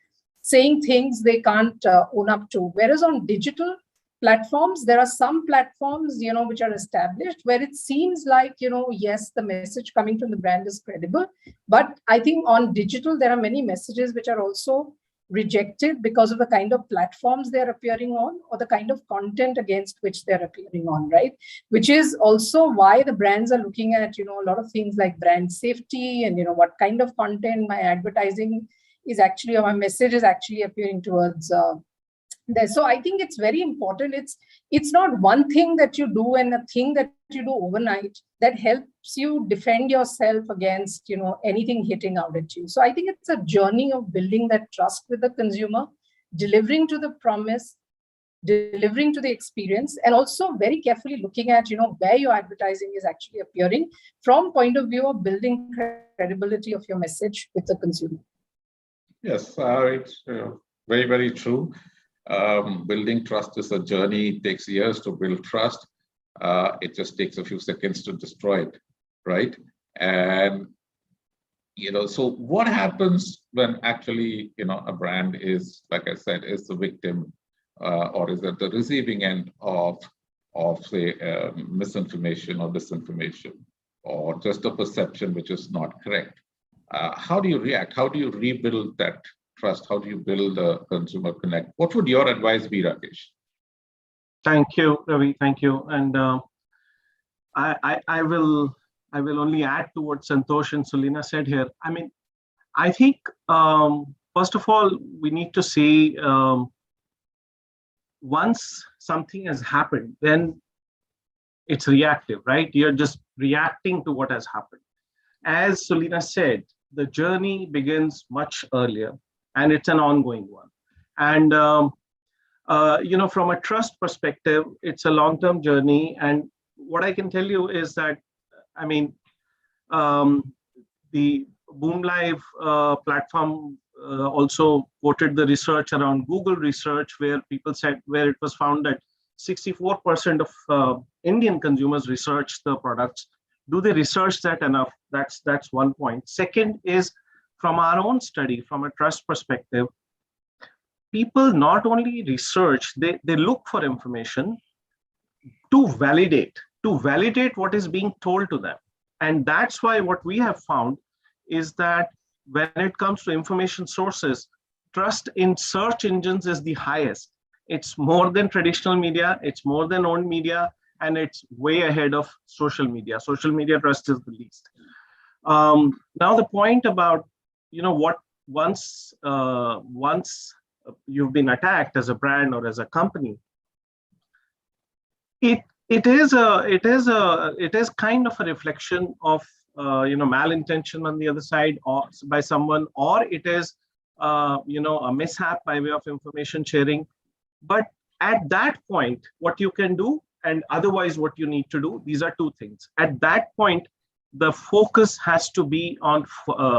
saying things they can't own up to. Whereas on digital platforms, there are some platforms, which are established where it seems like, yes, the message coming from the brand is credible. But I think on digital, there are many messages which are also rejected because of the kind of platforms they're appearing on, or the kind of content against which they're appearing on, right? Which is also why the brands are looking at, a lot of things like brand safety and, what kind of content my advertising is actually, or my message is actually appearing towards there. So I think it's very important. It's not one thing that you do and a thing that you do overnight that helps you defend yourself against, anything hitting out at you. So I think it's a journey of building that trust with the consumer, delivering to the promise, delivering to the experience, and also very carefully looking at, where your advertising is actually appearing from point of view of building credibility of your message with the consumer.
Yes, it's very, very true. Building trust is a journey. It takes years to build trust. It just takes a few seconds to destroy it, right? And, so what happens when actually, a brand is, like I said, is the victim or is at the receiving end of say, misinformation or disinformation, or just a perception which is not correct? How do you react? How do you rebuild that trust? How do you build a consumer connect? What would your advice be, Rakesh?
Thank you, Ravi. Thank you. And I will only add to what Santosh and Sulina said here. I mean, I think first of all, we need to see once something has happened, then it's reactive, right? You're just reacting to what has happened. As Sulina said, the journey begins much earlier, and it's an ongoing one. And from a trust perspective, it's a long-term journey. And what I can tell you is that, I mean, the Boom Live platform also quoted the research around Google research, where it was found that 64% of Indian consumers research the products. Do they research that enough? That's one point. Second is, from our own study, from a trust perspective, people not only research, they look for information to validate what is being told to them. And that's why what we have found is that when it comes to information sources, trust in search engines is the highest. It's more than traditional media, it's more than owned media, and it's way ahead of social media. Social media trust is the least. Now the point about, what once you've been attacked as a brand or as a company, it is kind of a reflection of malintention on the other side, or by someone, or it is a mishap by way of information sharing. But At that point, what you can do and otherwise what you need to do, these are two things. At that point, the focus has to be on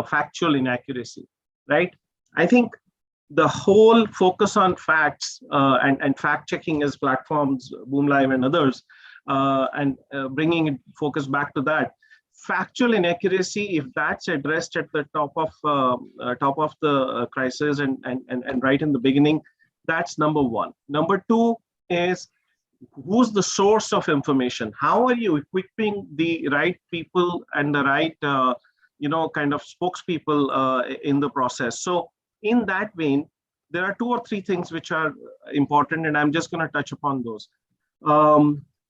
factual inaccuracy, right? I think the whole focus on facts and fact checking as platforms, Boom Live and others, and bringing focus back to that, factual inaccuracy, if that's addressed at the top of the crisis and right in the beginning, that's number one. Number two is, who's the source of information? How are you equipping the right people and the right kind of spokespeople in the process? So in that vein, there are two or three things which are important, and I'm just going to touch upon those.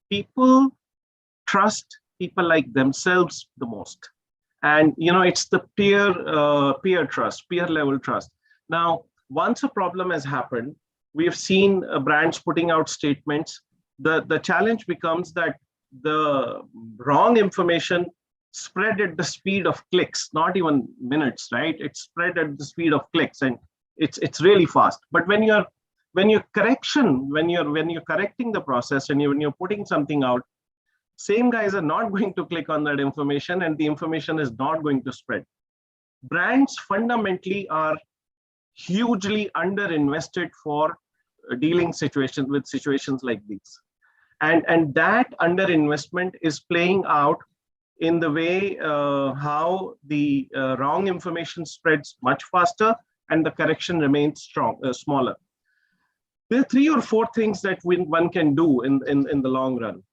People trust people like themselves the most, and it's the peer trust, peer level trust. Now, once a problem has happened, we have seen brands putting out statements. The challenge becomes that the wrong information spread at the speed of clicks, not even minutes, right? It's spread at the speed of clicks, and it's really fast. But when you're correcting the process and when you're putting something out, same guys are not going to click on that information, and the information is not going to spread. Brands fundamentally are hugely underinvested for dealing with situations like these. And that underinvestment is playing out in the way how the wrong information spreads much faster and the correction remains smaller. There are 3 or 4 things that one can do in the long run.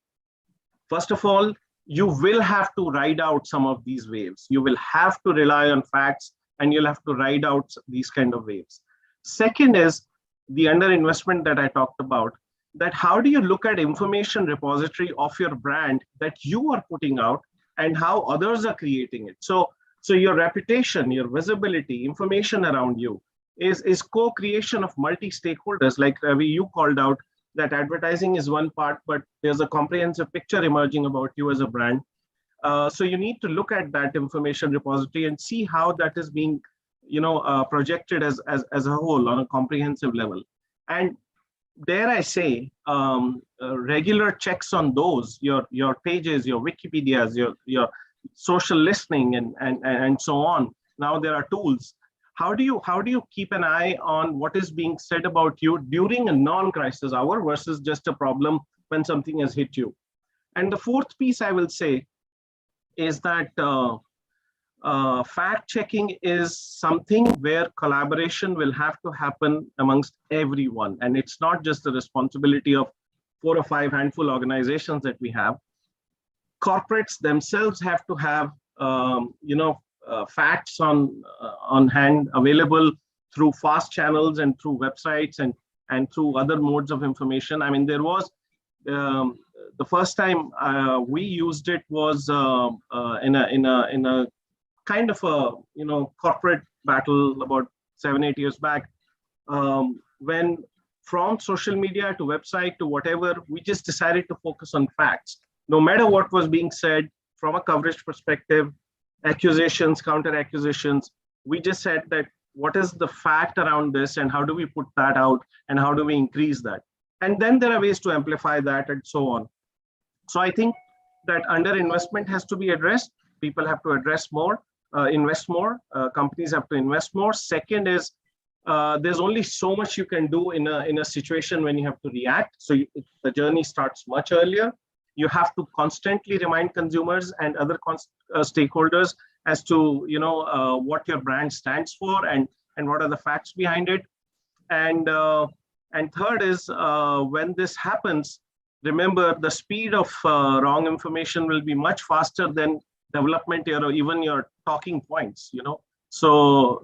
First of all, you will have to ride out some of these waves. You will have to rely on facts, and you'll have to ride out these kind of waves. Second is the underinvestment that I talked about, that how do you look at information repository of your brand that you are putting out and how others are creating it. So your reputation, your visibility, information around you is co-creation of multi-stakeholders. Like Ravi, you called out that advertising is one part, but there's a comprehensive picture emerging about you as a brand. So you need to look at that information repository and see how that is being projected as a whole on a comprehensive level. And dare I say, regular checks on those, your pages, your Wikipedias, your social listening and so on. Now there are tools. How do you keep an eye on what is being said about you during a non-crisis hour versus just a problem when something has hit you? And the fourth piece I will say is that fact checking is something where collaboration will have to happen amongst everyone. And it's not just the responsibility of 4 or 5 handful organizations that we have. Corporates themselves have to have, facts on hand available through fast channels and through websites and through other modes of information. I mean, there was the first time we used it was in a kind of a corporate battle about 7-8 years back, when from social media to website to whatever, we just decided to focus on facts. No matter what was being said from a coverage perspective, accusations, counter accusations, we just said that what is the fact around this and how do we put that out and how do we increase that? And then there are ways to amplify that and so on. So I think that underinvestment has to be addressed. People have to invest more, companies have to invest more. Second is there's only so much you can do in a situation when you have to react. So the journey starts much earlier. You have to constantly remind consumers and other stakeholders as to what your brand stands for and what are the facts behind it. And third is when this happens, remember the speed of wrong information will be much faster than development or even your talking points. So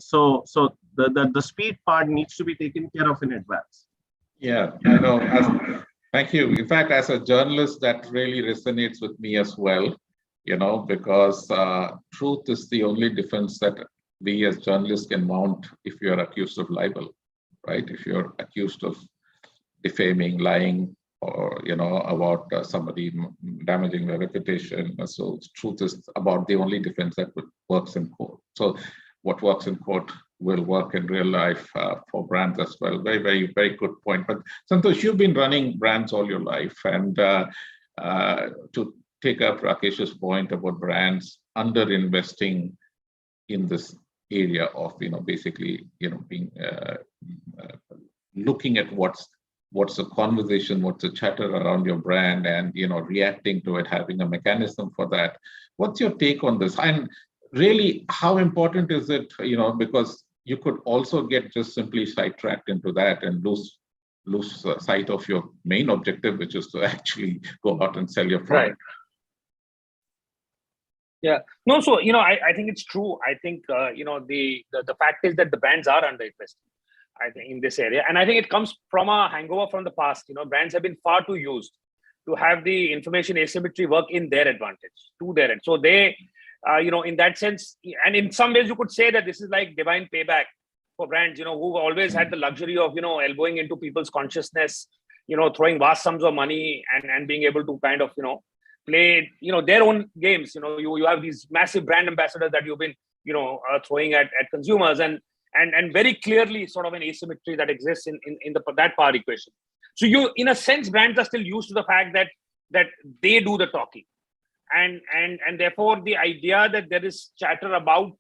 the speed part needs to be taken care of in advance.
Yeah, I know. Thank you. In fact, as a journalist, that really resonates with me as well, because truth is the only defense that we as journalists can mount if you're accused of libel, right? If you're accused of defaming, lying, or, about somebody damaging their reputation. So truth is about the only defense that works in court. So what works in court will work in real life for brands as well. Very, very, very good point. But Santosh, you've been running brands all your life, and to take up Rakesh's point about brands under-investing in this area of, basically, being looking at what's the conversation, what's the chatter around your brand, and reacting to it, having a mechanism for that. What's your take on this? And really, how important is it? Because you could also get just simply sidetracked into that and lose sight of your main objective, which is to actually go out and sell your product.
Right. Yeah. No, so, I think it's true. I think, the fact is that the brands are underinvested, I think, in this area. And I think it comes from a hangover from the past. Brands have been far too used to have the information asymmetry work in their advantage, to their end. So they, in that sense, and in some ways you could say that this is like divine payback for brands, who've always had the luxury of, elbowing into people's consciousness, throwing vast sums of money and being able to kind of, play, their own games. You have these massive brand ambassadors that you've been, throwing at consumers, and very clearly sort of an asymmetry that exists in that power equation. So in a sense, brands are still used to the fact that they do the talking. And therefore the idea that there is chatter about,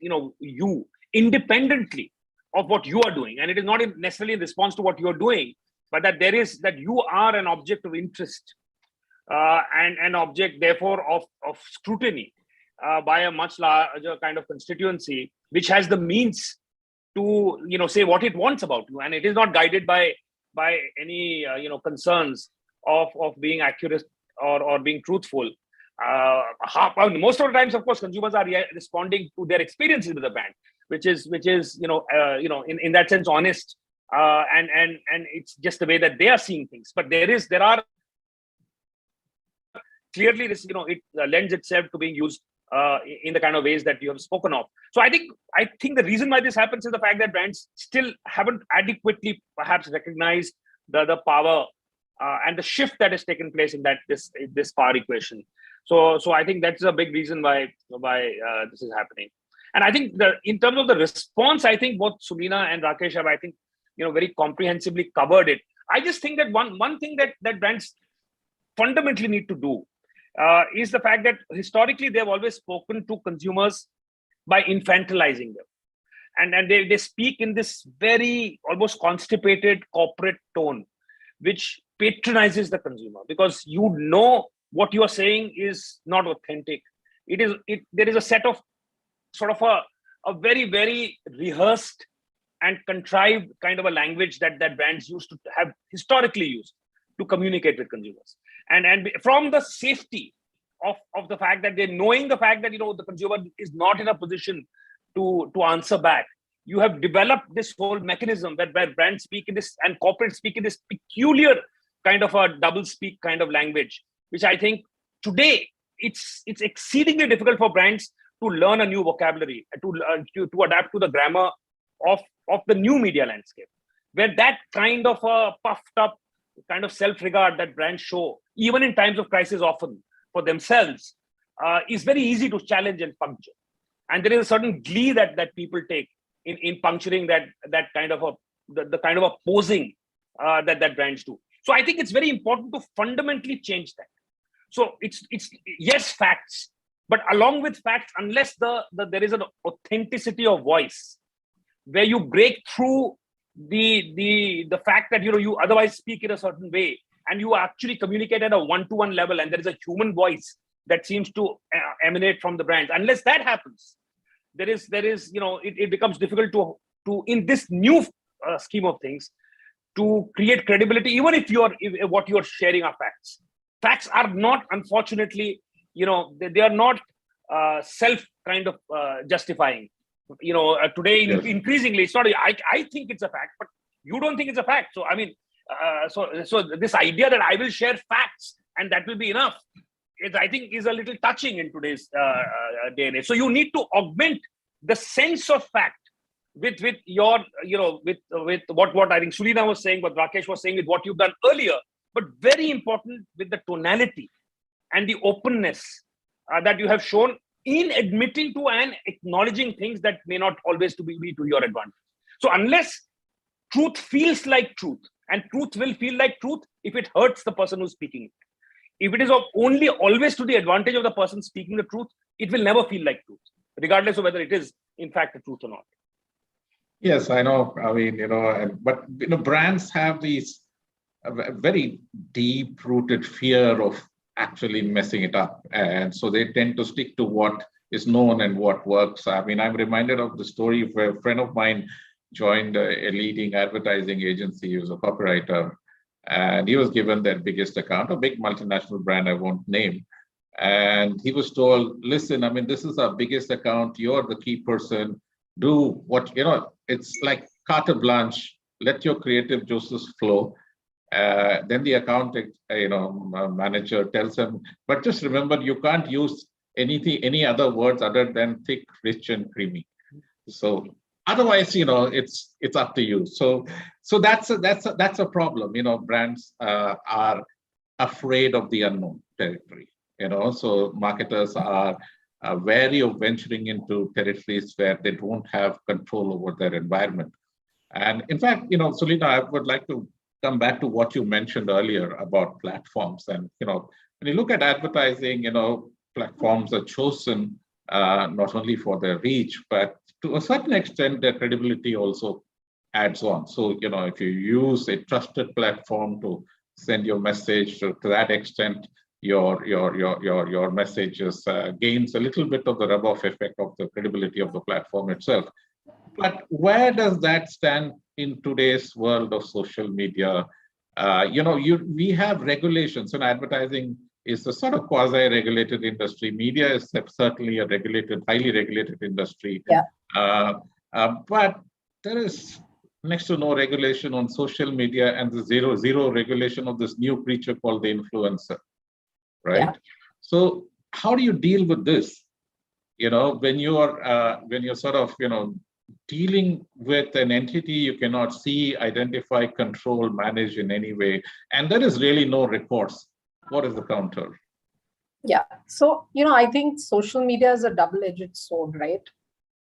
you independently of what you are doing, and it is not necessarily in response to what you are doing, but that you are an object of interest, and an object therefore of scrutiny by a much larger kind of constituency, which has the means to say what it wants about you, and it is not guided by any concerns of being accurate or being truthful. Most of the times, of course, consumers are responding to their experiences with the brand, which is in that sense honest, and it's just the way that they are seeing things. But there are clearly this, it lends itself to being used in the kind of ways that you have spoken of. So I think the reason why this happens is the fact that brands still haven't adequately perhaps recognized the power and the shift that has taken place in this power equation. So I think that's a big reason why this is happening. And I think in terms of the response, I think both Sulina and Rakesh have, I think, very comprehensively covered it. I just think that one thing that brands fundamentally need to do is the fact that historically they've always spoken to consumers by infantilizing them. And they speak in this very almost constipated corporate tone, which patronizes the consumer, because what you are saying is not authentic. There is a set of sort of a very, very rehearsed and contrived kind of a language that brands used to have historically used to communicate with consumers. And from the safety of the fact that knowing the fact that the consumer is not in a position to answer back, you have developed this whole mechanism where brands speak in this and corporates speak in this peculiar kind of a double speak kind of language, which I think today it's exceedingly difficult for brands to learn a new vocabulary, to adapt to the grammar of the new media landscape, where that kind of a puffed up kind of self-regard that brands show, even in times of crisis often for themselves, is very easy to challenge and puncture. And there is a certain glee that people take in puncturing that kind of the kind of a posing that brands do. So I think it's very important to fundamentally change that. So it's yes, facts, but along with facts, unless there is an authenticity of voice, where you break through the fact that you otherwise speak in a certain way, and you actually communicate at a one-to-one level, and there is a human voice that seems to emanate from the brands. Unless that happens, there is it becomes difficult to in this new scheme of things to create credibility, even if what you're sharing are facts. Facts are not, unfortunately, they are not self kind of justifying. Today,
yes,
increasingly, it's not. I think it's a fact, but you don't think it's a fact. So I mean, so this idea that I will share facts and that will be enough, I think is a little touching in today's day and age. So you need to augment the sense of fact with your, with what I think Sulina was saying, what Rakesh was saying, with what you've done earlier, but very important with the tonality and the openness that you have shown in admitting to and acknowledging things that may not always be to your advantage. So unless truth feels like truth, and truth will feel like truth if it hurts the person who's speaking it. If it is only always to the advantage of the person speaking the truth, it will never feel like truth, regardless of whether it is in fact the truth or not.
Yes, I know. I mean, but brands have these very deep-rooted fear of actually messing it up, and so they tend to stick to what is known and what works. I mean, I'm reminded of the story where a friend of mine joined a leading advertising agency. He was a copywriter, and he was given their biggest account, a big multinational brand I won't name. And he was told, listen, I mean, this is our biggest account. You're the key person. Do what, it's like carte blanche. Let your creative juices flow. Then the account, manager tells him, but just remember, you can't use any other words other than thick, rich, and creamy. So otherwise, it's up to you. So that's a problem. Brands are afraid of the unknown territory. So marketers are wary of venturing into territories where they don't have control over their environment. And in fact, Sulina, I would like to come back to what you mentioned earlier about platforms. And when you look at advertising, platforms are chosen not only for their reach, but to a certain extent, their credibility also adds on. So, if you use a trusted platform to send your message, to that extent, your messages gains a little bit of the rub-off effect of the credibility of the platform itself. But where does that stand in today's world of social media? We have regulations, and advertising is a sort of quasi-regulated industry. Media is certainly a regulated, highly regulated industry.
Yeah.
But there is next to no regulation on social media, and the zero regulation of this new creature called the influencer, right?
Yeah.
So how do you deal with this? When you're sort of dealing with an entity you cannot see, identify, control, manage in any way, and there is really no recourse. What is the counter?
Yeah. So, I think social media is a double-edged sword, right?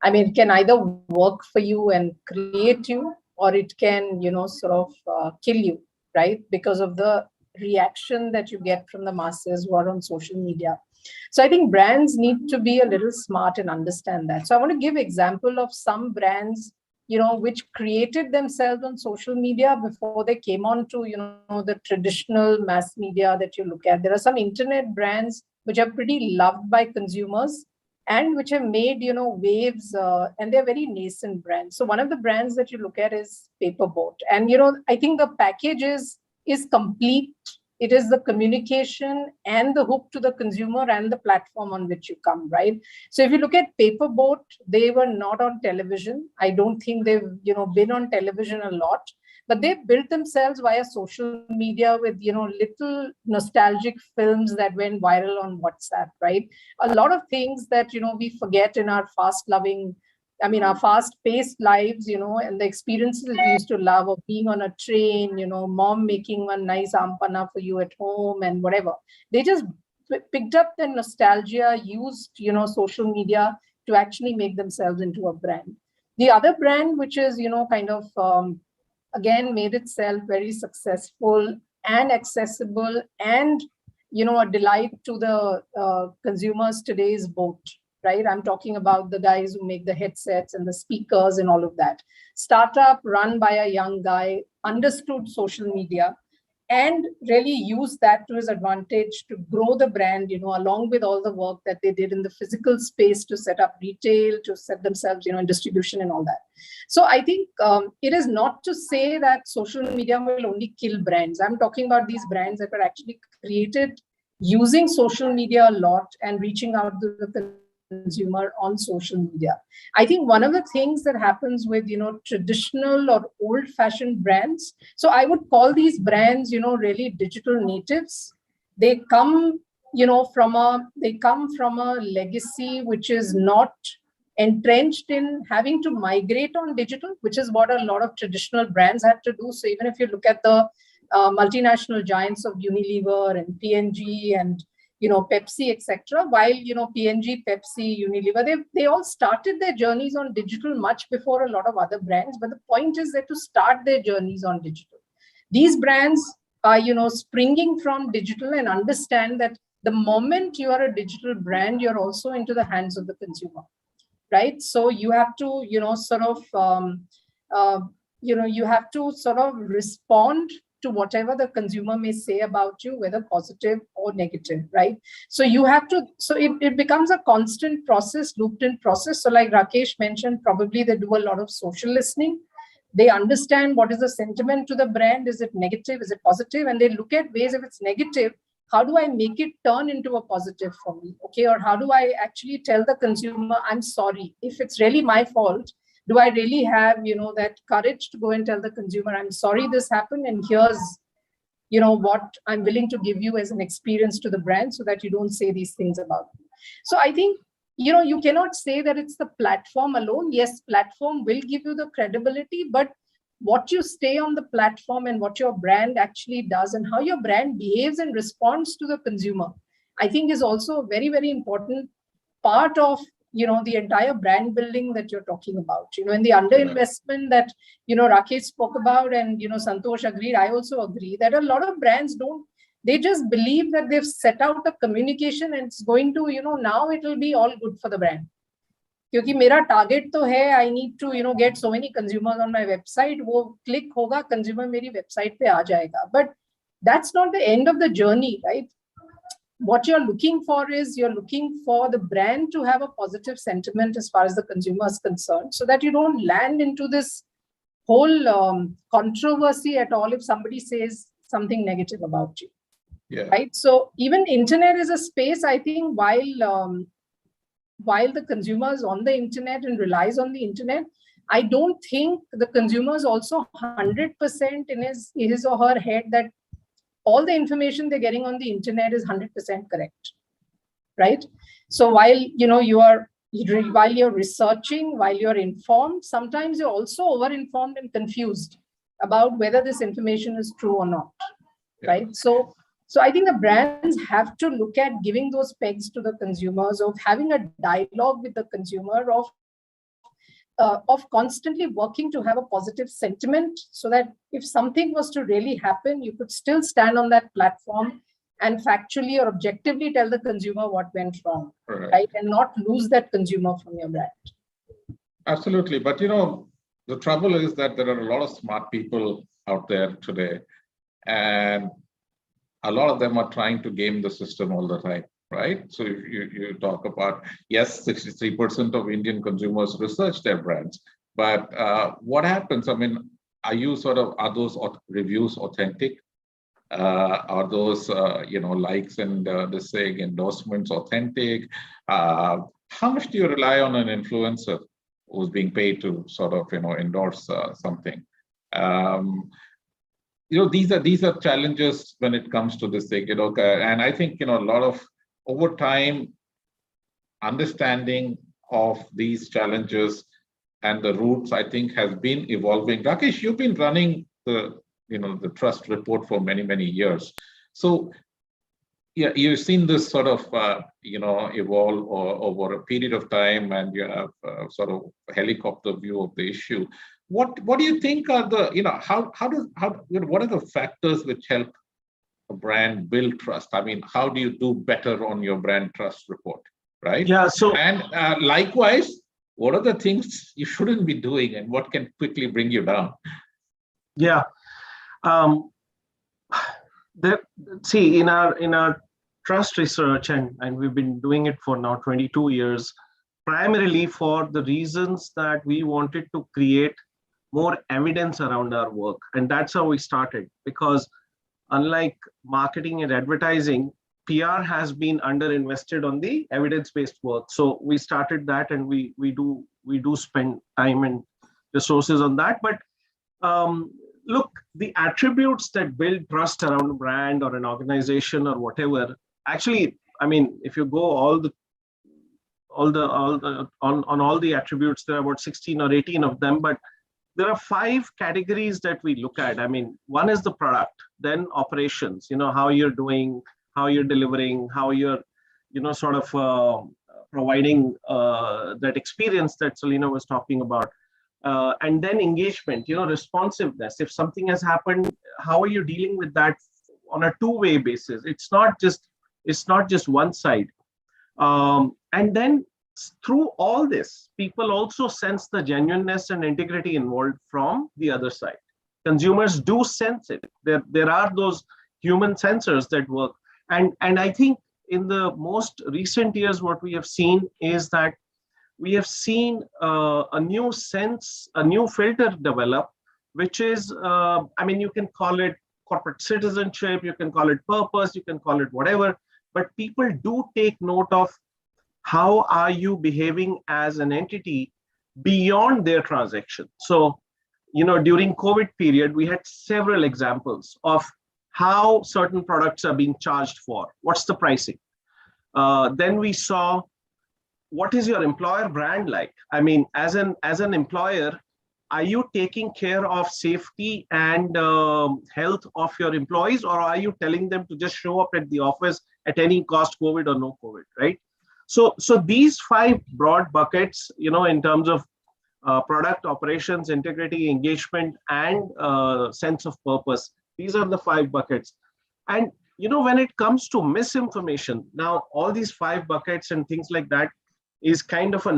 I mean, it can either work for you and create you, or it can, sort of kill you, right? Because of the reaction that you get from the masses who are on social media. So I think brands need to be a little smart and understand that. So I want to give example of some brands, which created themselves on social media before they came on to, the traditional mass media that you look at. There are some internet brands which are pretty loved by consumers and which have made, waves, and they're very nascent brands. So one of the brands that you look at is Paperboat. And, I think the package is complete. It is the communication and the hook to the consumer and the platform on which you come, right? So if you look at Paperboat, they were not on television. I don't think they've, been on television a lot, but they built themselves via social media with, little nostalgic films that went viral on WhatsApp, right? A lot of things that, we forget in our our fast-paced lives, and the experiences we used to love of being on a train, mom making one nice ampana for you at home and whatever. They just picked up the nostalgia, used, social media to actually make themselves into a brand. The other brand, which is, again, made itself very successful and accessible and, a delight to the consumers today is Boat. Right? I'm talking about the guys who make the headsets and the speakers and all of that. Startup run by a young guy, understood social media and really used that to his advantage to grow the brand, along with all the work that they did in the physical space to set up retail, to set themselves, in distribution and all that. So I think it is not to say that social media will only kill brands. I'm talking about these brands that were actually created using social media a lot and reaching out to the consumer on social media. I think one of the things that happens with, traditional or old-fashioned brands, so I would call these brands, really digital natives. They come, from a legacy which is not entrenched in having to migrate on digital, which is what a lot of traditional brands had to do. So even if you look at the multinational giants of Unilever and P&G and Pepsi, etc. While, P&G, Pepsi, Unilever, they all started their journeys on digital much before a lot of other brands. But the point is that to start their journeys on digital, these brands are, springing from digital and understand that the moment you are a digital brand, you're also into the hands of the consumer, right? So you have to, you have to sort of respond to whatever the consumer may say about you, whether positive or negative, right? So you have to, so it becomes a constant process, looped in process. So like Rakesh mentioned, probably they do a lot of social listening. They understand what is the sentiment to the brand. Is it negative? Is it positive? And they look at ways, if it's negative, how do I make it turn into a positive for me? Okay. Or how do I actually tell the consumer, I'm sorry. If it's really my fault, do I really have, that courage to go and tell the consumer, I'm sorry this happened, and here's, what I'm willing to give you as an experience to the brand so that you don't say these things about me. So I think, you cannot say that it's the platform alone. Yes, platform will give you the credibility, but what you stay on the platform and what your brand actually does and how your brand behaves and responds to the consumer, I think is also a very, very important part of, the entire brand building that you're talking about, and the underinvestment that, Rakesh spoke about and, Santosh agreed. I also agree that a lot of brands they just believe that they've set out a communication and it's going to, now it will be all good for the brand. क्योंकि मेरा target तो है, I need to, get so many consumers on my website. वो click होगा, consumer मेरी website पे आ जाएगा. But that's not the end of the journey, right? What you're looking for is you're looking for the brand to have a positive sentiment as far as the consumer is concerned, so that you don't land into this whole controversy at all if somebody says something negative about you.
Yeah.
Right. So even internet is a space, I think, while the consumer is on the internet and relies on the internet, I don't think the consumer is also 100% in his or her head that all the information they're getting on the internet is 100% correct, right? So while while you're researching, while you're informed, sometimes you're also over-informed and confused about whether this information is true or not, right? So I think the brands have to look at giving those pegs to the consumers, of having a dialogue with the consumer, of constantly working to have a positive sentiment, so that if something was to really happen, you could still stand on that platform and factually or objectively tell the consumer what went wrong, right? And not lose that consumer from your brand.
Absolutely. But, the trouble is that there are a lot of smart people out there today, and a lot of them are trying to game the system all the time, right? So if you talk about, yes, 63% of Indian consumers research their brands, but what happens? I mean, are those reviews authentic? Are those, likes and this saying endorsements authentic? How much do you rely on an influencer who's being paid to sort of, endorse something? These are challenges when it comes to this thing, and I think, a lot of over time understanding of these challenges and the roots, I think, has been evolving. Rakesh, you've been running the trust report for many, many years. So yeah, you've seen this sort of, evolve over a period of time, and you have sort of a helicopter view of the issue. What do you think are the, what are the factors which help a brand build trust? I mean, how do you do better on your brand trust report, right?
Yeah. So,
and likewise, what are the things you shouldn't be doing, and what can quickly bring you down?
Yeah. See, in our trust research, and we've been doing it for now 22 years, primarily for the reasons that we wanted to create more evidence around our work. And that's how we started, because unlike marketing and advertising, PR has been underinvested on the evidence-based work. So we started that, and we do spend time and resources on that. But look, the attributes that build trust around a brand or an organization or whatever, actually, I mean, if you go on all the attributes, there are about 16 or 18 of them, but there are 5 categories that we look at. I mean, one is the product, then operations, how you're doing, how you're delivering, how you're, sort of providing that experience that Selena was talking about. And then engagement, responsiveness. If something has happened, how are you dealing with that on a two-way basis? It's not just one side. And then through all this, people also sense the genuineness and integrity involved from the other side. Consumers do sense it. There are those human sensors that work. And I think in the most recent years, what we have seen is that we have seen a new sense, a new filter develop, which is, you can call it corporate citizenship, you can call it purpose, you can call it whatever, but people do take note of how are you behaving as an entity beyond their transaction. So, during COVID period, we had several examples of how certain products are being charged for. What's the pricing? Then we saw, what is your employer brand like? I mean, as an employer, are you taking care of safety and health of your employees, or are you telling them to just show up at the office at any cost, COVID or no COVID, right? So these 5 broad buckets, in terms of product, operations, integrity, engagement, and sense of purpose, these are the 5 buckets. And when it comes to misinformation, now all these 5 buckets and things like that is kind of a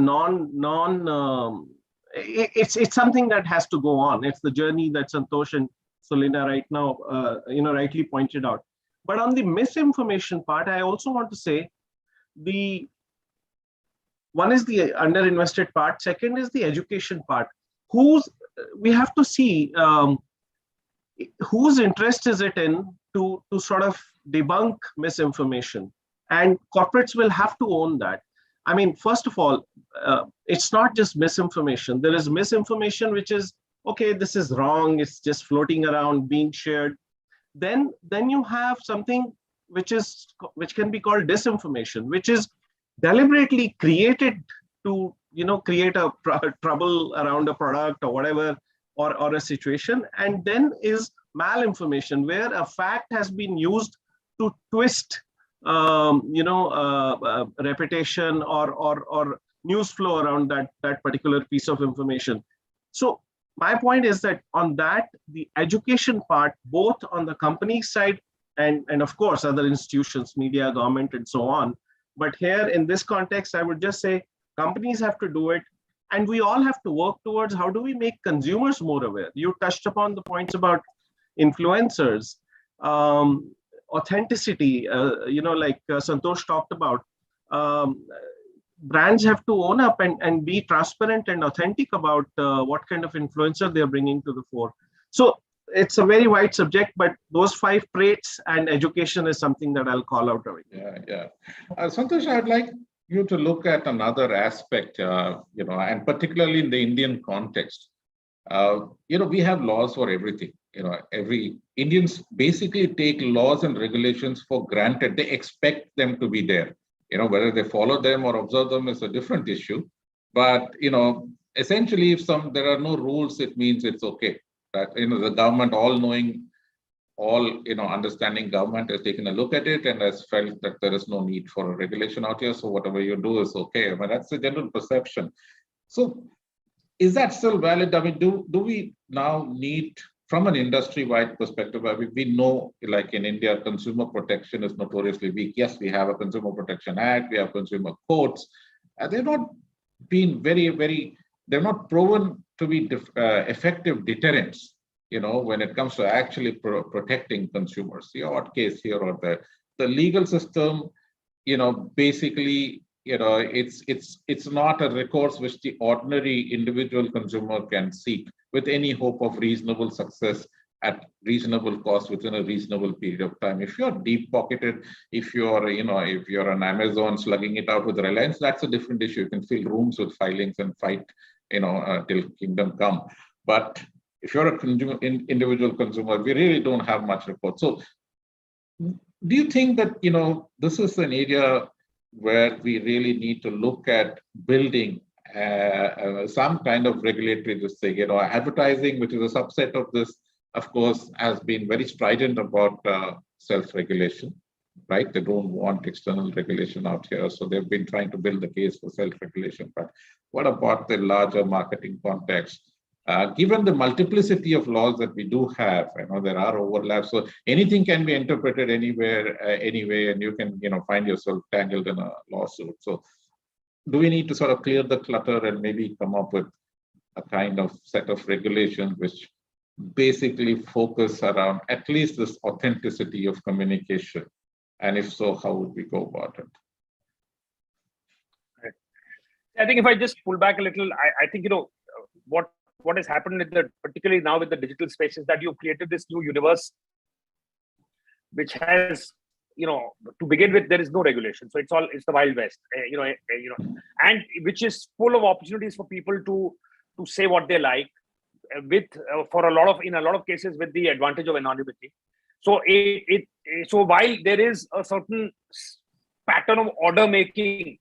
it's something that has to go on. It's the journey that Santosh and Selena right now, rightly pointed out. But on the misinformation part, I also want to say one is the underinvested part. Second is the education part. We have to see whose interest is it in to sort of debunk misinformation, and corporates will have to own that. I mean, first of all, it's not just misinformation. There is misinformation which is, okay, this is wrong, it's just floating around, being shared. Then you have something which can be called disinformation, which is deliberately created to create a trouble around a product or whatever, or a situation. And then is malinformation, where a fact has been used to twist reputation or news flow around that particular piece of information. So my point is that on that, the education part, both on the company side and of course other institutions, media, government, and so on. But here in this context, I would just say companies have to do it, and we all have to work towards how do we make consumers more aware. You touched upon the points about influencers, authenticity, like Santosh talked about. Brands have to own up and be transparent and authentic about what kind of influencer they're bringing to the fore. So it's a very wide subject, but those 5 traits and education is something that I'll call out.
Yeah. Santosh, I'd like you to look at another aspect, and particularly in the Indian context. We have laws for everything. Every Indians basically take laws and regulations for granted. They expect them to be there. Whether they follow them or observe them is a different issue. But essentially, if there are no rules, it means it's okay. That the government, all-knowing, understanding government, has taken a look at it and has felt that there is no need for a regulation out here. So whatever you do is okay. But that's the general perception. So is that still valid? I mean, do we now need, from an industry-wide perspective, I mean, we know, like in India, consumer protection is notoriously weak. Yes, we have a Consumer Protection Act, we have consumer courts. They've not been they're not proven to be effective deterrents, when it comes to actually protecting consumers. The odd case here or there. The legal system, basically, it's not a recourse which the ordinary individual consumer can seek with any hope of reasonable success at reasonable cost within a reasonable period of time. If you're deep-pocketed, if you're an Amazon slugging it out with Reliance, that's a different issue. You can fill rooms with filings and fight, till kingdom come. But if you're a individual consumer, we really don't have much report. So do you think that, this is an area where we really need to look at building some kind of regulatory thing? Advertising, which is a subset of this, of course, has been very strident about self-regulation. right? They don't want external regulation out here. So they've been trying to build the case for self-regulation. But what about the larger marketing context? Given the multiplicity of laws that we do have, I know there are overlaps, so anything can be interpreted anywhere, anyway, and you can, find yourself tangled in a lawsuit. So do we need to sort of clear the clutter and maybe come up with a kind of set of regulations which basically focus around at least this authenticity of communication? And if so, how would we go about it?
I think if I just pull back a little, I think, what has happened particularly now with the digital space is that you've created this new universe, which has, to begin with, there is no regulation. So it's the Wild West, and which is full of opportunities for people to say what they like, with in a lot of cases with the advantage of anonymity. So so while there is a certain pattern of order making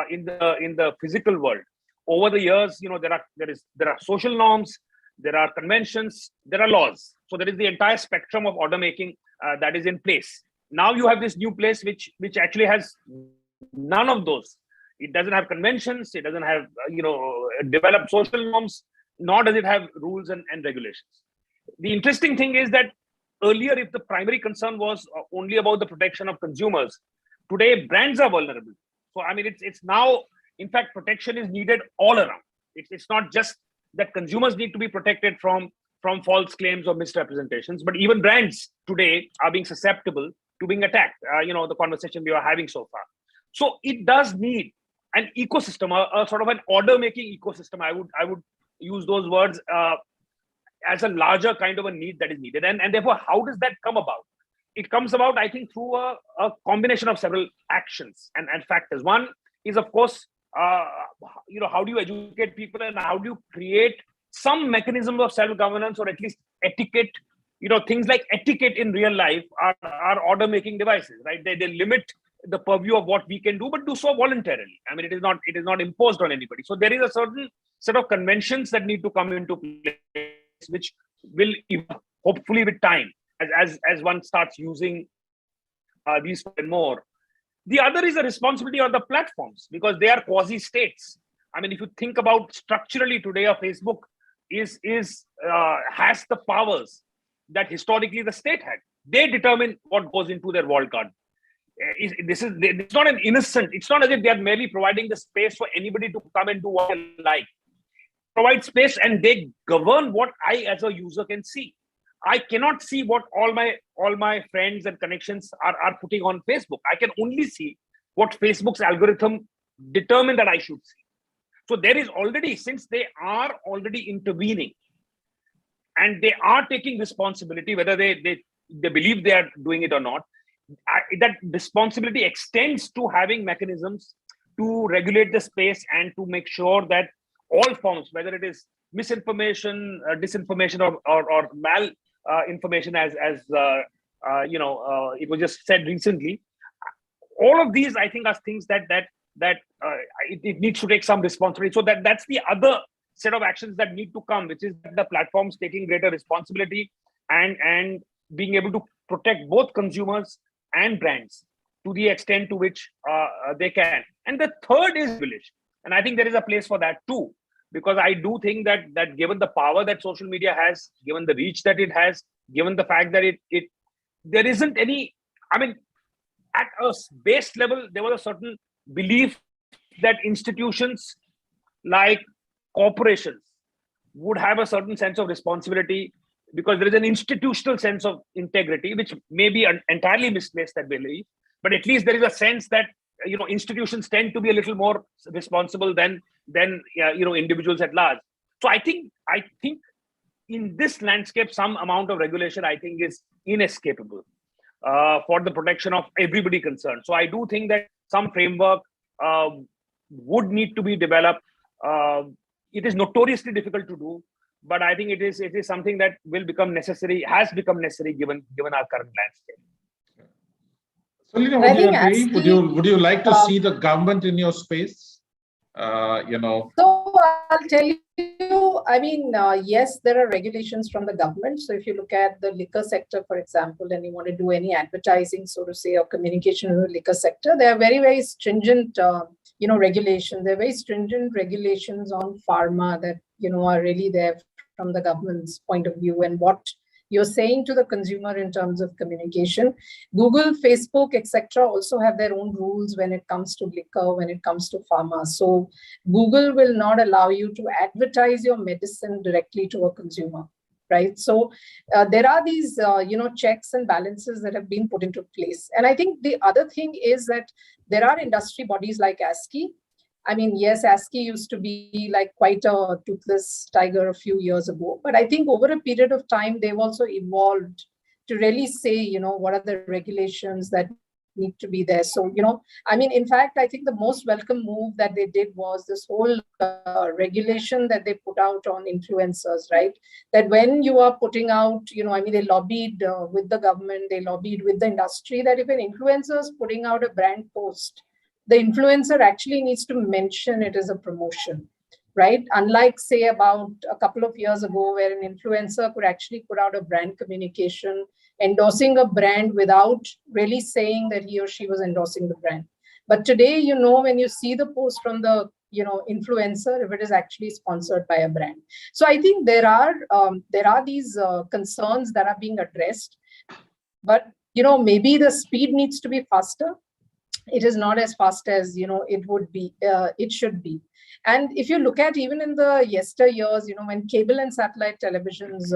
in the physical world, over the years, there are social norms, there are conventions, there are laws. So there is the entire spectrum of order making that is in place. Now you have this new place which actually has none of those. It doesn't have conventions, it doesn't have developed social norms, nor does it have rules and regulations. The interesting thing is that earlier, if the primary concern was only about the protection of consumers, today brands are vulnerable. So I mean, it's now, in fact, protection is needed all around. It's not just that consumers need to be protected from false claims or misrepresentations, but even brands today are being susceptible to being attacked. The conversation we are having so far. So it does need an ecosystem, a sort of an order-making ecosystem. I would use those words as a larger kind of a need that is needed. And therefore, how does that come about? It comes about, I think, through a combination of several actions and factors. One is, of course, how do you educate people and how do you create some mechanism of self-governance or at least etiquette? Things like etiquette in real life are order-making devices, right? They limit the purview of what we can do, but do so voluntarily. I mean, it is not imposed on anybody. So there is a certain set of conventions that need to come into place, which will hopefully with time, as one starts using these more. The other is the responsibility of the platforms, because they are quasi-states. I mean, if you think about structurally today, a Facebook has the powers that historically the state had. They determine what goes into their walled garden. It's not an innocent. It's not as if they are merely providing the space for anybody to come and do what they like. Provide space and they govern what I as a user can see. I cannot see what all my friends and connections are putting on Facebook. I can only see what Facebook's algorithm determined that I should see. So there is already, since they are already intervening and they are taking responsibility, whether they believe they are doing it or not, that responsibility extends to having mechanisms to regulate the space and to make sure that all forms, whether it is misinformation, disinformation, or mal information, as it was just said recently, all of these, I think, are things that it needs to take some responsibility. So that's the other set of actions that need to come, which is the platforms taking greater responsibility and being able to protect both consumers and brands to the extent to which they can. And the third is regulation, and I think there is a place for that too, because I do think that given the power that social media has, given the reach that it has, given the fact that there isn't any, I mean, at a base level, there was a certain belief that institutions like corporations would have a certain sense of responsibility, because there is an institutional sense of integrity, which may be entirely misplaced, that belief, but at least there is a sense that institutions tend to be a little more responsible than individuals at large. So I think in this landscape, some amount of regulation, I think, is inescapable for the protection of everybody concerned. So I do think that some framework would need to be developed. It is notoriously difficult to do, but I think it is something that will become necessary, has become necessary given our current landscape.
Selina, would you agree? Would you like to see the government in your space?
So I'll tell you, I mean, yes, there are regulations from the government. So if you look at the liquor sector, for example, and you want to do any advertising, so to say, or communication in the liquor sector, there are very, very stringent, regulations. There are very stringent regulations on pharma that, are really there from the government's point of view and what you're saying to the consumer in terms of communication. Google, Facebook, etc. also have their own rules when it comes to liquor, when it comes to pharma. So Google will not allow you to advertise your medicine directly to a consumer, right? So there are these, checks and balances that have been put into place. And I think the other thing is that there are industry bodies like ASCI. I mean, yes, ASCI used to be like quite a toothless tiger a few years ago, but I think over a period of time, they've also evolved to really say, what are the regulations that need to be there. So, I mean, in fact, I think the most welcome move that they did was this whole regulation that they put out on influencers, right? That when you are putting out, they lobbied with the government, they lobbied with the industry that if an influencer is putting out a brand post, the influencer actually needs to mention it as a promotion, right? Unlike, say, about a couple of years ago, where an influencer could actually put out a brand communication endorsing a brand without really saying that he or she was endorsing the brand. But today, when you see the post from the influencer, if it is actually sponsored by a brand. So I think there are these concerns that are being addressed, but maybe the speed needs to be faster. It is not as fast as it would be. It should be. And if you look at even in the yesteryears, when cable and satellite televisions,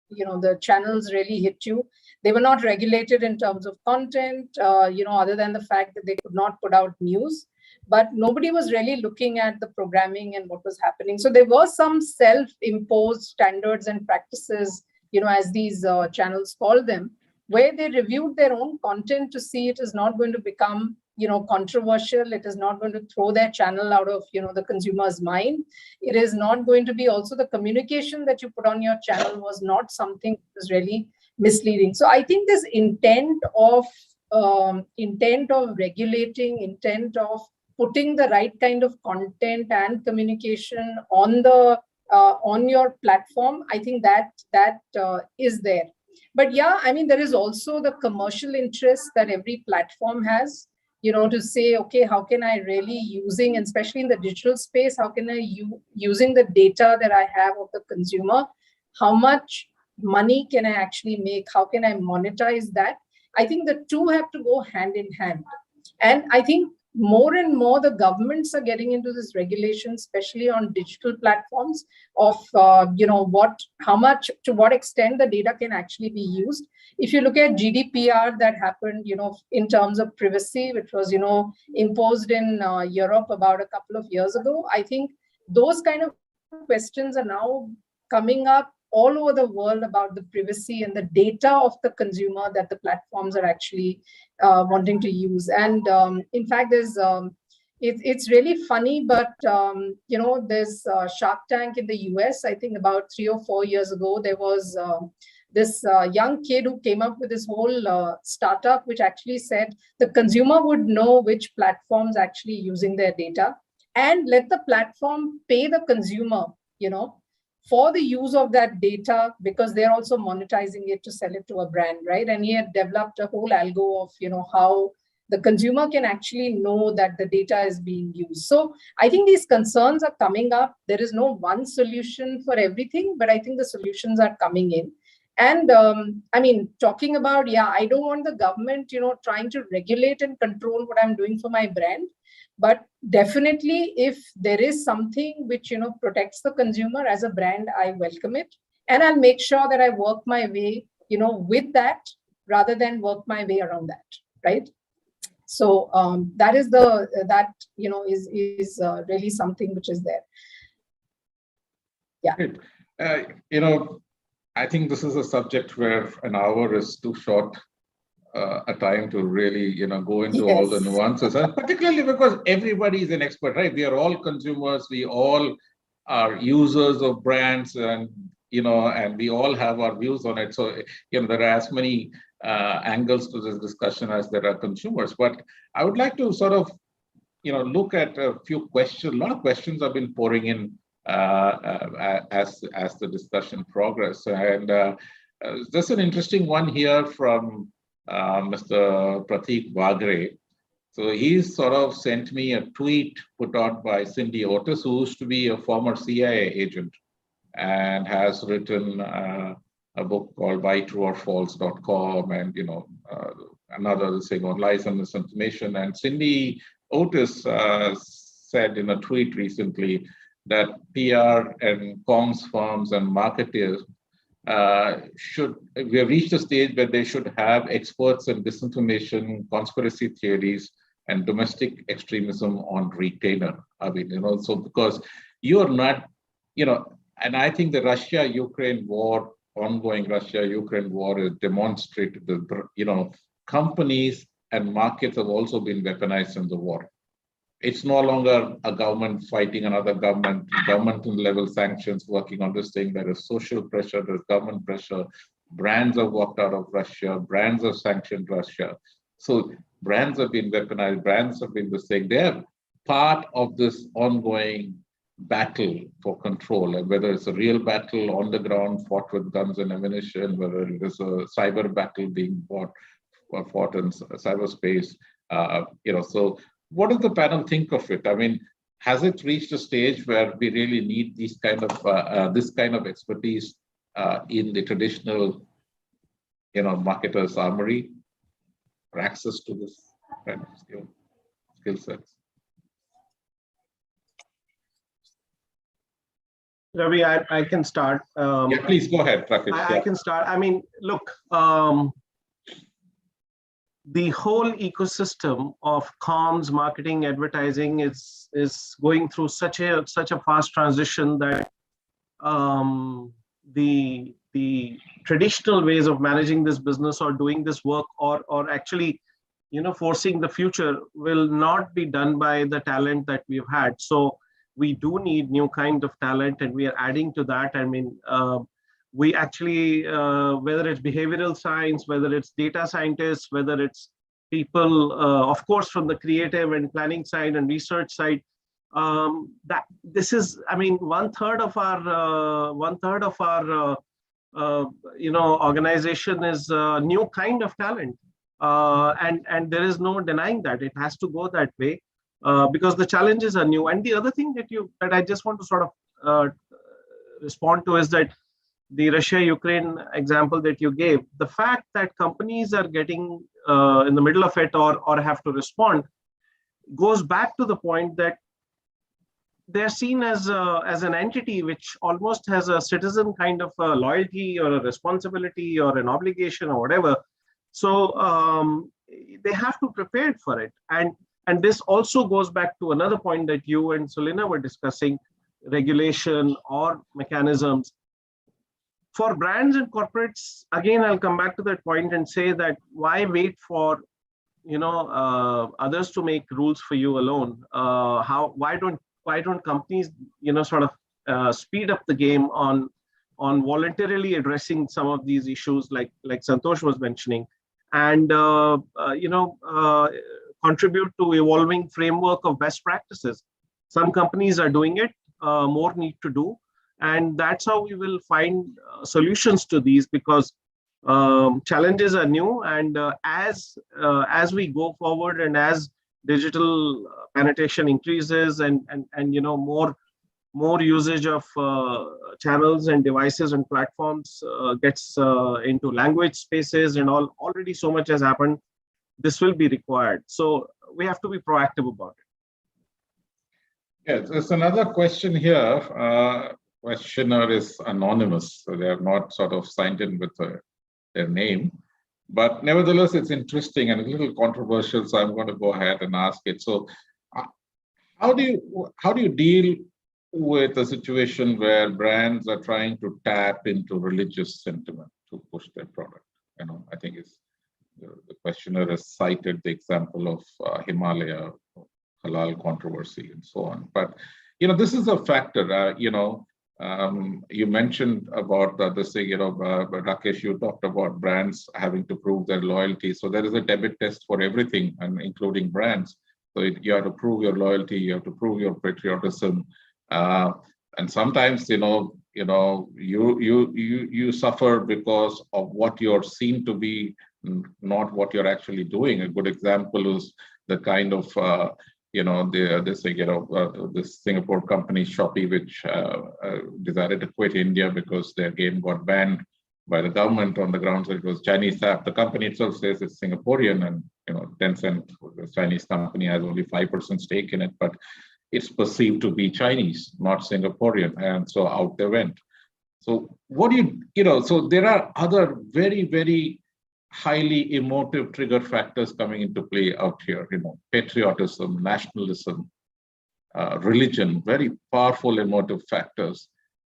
the channels really hit you, they were not regulated in terms of content, other than the fact that they could not put out news. But nobody was really looking at the programming and what was happening. So there were some self-imposed standards and practices, as these channels call them, where they reviewed their own content to see it is not going to become, controversial. It is not going to throw their channel out of, the consumer's mind. It is not going to be also the communication that you put on your channel was not something that was really misleading. So I think this intent of regulating, intent of putting the right kind of content and communication on the on your platform, I think that is there. But yeah, I mean, there is also the commercial interest that every platform has, to say, okay, how can I really using, especially in the digital space, how can I using the data that I have of the consumer, how much money can I actually make? How can I monetize that? I think the two have to go hand in hand. And I think more and more the governments are getting into this regulation, especially on digital platforms, of how much, to what extent the data can actually be used. If you look at GDPR that happened, in terms of privacy, which was imposed in Europe about a couple of years ago, I think those kind of questions are now coming up all over the world about the privacy and the data of the consumer that the platforms are actually wanting to use. And in fact, there's it's really funny, but there's Shark Tank in the US. I think about 3 or 4 years ago, there was this young kid who came up with this whole startup, which actually said the consumer would know which platforms actually using their data, and let the platform pay the consumer, for the use of that data, because they're also monetizing it to sell it to a brand, right? And he had developed a whole algo of, how the consumer can actually know that the data is being used. So I think these concerns are coming up. There is no one solution for everything, but I think the solutions are coming in. And I mean, talking about, I don't want the government, trying to regulate and control what I'm doing for my brand. But definitely, if there is something which, protects the consumer as a brand, I welcome it. And I'll make sure that I work my way, with that, rather than work my way around that, right? So that is is really something which is there. Yeah.
I think this is a subject where an hour is too short a time to really, go into all the nuances, and particularly because everybody is an expert, right? We are all consumers, we all are users of brands, and and we all have our views on it. So, there are as many angles to this discussion as there are consumers. But I would like to sort of look at a few questions. A lot of questions have been pouring in as the discussion progresses. And there's an interesting one here from Mr. Pratik Vagre. So he sort of sent me a tweet put out by Cindy Otis, who used to be a former CIA agent and has written a book called BuyTrueOrFalse.com and another thing on lies and misinformation. And Cindy Otis said in a tweet recently that PR and comms firms and marketers we have reached a stage where they should have experts in disinformation, conspiracy theories, and domestic extremism on retainer. I mean, so because you are not, and I think the Russia-Ukraine war, ongoing Russia-Ukraine war has demonstrated that, companies and markets have also been weaponized in the war. It's no longer a government fighting another government, governmental level sanctions working on this thing. There is social pressure, there's government pressure. Brands have walked out of Russia, brands have sanctioned Russia. So brands have been weaponized, brands have been this thing. They're part of this ongoing battle for control, and whether it's a real battle on the ground fought with guns and ammunition, whether it is a cyber battle being fought in cyberspace, so what does the panel think of it? I mean, has it reached a stage where we really need these kind of this kind of expertise in the traditional, marketer's armory, or access to this kind of skill sets?
Ravi, I can start.
Yeah, please go ahead, Rakesh.
I can start. I mean, look, the whole ecosystem of comms, marketing, advertising is going through such a fast transition that the traditional ways of managing this business or doing this work or actually forcing the future will not be done by the talent that we've had. So we do need new kind of talent, and we are adding to that. I mean, we actually, whether it's behavioral science, whether it's data scientists, whether it's people, of course, from the creative and planning side and research side, that this is, I mean, one third of our organization is a new kind of talent, and there is no denying that. It has to go that way because the challenges are new. And the other thing that I just want to sort of respond to is that the Russia-Ukraine example that you gave, the fact that companies are getting in the middle of it or have to respond goes back to the point that they're seen as an entity which almost has a citizen kind of a loyalty or a responsibility or an obligation or whatever. So they have to prepare for it. And this also goes back to another point that you and Sulina were discussing, regulation or mechanisms. For brands and corporates, again, I'll come back to that point and say that why wait for others to make rules for you alone? Why don't companies sort of speed up the game on voluntarily addressing some of these issues like Santosh was mentioning, and contribute to evolving framework of best practices. Some companies are doing it, more need to do. And that's how we will find solutions to these, because challenges are new, and as we go forward and as digital penetration increases and more usage of channels and devices and platforms gets into language spaces and all, already so much has happened, this will be required. So we have to be proactive about it.
Yes, there's another question here. Questioner is anonymous, so they have not sort of signed in with their name. But nevertheless, it's interesting and a little controversial, so I'm going to go ahead and ask it. So how do you deal with a situation where brands are trying to tap into religious sentiment to push their product? I think the questioner has cited the example of Himalaya, halal controversy, and so on. But this is a factor. You mentioned about this thing, but Rakesh, you talked about brands having to prove their loyalty. So there is a debit test for everything, and including brands. So you have to prove your loyalty, you have to prove your patriotism, and sometimes you suffer because of what you're seen to be, not what you're actually doing. A good example is the kind of this Singapore company Shopee, which decided to quit India because their game got banned by the government on the grounds that it was Chinese app. The company itself says it's Singaporean, and Tencent, the Chinese company, has only 5% stake in it, but it's perceived to be Chinese, not Singaporean, and so out they went. So so there are other very, very highly emotive trigger factors coming into play out here. Patriotism, nationalism, religion, very powerful emotive factors.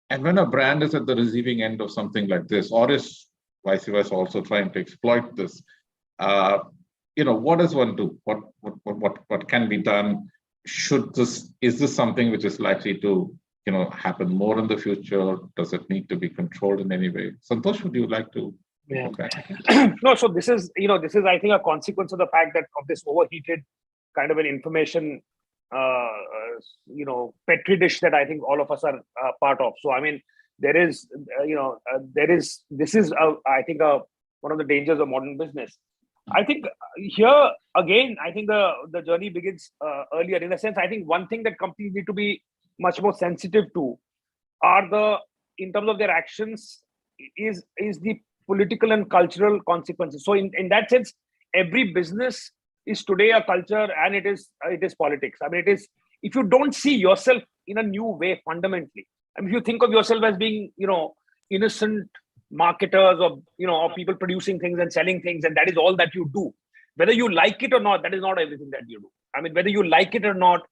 And when a brand is at the receiving end of something like this, or is vice versa also trying to exploit this, what does one do? What can be done? Is this something which is likely to happen more in the future? Does it need to be controlled in any way? Santosh, would you like to?
Yeah. No, so this is I think a consequence of the fact that of this overheated kind of an information petri dish that I think all of us are part of. So I mean, this is I think one of the dangers of modern business. I think here again, I think the journey begins earlier. In a sense, I think one thing that companies need to be much more sensitive to are in terms of their actions is the political and cultural consequences. So in that sense, every business is today a culture, and it is politics. I mean, it is, if you don't see yourself in a new way fundamentally. I mean, if you think of yourself as being, innocent marketers, or or people producing things and selling things, and that is all that you do, whether you like it or not, that is not everything that you do. I mean, whether you like it or not,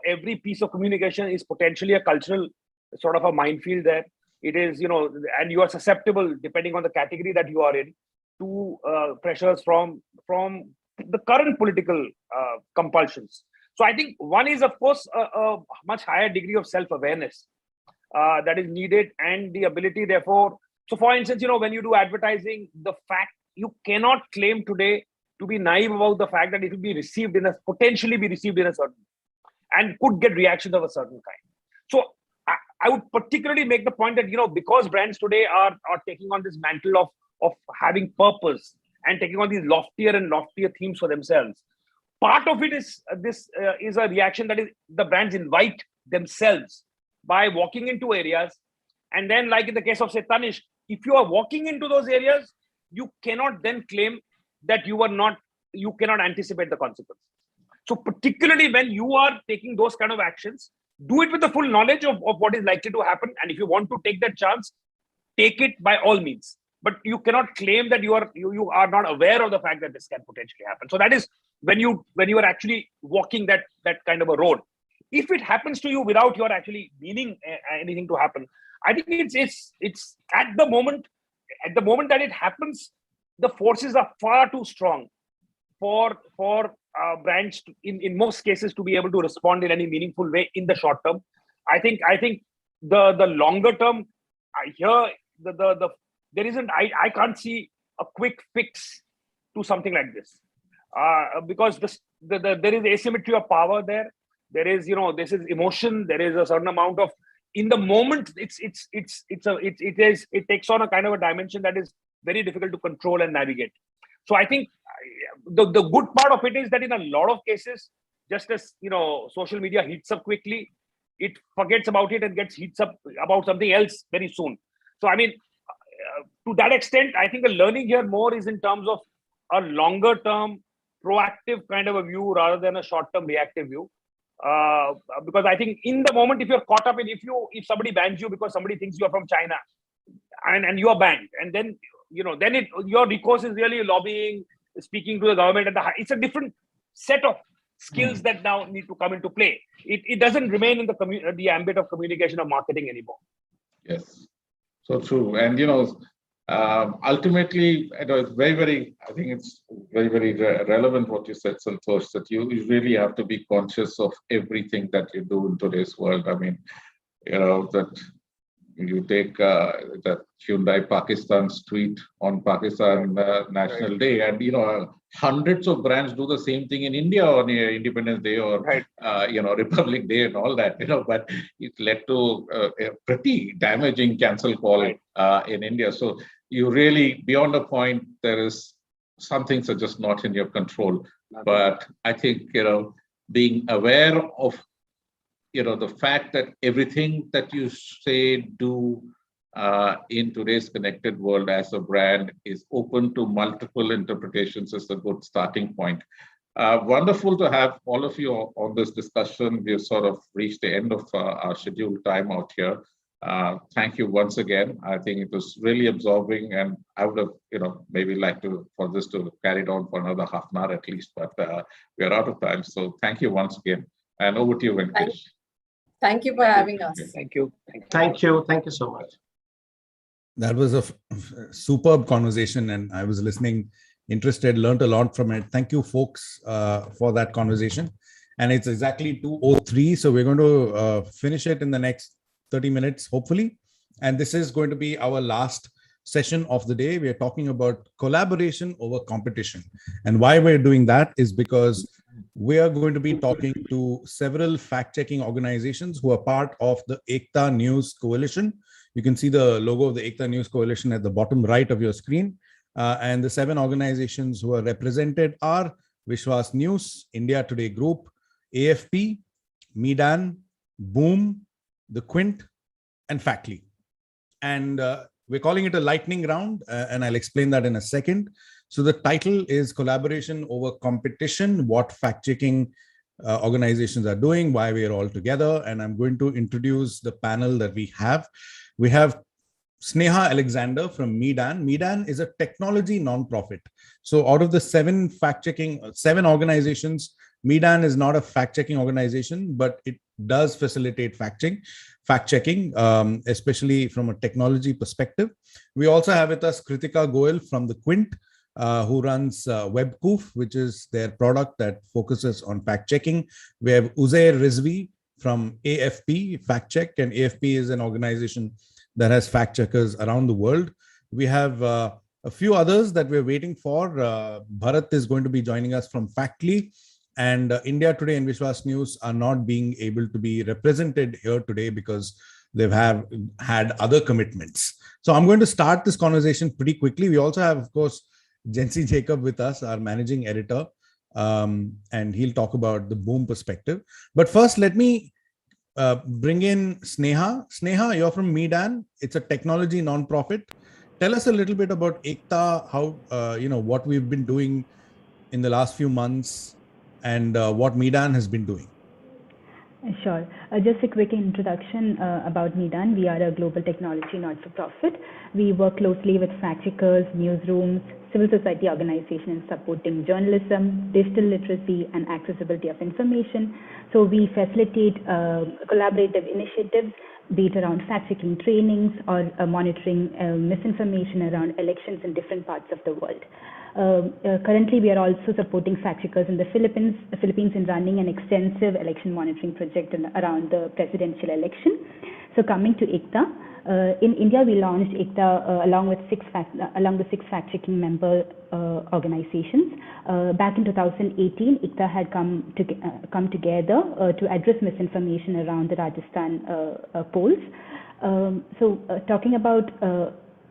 every piece of communication is potentially a cultural sort of a minefield there. It is, and you are susceptible, depending on the category that you are in, to pressures from the current political compulsions. So I think one is, of course, a much higher degree of self-awareness that is needed, and the ability, therefore. So for instance, when you do advertising, the fact you cannot claim today to be naive about the fact that it will be potentially be received in a certain, and could get reactions of a certain kind. So I would particularly make the point that, because brands today are taking on this mantle of having purpose and taking on these loftier and loftier themes for themselves, part of it is is a reaction that is the brands invite themselves by walking into areas. And then, like in the case of, say, Tanishq, if you are walking into those areas, you cannot then claim that you cannot anticipate the consequences. So particularly when you are taking those kind of actions, do it with the full knowledge of what is likely to happen. And if you want to take that chance, take it by all means. But you cannot claim that you are not aware of the fact that this can potentially happen. So that is when you are actually walking that kind of a road. If it happens to you without your actually meaning anything to happen, I think it's at the moment that it happens, the forces are far too strong for brands to, in most cases, to be able to respond in any meaningful way in the short term. I think the longer term, there isn't. I can't see a quick fix to something like this, because there is asymmetry of power there. There is, this is emotion. There is a certain amount of, in the moment, it takes on a kind of a dimension that is very difficult to control and navigate. So I think the good part of it is that in a lot of cases, just as social media heats up quickly, it forgets about it and heats up about something else very soon. So I mean, to that extent, I think the learning here more is in terms of a longer term proactive kind of a view rather than a short term reactive view. Because I think in the moment, if you're caught up in, if somebody bans you because somebody thinks you're from China, and you are banned, and then your recourse is really lobbying, speaking to the government it's a different set of skills that now need to come into play. It doesn't remain in the ambit of communication or marketing anymore.
Yes, so true. And ultimately, it's very, I think it's very, very relevant what you said, Santosh, that you really have to be conscious of everything that you do in today's world. I mean, that you take the Hyundai Pakistan's tweet on Pakistan National Day, and hundreds of brands do the same thing in India on Independence Day or Republic Day and all that. But it led to a pretty damaging cancel call in India. So you really, beyond a point, there is some things are just not in your control. But I think being aware of the fact that everything that you say, do in today's connected world as a brand is open to multiple interpretations is a good starting point. Wonderful to have all of you on this discussion. We've sort of reached the end of our scheduled time out here. Thank you once again. I think it was really absorbing, and I would have, maybe liked for this to carry on for another half an hour at least, but we are out of time. So thank you once again. And over to you, Venkatesh.
Thank you for having us.
Thank you.
Thank you. Thank you so much.
That was a superb conversation, and I was listening, interested, learned a lot from it. Thank you, folks, for that conversation. And it's exactly 2:03, so we're going to finish it in the next 30 minutes, hopefully. And this is going to be our last session of the day. We are talking about collaboration over competition. And why we're doing that is because we are going to be talking to several fact-checking organizations who are part of the Ekta News Coalition. You can see the logo of the Ekta News Coalition at the bottom right of your screen. And the 7 organizations who are represented are Vishwas News, India Today Group, AFP, Medan, Boom, The Quint, and Factly. And we're calling it a lightning round, and I'll explain that in a second. So the title is Collaboration Over Competition, what fact-checking organizations are doing, why we are all together. And I'm going to introduce the panel that we have. We have Sneha Alexander from Medan. Medan is a technology nonprofit. So out of the 7 organizations, Medan is not a fact-checking organization, but it does facilitate fact-checking, especially from a technology perspective. We also have with us Kritika Goel from The Quint, who runs WebCoof, which is their product that focuses on fact-checking. We have Uzair Rizvi from AFP Fact Check, and AFP is an organization that has fact-checkers around the world. We have a few others that we're waiting for. Bharat is going to be joining us from Factly, and India Today and Vishwas News are not being able to be represented here today because they've had other commitments. So I'm going to start this conversation pretty quickly. We also have, of course, Jency Jacob with us, our managing editor, and he'll talk about the Boom perspective. But first, let me bring in Sneha. Sneha, you're from Medan. It's a technology nonprofit. Tell us a little bit about Ekta, how, what we've been doing in the last few months and what Medan has been doing.
Sure. Just a quick introduction about Medan. We are a global technology not-for-profit. We work closely with fact-checkers, newsrooms, civil society organizations supporting journalism, digital literacy, and accessibility of information. So we facilitate collaborative initiatives, be it around fact-checking trainings or monitoring misinformation around elections in different parts of the world. Currently, we are also supporting fact-checkers in the Philippines in running an extensive election monitoring project around the presidential election. So coming to Ekta, in India, we launched Ekta along the 6 fact-checking member organizations. Back in 2018, Ekta had come together to address misinformation around the Rajasthan polls. Talking about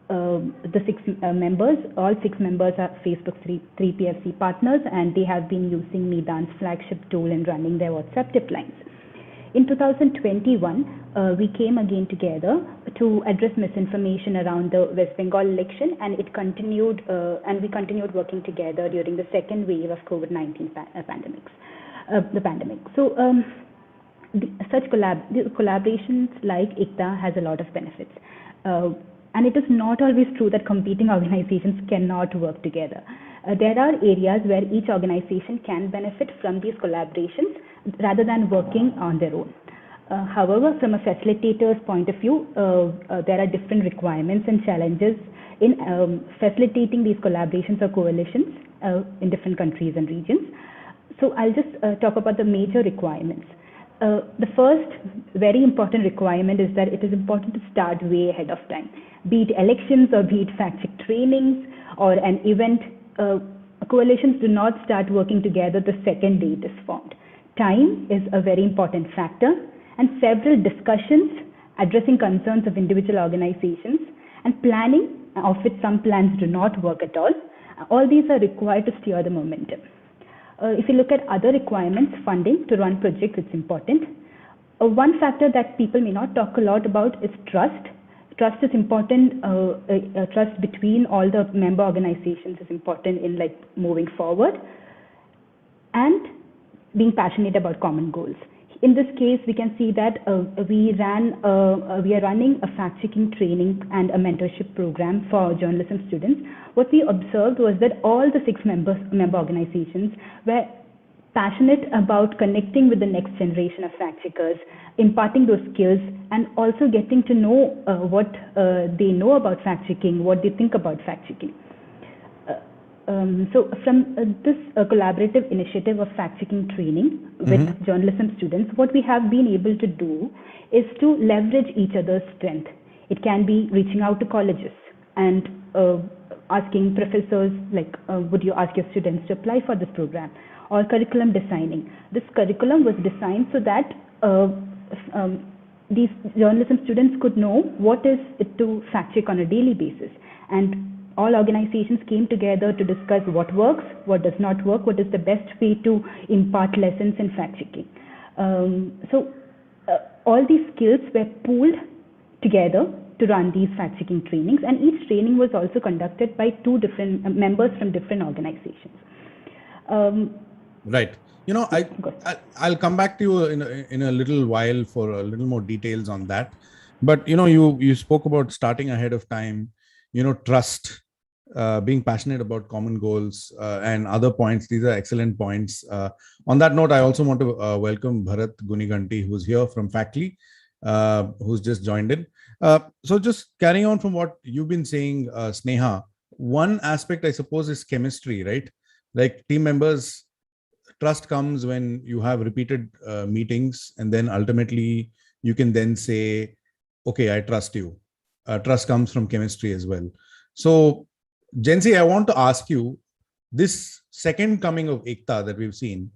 the 6 members, all 6 members are Facebook 3PFC partners, and they have been using Medan's flagship tool in running their WhatsApp tip lines. In 2021, we came again together to address misinformation around the West Bengal election, and we continued working together during the second wave of COVID-19 pandemic. So such collaborations like Ekta has a lot of benefits. And it is not always true that competing organizations cannot work together. There are areas where each organization can benefit from these collaborations rather than working on their own. However, from a facilitator's point of view, there are different requirements and challenges in facilitating these collaborations or coalitions in different countries and regions. So I'll just talk about the major requirements. The first very important requirement is that it is important to start way ahead of time. Be it elections or be it fact-check trainings or an event, coalitions do not start working together the second day it is formed. Time is a very important factor, and several discussions addressing concerns of individual organizations and planning, of which some plans do not work at all. All these are required to steer the momentum. If you look at other requirements, funding to run projects, it's important. One factor that people may not talk a lot about is trust. Trust is important. Trust between all the member organizations is important in like moving forward, and being passionate about common goals. In this case, we can see that we are running a fact-checking training and a mentorship program for journalism students. What we observed was that all the 6 member organizations were passionate about connecting with the next generation of fact-checkers, imparting those skills, and also getting to know what they know about fact-checking, what they think about fact-checking. So from this collaborative initiative of fact-checking training with journalism students, what we have been able to do is to leverage each other's strength. It can be reaching out to colleges and asking professors, like, would you ask your students to apply for this program? Or curriculum designing. This curriculum was designed so that these journalism students could know what is it to fact-check on a daily basis. And all organizations came together to discuss what works, what does not work, what is the best way to impart lessons in fact-checking. All these skills were pooled together to run these fact-checking trainings, and each training was also conducted by 2 different members from different organizations.
Right. You know, I'll come back to you in a little while for a little more details on that. But, you know, you spoke about starting ahead of time, you know, trust, being passionate about common goals, and other points. These are excellent points. On that note, I also want to welcome Bharat Guniganti, who's here from Factly, who's just joined in. So just carrying on from what you've been saying, Sneha, one aspect, I suppose, is chemistry, right? Like team members, trust comes when you have repeated meetings, and then ultimately you can then say, okay, I trust you. Trust comes from chemistry as well. So Jensi, I want to ask you, this second coming of Ekta that we've seen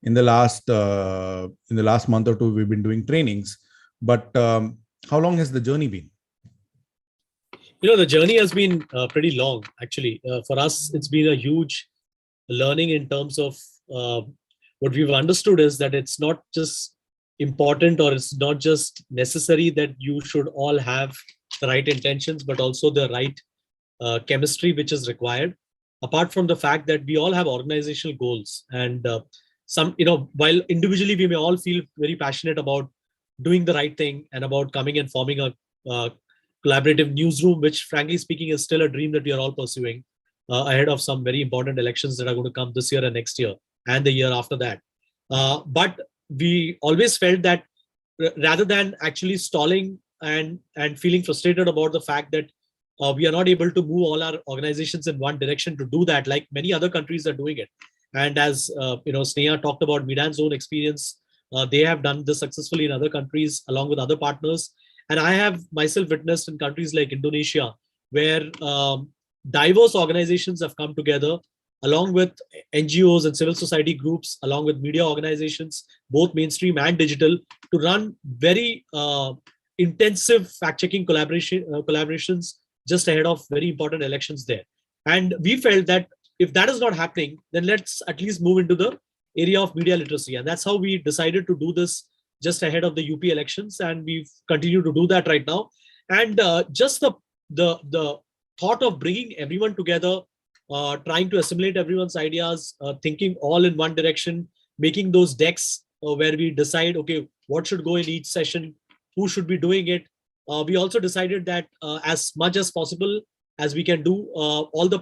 in the last month or 2, we've been doing trainings, but how long has the journey been?
You know, the journey has been pretty long, actually. For us, it's been a huge learning in terms of what we've understood is that it's not just important, or it's not just necessary that you should all have the right intentions, but also the right chemistry which is required. Apart from the fact that we all have organizational goals, and some, you know, while individually we may all feel very passionate about doing the right thing and about coming and forming a collaborative newsroom, which frankly speaking is still a dream that we are all pursuing ahead of some very important elections that are going to come this year and next year and the year after that. But we always felt that rather than actually stalling and feeling frustrated about the fact that we are not able to move all our organizations in one direction to do that, like many other countries are doing it. And as you know, Sneha talked about Midan's own experience, they have done this successfully in other countries along with other partners. And I have myself witnessed in countries like Indonesia, where diverse organizations have come together along with NGOs and civil society groups, along with media organizations, both mainstream and digital, to run very intensive fact-checking collaborations just ahead of very important elections there. And we felt that if that is not happening, then let's at least move into the area of media literacy. And that's how we decided to do this just ahead of the UP elections. And we've continued to do that right now. And just the thought of bringing everyone together, trying to assimilate everyone's ideas, thinking all in one direction, making those decks where we decide, okay, what should go in each session, who should be doing it. We also decided that as much as possible as we can do, all the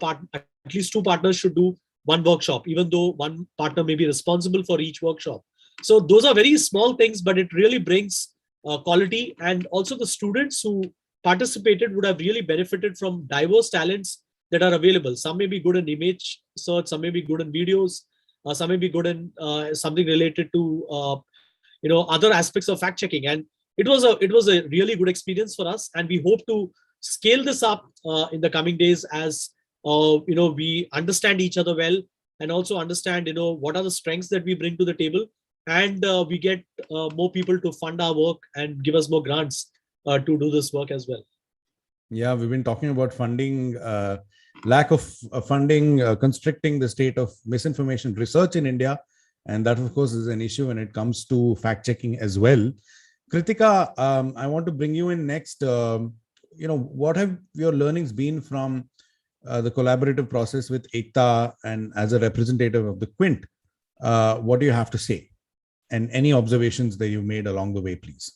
at least 2 partners should do one workshop, even though one partner may be responsible for each workshop. So those are very small things, but it really brings quality. And also the students who participated would have really benefited from diverse talents that are available. Some may be good in image search, some may be good in videos, some may be good in something related to other aspects of fact checking. And it was a really good experience for us, and we hope to scale this up in the coming days as we understand each other well, and also understand what are the strengths that we bring to the table, and we get more people to fund our work and give us more grants to do this work as well.
Yeah, we've been talking about funding, lack of funding, constricting the state of misinformation research in India. And that, of course, is an issue when it comes to fact checking as well. Kritika, I want to bring you in next. What have your learnings been from the collaborative process with Ekta, and as a representative of the Quint? What do you have to say? And any observations that you've made along the way, please?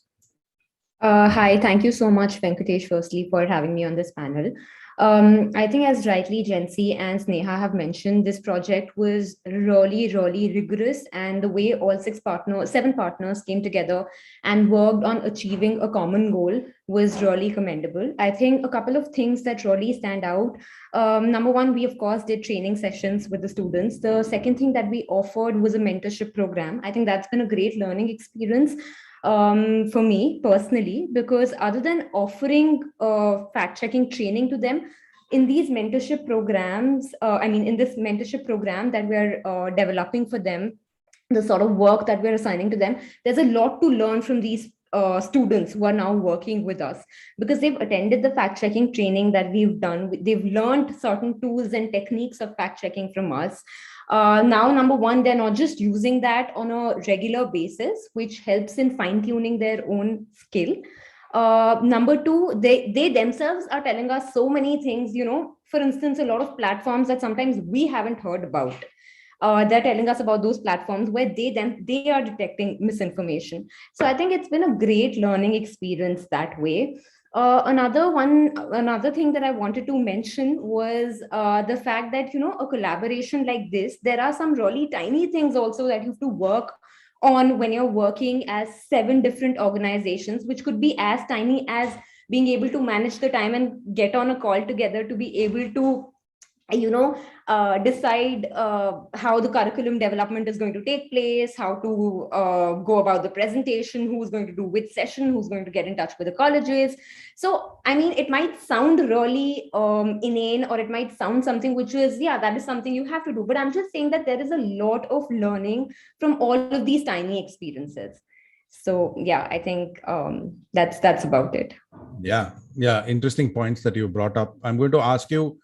Hi, thank you so much, Venkatesh, firstly, for having me on this panel. I think, as rightly Jency and Sneha have mentioned, this project was really, really rigorous, and the way all 7 partners came together and worked on achieving a common goal was really commendable. I think a couple of things that really stand out. Number one, we of course did training sessions with the students. The second thing that we offered was a mentorship program. I think that's been a great learning experience for me personally, because other than offering fact-checking training to them, in these mentorship programs, in this mentorship program that we're developing for them, the sort of work that we're assigning to them, there's a lot to learn from these students who are now working with us, because they've attended the fact-checking training that we've done. They've learned certain tools and techniques of fact-checking from us. Now, number one, they're not just using that on a regular basis, which helps in fine-tuning their own skill. Number two, they themselves are telling us so many things, for instance, a lot of platforms that sometimes we haven't heard about. They're telling us about those platforms where they are detecting misinformation. So I think it's been a great learning experience that way. Another thing that I wanted to mention was the fact that, a collaboration like this, there are some really tiny things also that you have to work on when you're working as 7 different organizations, which could be as tiny as being able to manage the time and get on a call together to be able to decide how the curriculum development is going to take place, how to go about the presentation, who's going to do which session, who's going to get in touch with the colleges. So, it might sound really inane, or it might sound something which is, that is something you have to do. But I'm just saying that there is a lot of learning from all of these tiny experiences. So, I think that's about it.
Yeah. Interesting points that you brought up. I'm going to ask you,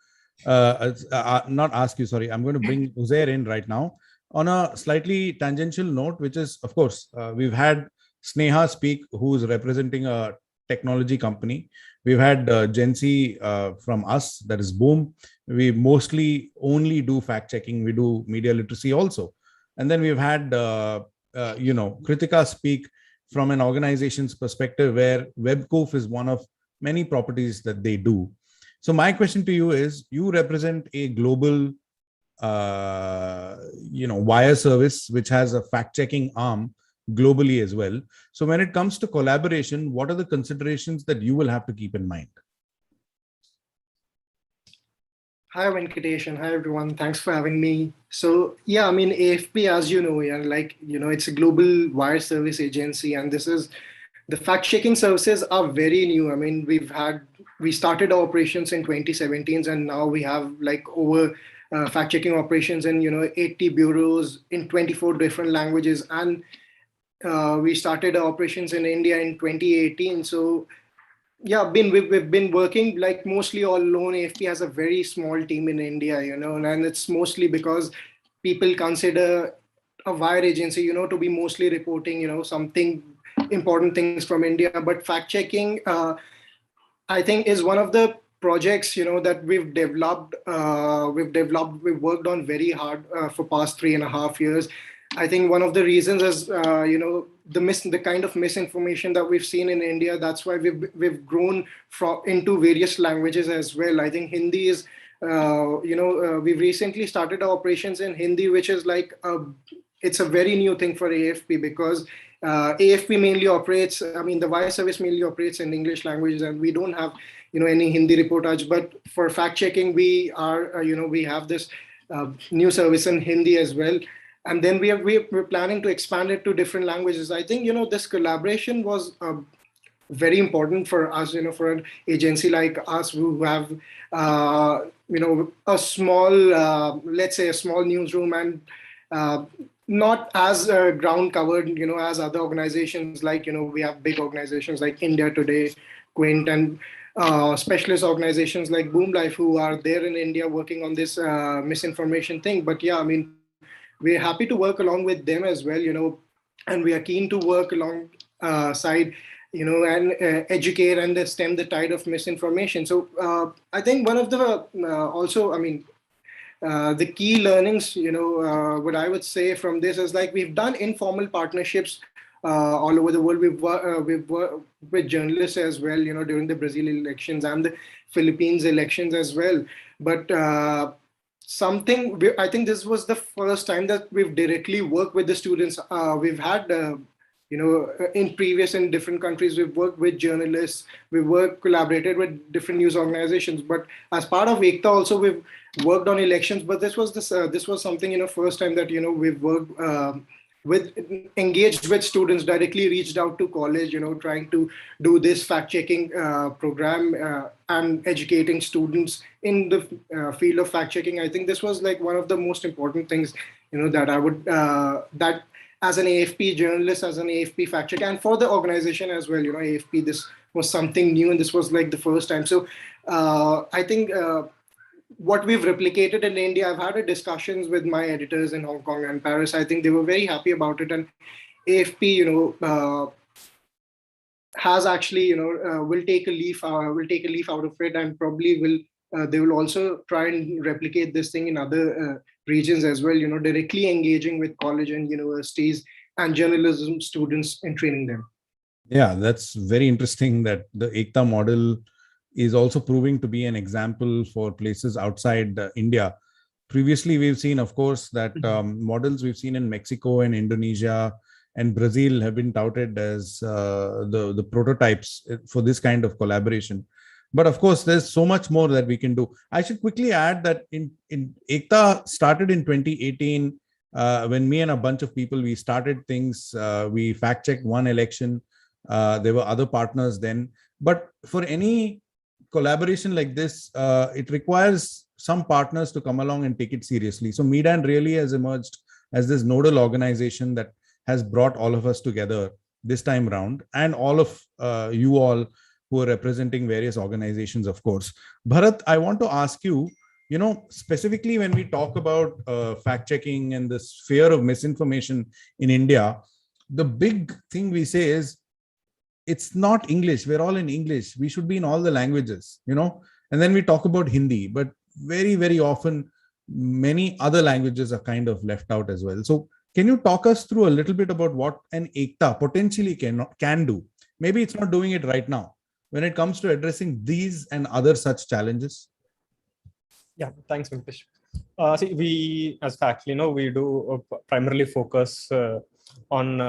not ask you, sorry. I'm going to bring Uzair in right now on a slightly tangential note, which is, of course, we've had Sneha speak, who's representing a technology company. We've had Jency from us, that is Boom. We mostly only do fact checking. We do media literacy also. And then we've had, Kritika speak from an organization's perspective, where WebCoof is one of many properties that they do. So my question to you is, you represent a global, wire service, which has a fact-checking arm globally as well. So when it comes to collaboration, what are the considerations that you will have to keep in mind?
Hi, Venkatesh, and hi, everyone. Thanks for having me. So, AFP, as you know, it's a global wire service agency, and the fact-checking services are very new. We started our operations in 2017, and now we have over fact-checking operations in 80 bureaus in 24 different languages, and we started our operations in India in 2018. So we've been working mostly all alone. AFP has a very small team in India, and it's mostly because people consider a wire agency, to be mostly reporting, something important things from India. But fact-checking, I think, is one of the projects, that we've developed. We've worked on very hard for past 3.5 years. I think one of the reasons is, the kind of misinformation that we've seen in India. That's why we've grown into various languages as well. I think Hindi is, we've recently started our operations in Hindi, which is it's a very new thing for AFP, because AFP mainly operates, the wire service mainly operates in English language, and we don't have, any Hindi reportage. But for fact checking, we are, we have this new service in Hindi as well. and then we're planning to expand it to different languages. I think, this collaboration was very important for us, for an agency like us who have, a small, let's say a small newsroom, and not as ground covered, as other organizations like, we have big organizations like India Today, Quint, and specialist organizations like Boom Life who are there in India working on this misinformation thing. But yeah, I mean, we're happy to work along with them as well, and we are keen to work alongside, and educate and stem the tide of misinformation. So I think one of the also, I mean, the key learnings, what I would say from this is, like, we've done informal partnerships all over the world. We've worked with journalists as well, during the Brazil elections and the Philippines elections as well. But I think this was the first time that we've directly worked with the students. We've had, in different countries, we've worked with journalists, collaborated with different news organizations. But as part of Ekta also, we've worked on elections. But this was something, first time that, we've worked engaged with students, directly reached out to college, trying to do this fact-checking program and educating students in the field of fact-checking. I think this was like one of the most important things, that I would, that as an AFP journalist, as an AFP fact-checker, and for the organization as well, AFP, this was something new, and this was like the first time. So I think what we've replicated in India, I've had discussions with my editors in Hong Kong and Paris. I think they were very happy about it. And AFP, has actually, will take a leaf out of it, and probably they will also try and replicate this thing in other regions as well, directly engaging with college and universities and journalism students and training them.
Yeah, that's very interesting that the Ekta model is also proving to be an example for places outside India. Previously, we've seen, of course, that models we've seen in Mexico and Indonesia and Brazil have been touted as the prototypes for this kind of collaboration. But of course, there's so much more that we can do. I should quickly add that in Ekta started in 2018 when me and a bunch of people, we started things. We fact-checked one election. There were other partners then. But for any collaboration like this, it requires some partners to come along and take it seriously. So Medan really has emerged as this nodal organization that has brought all of us together this time round, and all of you all who are representing various organizations, of course. Bharat, I want to ask you, specifically when we talk about fact-checking and the sphere of misinformation in India, the big thing we say is, it's not English. We're all in English. We should be in all the languages, and then we talk about Hindi, but very, very often, many other languages are kind of left out as well. So can you talk us through a little bit about what an Ekta potentially can do? Maybe it's not doing it right now when it comes to addressing these and other such challenges.
Yeah, thanks, Venkatesh. See, we as faculty, we do primarily focus on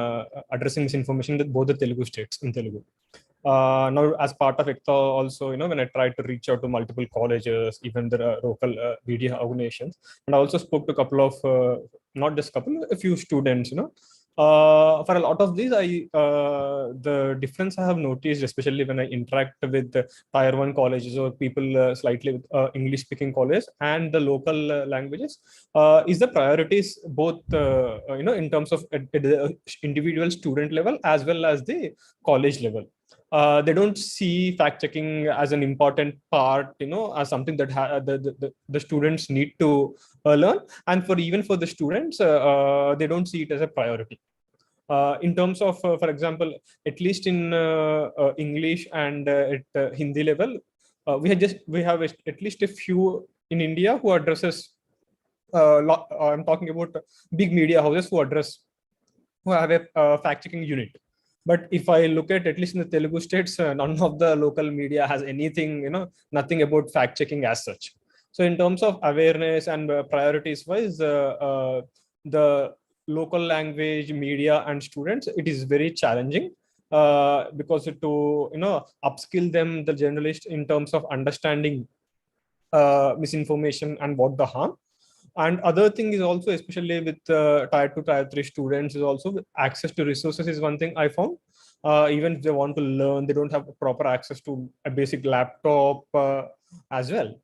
addressing misinformation with both the Telugu states in Telugu. Now, as part of Ekta also, when I tried to reach out to multiple colleges, even the local media organizations, and I also spoke to a couple of, not just a few students, for a lot of these, the difference I have noticed, especially when I interact with the tier 1 colleges or people slightly with English-speaking colleges and the local languages, is the priorities both, in terms of the individual student level as well as the college level. They don't see fact-checking as an important part, as something that the students need to learn. And even for the students, they don't see it as a priority. In terms of, for example, at least in English and at Hindi level, we have at least a few in India who addresses, I'm talking about big media houses who have a fact-checking unit. But if I look at least in the Telugu states, none of the local media has anything, nothing about fact-checking as such. So in terms of awareness and priorities wise, the local language media and students, it is very challenging because to upskill them, the journalists, in terms of understanding misinformation and what the harm. And other thing is also, especially with tier 2, tier 3 students, is also access to resources is one thing I found. Even if they want to learn, they don't have proper access to a basic laptop as well.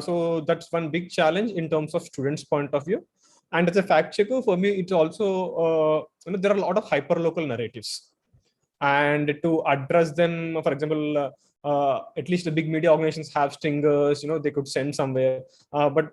So that's one big challenge in terms of students' point of view. And as a fact checker, for me, it's also, there are a lot of hyperlocal narratives. And to address them, for example, at least the big media organizations have stingers, they could send somewhere. But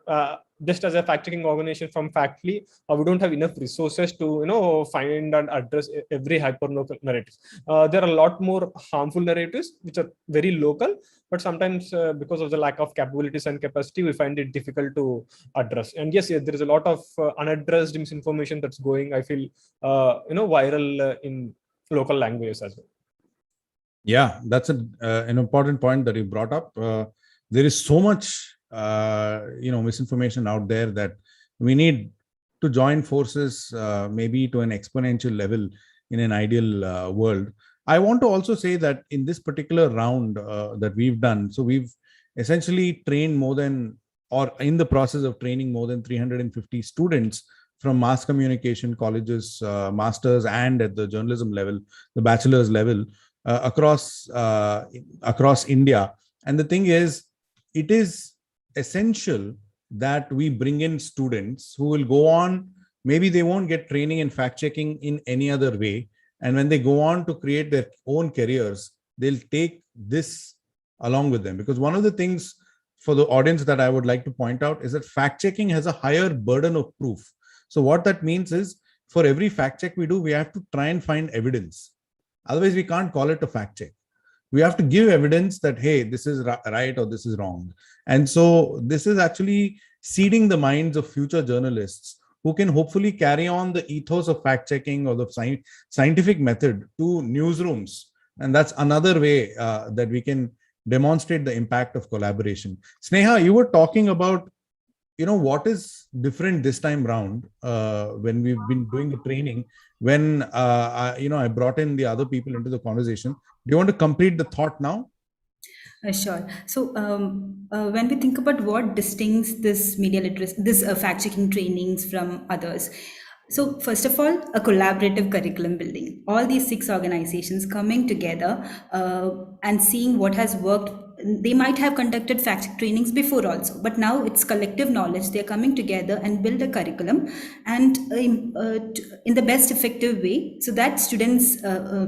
just as a fact-checking organization from Factly, we don't have enough resources to, find and address every hyper-local narrative. There are a lot more harmful narratives, which are very local, but sometimes because of the lack of capabilities and capacity, we find it difficult to address. And yes, there is a lot of unaddressed misinformation that's going, I feel, viral in local languages as well.
Yeah, that's an important point that you brought up. There is so much, misinformation out there that we need to join forces, maybe to an exponential level in an ideal world. I want to also say that in this particular round that we've done, so we've essentially trained more than, or in the process of training more than 350 students from mass communication colleges, masters, and at the journalism level, the bachelor's level, across India. And the thing is, it is essential that we bring in students who will go on, maybe they won't get training in fact checking in any other way, and when they go on to create their own careers, they'll take this along with them. Because one of the things for the audience that I would like to point out is that fact checking has a higher burden of proof. So what that means is, for every fact check we do, we have to try and find evidence. Otherwise, we can't call it a fact check. We have to give evidence that, hey, this is right or this is wrong. And so this is actually seeding the minds of future journalists who can hopefully carry on the ethos of fact checking or the scientific method to newsrooms. And that's another way that we can demonstrate the impact of collaboration. Sneha, you were talking about, what is different this time round when we've been doing the training, when I brought in the other people into the conversation. Do you want to complete the thought now?
Sure. So when we think about what distinguishes this media literacy, this fact-checking trainings from others, so first of all, a collaborative curriculum building. All these 6 organizations coming together and seeing what has worked. They might have conducted fact trainings before also, but now it's collective knowledge. They're coming together and build a curriculum, and in the best effective way, so that students,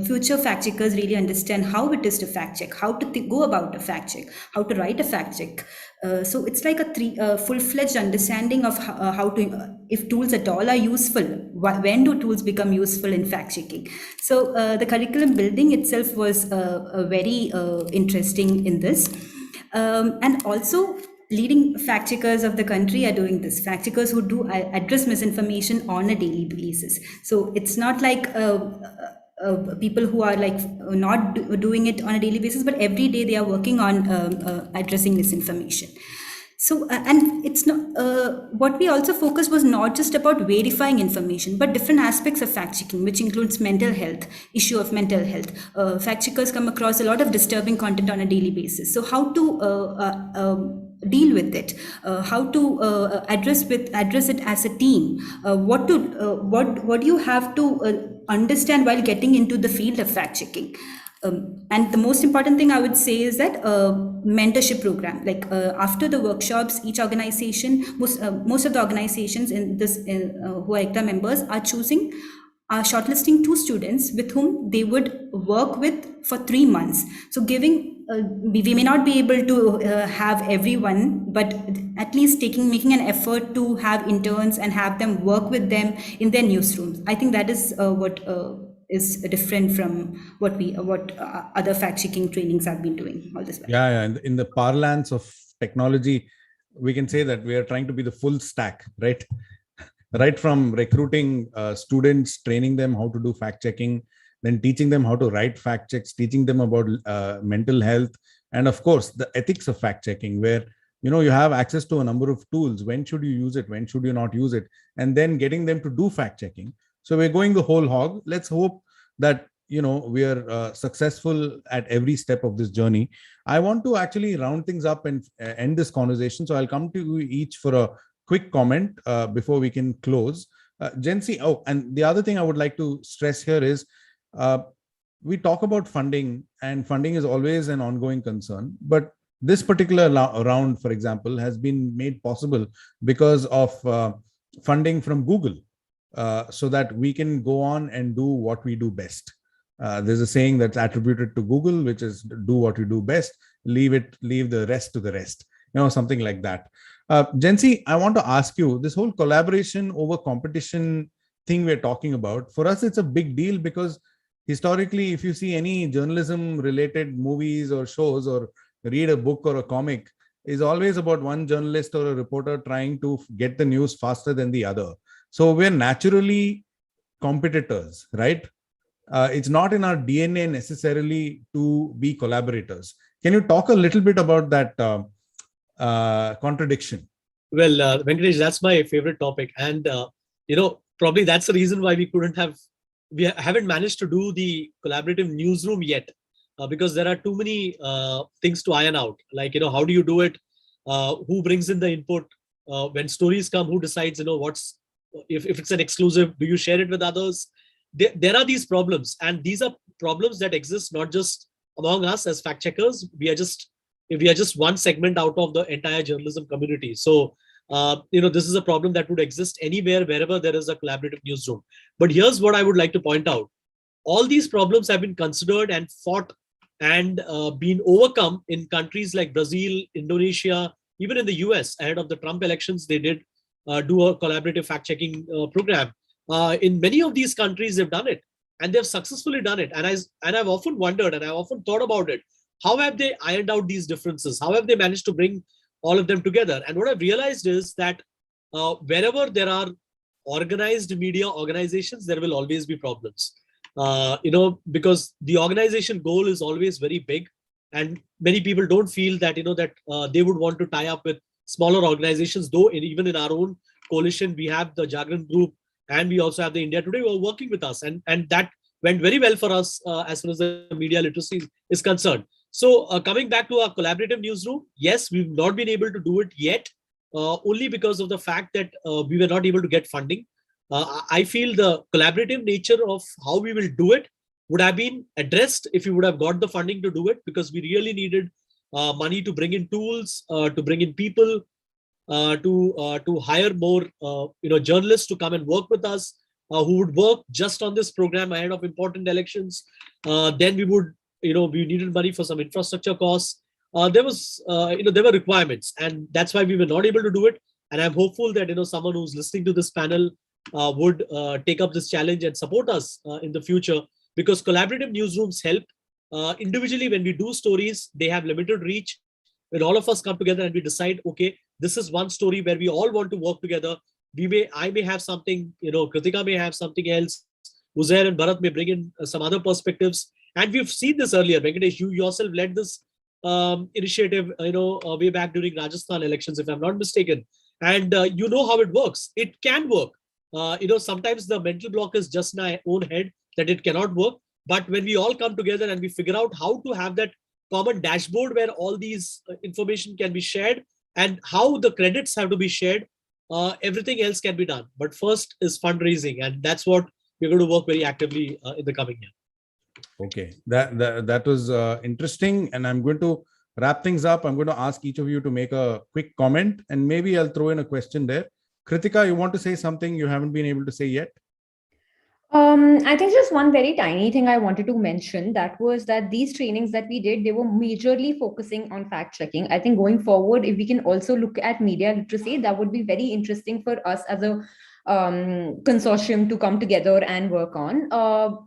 future fact checkers, really understand how it is to fact check, how to go about a fact check, how to write a fact check. So it's like a full-fledged understanding of how to, if tools at all are useful, when do tools become useful in fact checking. So the curriculum building itself was very interesting in this. And also, leading fact checkers of the country are doing this. Fact checkers who do address misinformation on a daily basis. So it's not like people who are like not doing it on a daily basis, but every day they are working on addressing misinformation. So, and it's not, what we also focused was not just about verifying information, but different aspects of fact checking, which includes mental health, issue of mental health. Fact checkers come across a lot of disturbing content on a daily basis. So how to deal with it, how to address it as a team, what do you have to understand while getting into the field of fact checking. And the most important thing I would say is that mentorship program, like after the workshops, each organization, most of the organizations in this who are ECTA members are shortlisting 2 students with whom they would work with for 3 months. So giving, we may not be able to have everyone, but at least making an effort to have interns and have them work with them in their newsrooms. I think that is what is different from what other fact-checking trainings have been doing all this while.
Yeah. In the parlance of technology, we can say that we are trying to be the full stack, right? Right from recruiting students, training them how to do fact-checking, then teaching them how to write fact checks, teaching them about mental health, and of course, the ethics of fact-checking, where you have access to a number of tools. When should you use it? When should you not use it? And then getting them to do fact-checking. So we're going the whole hog. Let's hope that we are successful at every step of this journey. I want to actually round things up and end this conversation. So I'll come to you each for a quick comment before we can close. Jency, oh, and the other thing I would like to stress here is we talk about funding, and funding is always an ongoing concern. But this particular round, for example, has been made possible because of funding from Google, so that we can go on and do what we do best. There's a saying that's attributed to Google, which is do what you do best, leave the rest to the rest, something like that. Jency, I want to ask you, this whole collaboration over competition thing we're talking about, for us, it's a big deal because historically, if you see any journalism related movies or shows or read a book or a comic, is always about one journalist or a reporter trying to get the news faster than the other. So we're naturally competitors, right? It's not in our DNA necessarily to be collaborators. Can you talk a little bit about that contradiction?
Well, Venkatesh, that's my favorite topic. And, probably that's the reason why we haven't managed to do the collaborative newsroom yet, because there are too many things to iron out. Like, how do you do it? Who brings in the input? When stories come, who decides, if it's an exclusive, do you share it with others? There are these problems, and these are problems that exist not just among us as fact checkers. We are just one segment out of the entire journalism community. So, this is a problem that would exist anywhere, wherever there is a collaborative newsroom. But here's what I would like to point out. All these problems have been considered and fought and been overcome in countries like Brazil, Indonesia, even in the US. Ahead of the Trump elections, they did do a collaborative fact-checking program. In many of these countries, they've done it, and they've successfully done it. And I've often wondered, and I've often thought about it. How have they ironed out these differences? How have they managed to bring all of them together? And what I've realized is that wherever there are organized media organizations, there will always be problems. Because the organization goal is always very big, and many people don't feel that they would want to tie up with smaller organizations. Though even in our own coalition, we have the Jagran Group, and we also have the India Today who are working with us, and that went very well for us as far as the media literacy is concerned. So coming back to our collaborative newsroom, yes, we've not been able to do it yet, only because of the fact that we were not able to get funding. I feel the collaborative nature of how we will do it would have been addressed if we would have got the funding to do it, because we really needed money to bring in tools, to bring in people, to hire more journalists to come and work with us, who would work just on this program ahead of important elections. Then we needed money for some infrastructure costs. There were requirements, and that's why we were not able to do it. And I'm hopeful that someone who's listening to this panel would take up this challenge and support us in the future, because collaborative newsrooms help. Individually, when we do stories, they have limited reach. When all of us come together and we decide, okay, this is one story where we all want to work together. I may have something, Kritika may have something else, Uzair and Bharat may bring in some other perspectives. And we've seen this earlier. Venkatesh, you yourself led this initiative, way back during Rajasthan elections, if I'm not mistaken. And you know how it works. It can work. Sometimes the mental block is just in our own head that it cannot work. But when we all come together and we figure out how to have that common dashboard where all these information can be shared and how the credits have to be shared, everything else can be done. But first is fundraising, and that's what we're going to work very actively in the coming year.
Okay, that was interesting, and I'm going to wrap things up. I'm going to ask each of you to make a quick comment, and maybe I'll throw in a question there. Kritika, you want to say something you haven't been able to say yet?
I think just one very tiny thing I wanted to mention, that was that these trainings that we did, they were majorly focusing on fact checking. I think going forward, if we can also look at media literacy, that would be very interesting for us as a consortium to come together and work on.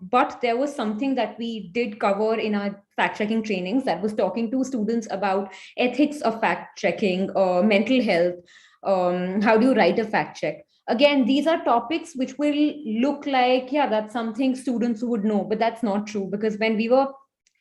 But there was something that we did cover in our fact checking trainings, that was talking to students about ethics of fact checking, mental health, how do you write a fact check. Again, these are topics which will look like, yeah, that's something students would know, but that's not true, because when we were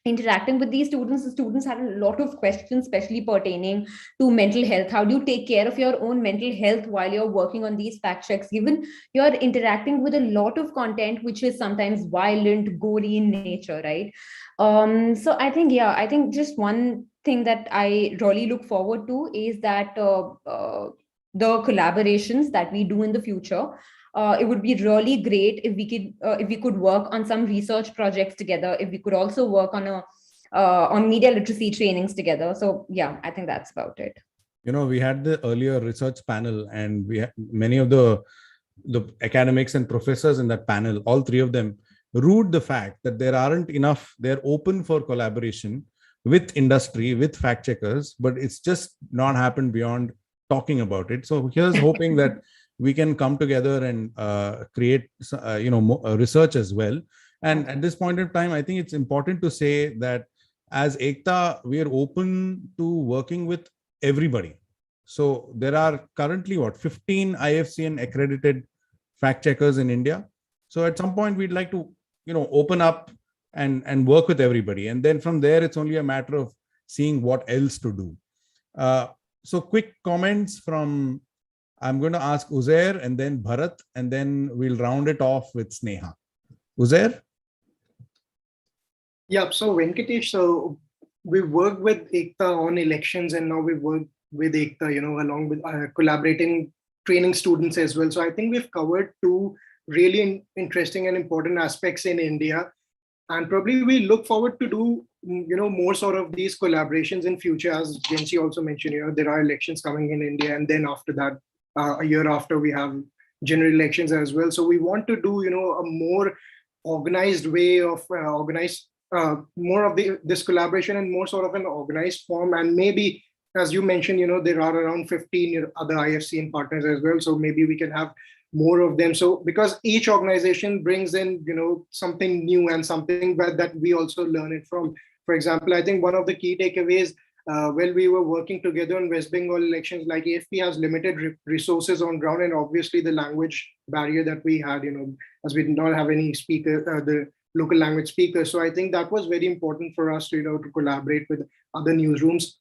interacting with these students, the students had a lot of questions, especially pertaining to mental health. How do you take care of your own mental health while you're working on these fact checks, given you're interacting with a lot of content which is sometimes violent, gory in nature, right? So I think just one thing that I really look forward to is that the collaborations that we do in the future. It would be really great if we could work on some research projects together, if we could also work on media literacy trainings together. So yeah, I think that's about it.
We had the earlier research panel, and we had many of the academics and professors in that panel, all three of them rued the fact that there aren't enough, they're open for collaboration with industry, with fact checkers, but it's just not happened beyond talking about it. So here's hoping that we can come together and create research as well. And at this point in time, I think it's important to say that as Ekta, we are open to working with everybody. So there are currently 15 IFCN accredited fact checkers in India. So at some point we'd like to open up and work with everybody, and then from there it's only a matter of seeing what else to do. So quick comments from, I'm going to ask Uzair and then Bharat, and then we'll round it off with Sneha. Uzair?
Yeah, so Venkatesh, so we worked with Ekta on elections, and now we work with Ekta, along with collaborating training students as well. So I think we've covered two really interesting and important aspects in India. And probably we look forward to do, more sort of these collaborations in future. As Jency also mentioned, there are elections coming in India, and then after that, a year after, we have general elections as well. So we want to do, a more organized way of more of this collaboration in more sort of an organized form. And maybe, as you mentioned, there are around 15 other IFCN partners as well. So maybe we can have more of them. So because each organization brings in, something new and something that we also learn it from. For example, I think one of the key takeaways while we were working together on West Bengal elections, like AFP has limited resources on ground, and obviously the language barrier that we had, as we did not have any the local language speakers. So I think that was very important for us to, to collaborate with other newsrooms.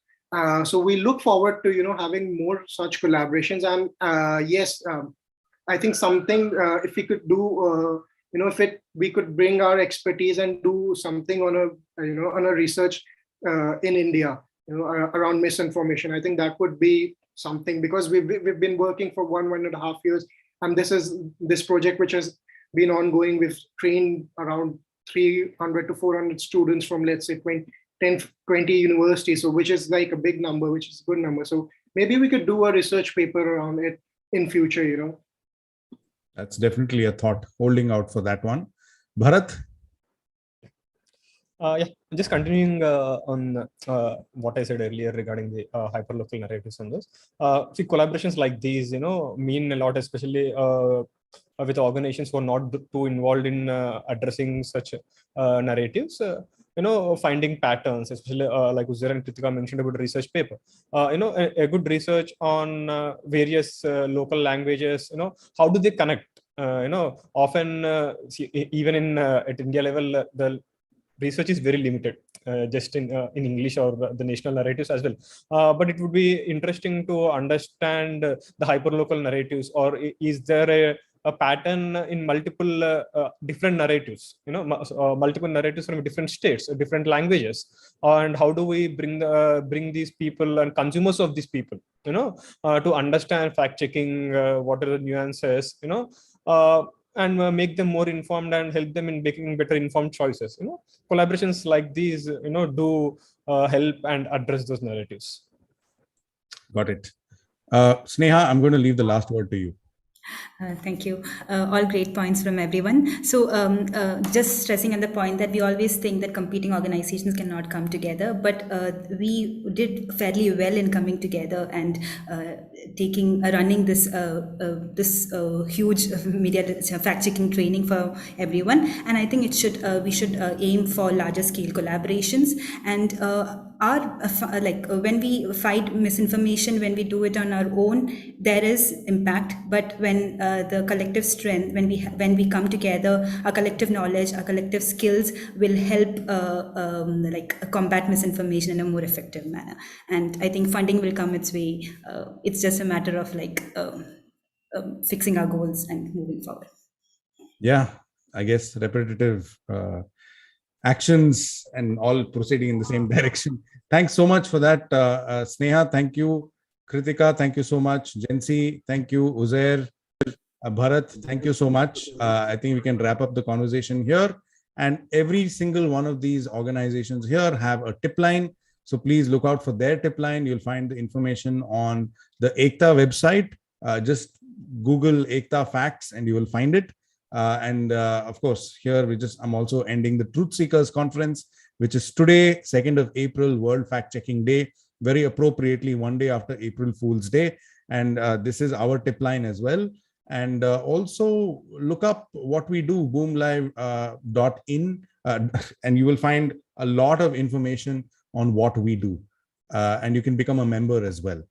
So we look forward to, having more such collaborations. And yes, I think something if we could do, we could bring our expertise and do something on a research in India, around misinformation. I think that would be something, because we've been working for 1.5 years, and this project which has been ongoing. We've trained around 300 to 400 students from, let's say, 20 universities, so which is like a big number, which is a good number. So maybe we could do a research paper around it in future.
That's definitely a thought, holding out for that one. Bharat?
Yeah, just continuing on what I said earlier regarding the hyperlocal narratives and this. See, collaborations like these, mean a lot, especially with organizations who are not too involved in addressing such narratives. Finding patterns, especially like Uzair and Kritika mentioned about a research paper. A good research on various local languages. How do they connect? Often even in at India level, the research is very limited, just in English or the national narratives as well. But it would be interesting to understand the hyperlocal narratives, or is there a pattern in multiple different narratives, multiple narratives from different states, different languages, and how do we bring these people and consumers of these people, to understand fact checking, what are the nuances, and make them more informed and help them in making better informed choices. Collaborations like these, do help and address those narratives.
Got it. Sneha, I'm going to leave the last word to you.
Thank you. All great points from everyone. So just stressing on the point that we always think that competing organizations cannot come together, but we did fairly well in coming together and running this huge media fact-checking training for everyone. And I think we should aim for larger scale collaborations. And when we fight misinformation, when we do it on our own, there is impact. But when the collective strength, when we come together, our collective knowledge, our collective skills will help combat misinformation in a more effective manner. And I think funding will come its way. It's just a matter of fixing our goals and moving forward.
Yeah, I guess repetitive actions and all proceeding in the same direction. Thanks so much for that, Sneha. Thank you, Kritika, thank you so much. Jensi, thank you. Uzair, Bharat, thank you so much. I think we can wrap up the conversation here. And every single one of these organizations here have a tip line. So please look out for their tip line. You'll find the information on the Ekta website. Just Google Ekta Facts and you will find it. Of course, here I'm also ending the TruthSeekers conference, which is today, 2nd of April, World Fact-Checking Day, very appropriately one day after April Fool's Day. And this is our tip line as well. And also look up what we do, boomlive.in, and you will find a lot of information on what we do. And you can become a member as well.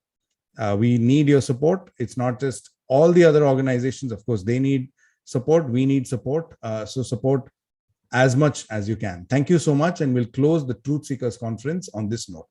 We need your support. It's not just all the other organizations. Of course, they need support. We need support. So support as much as you can. Thank you so much. And we'll close the TruthSeekers conference on this note.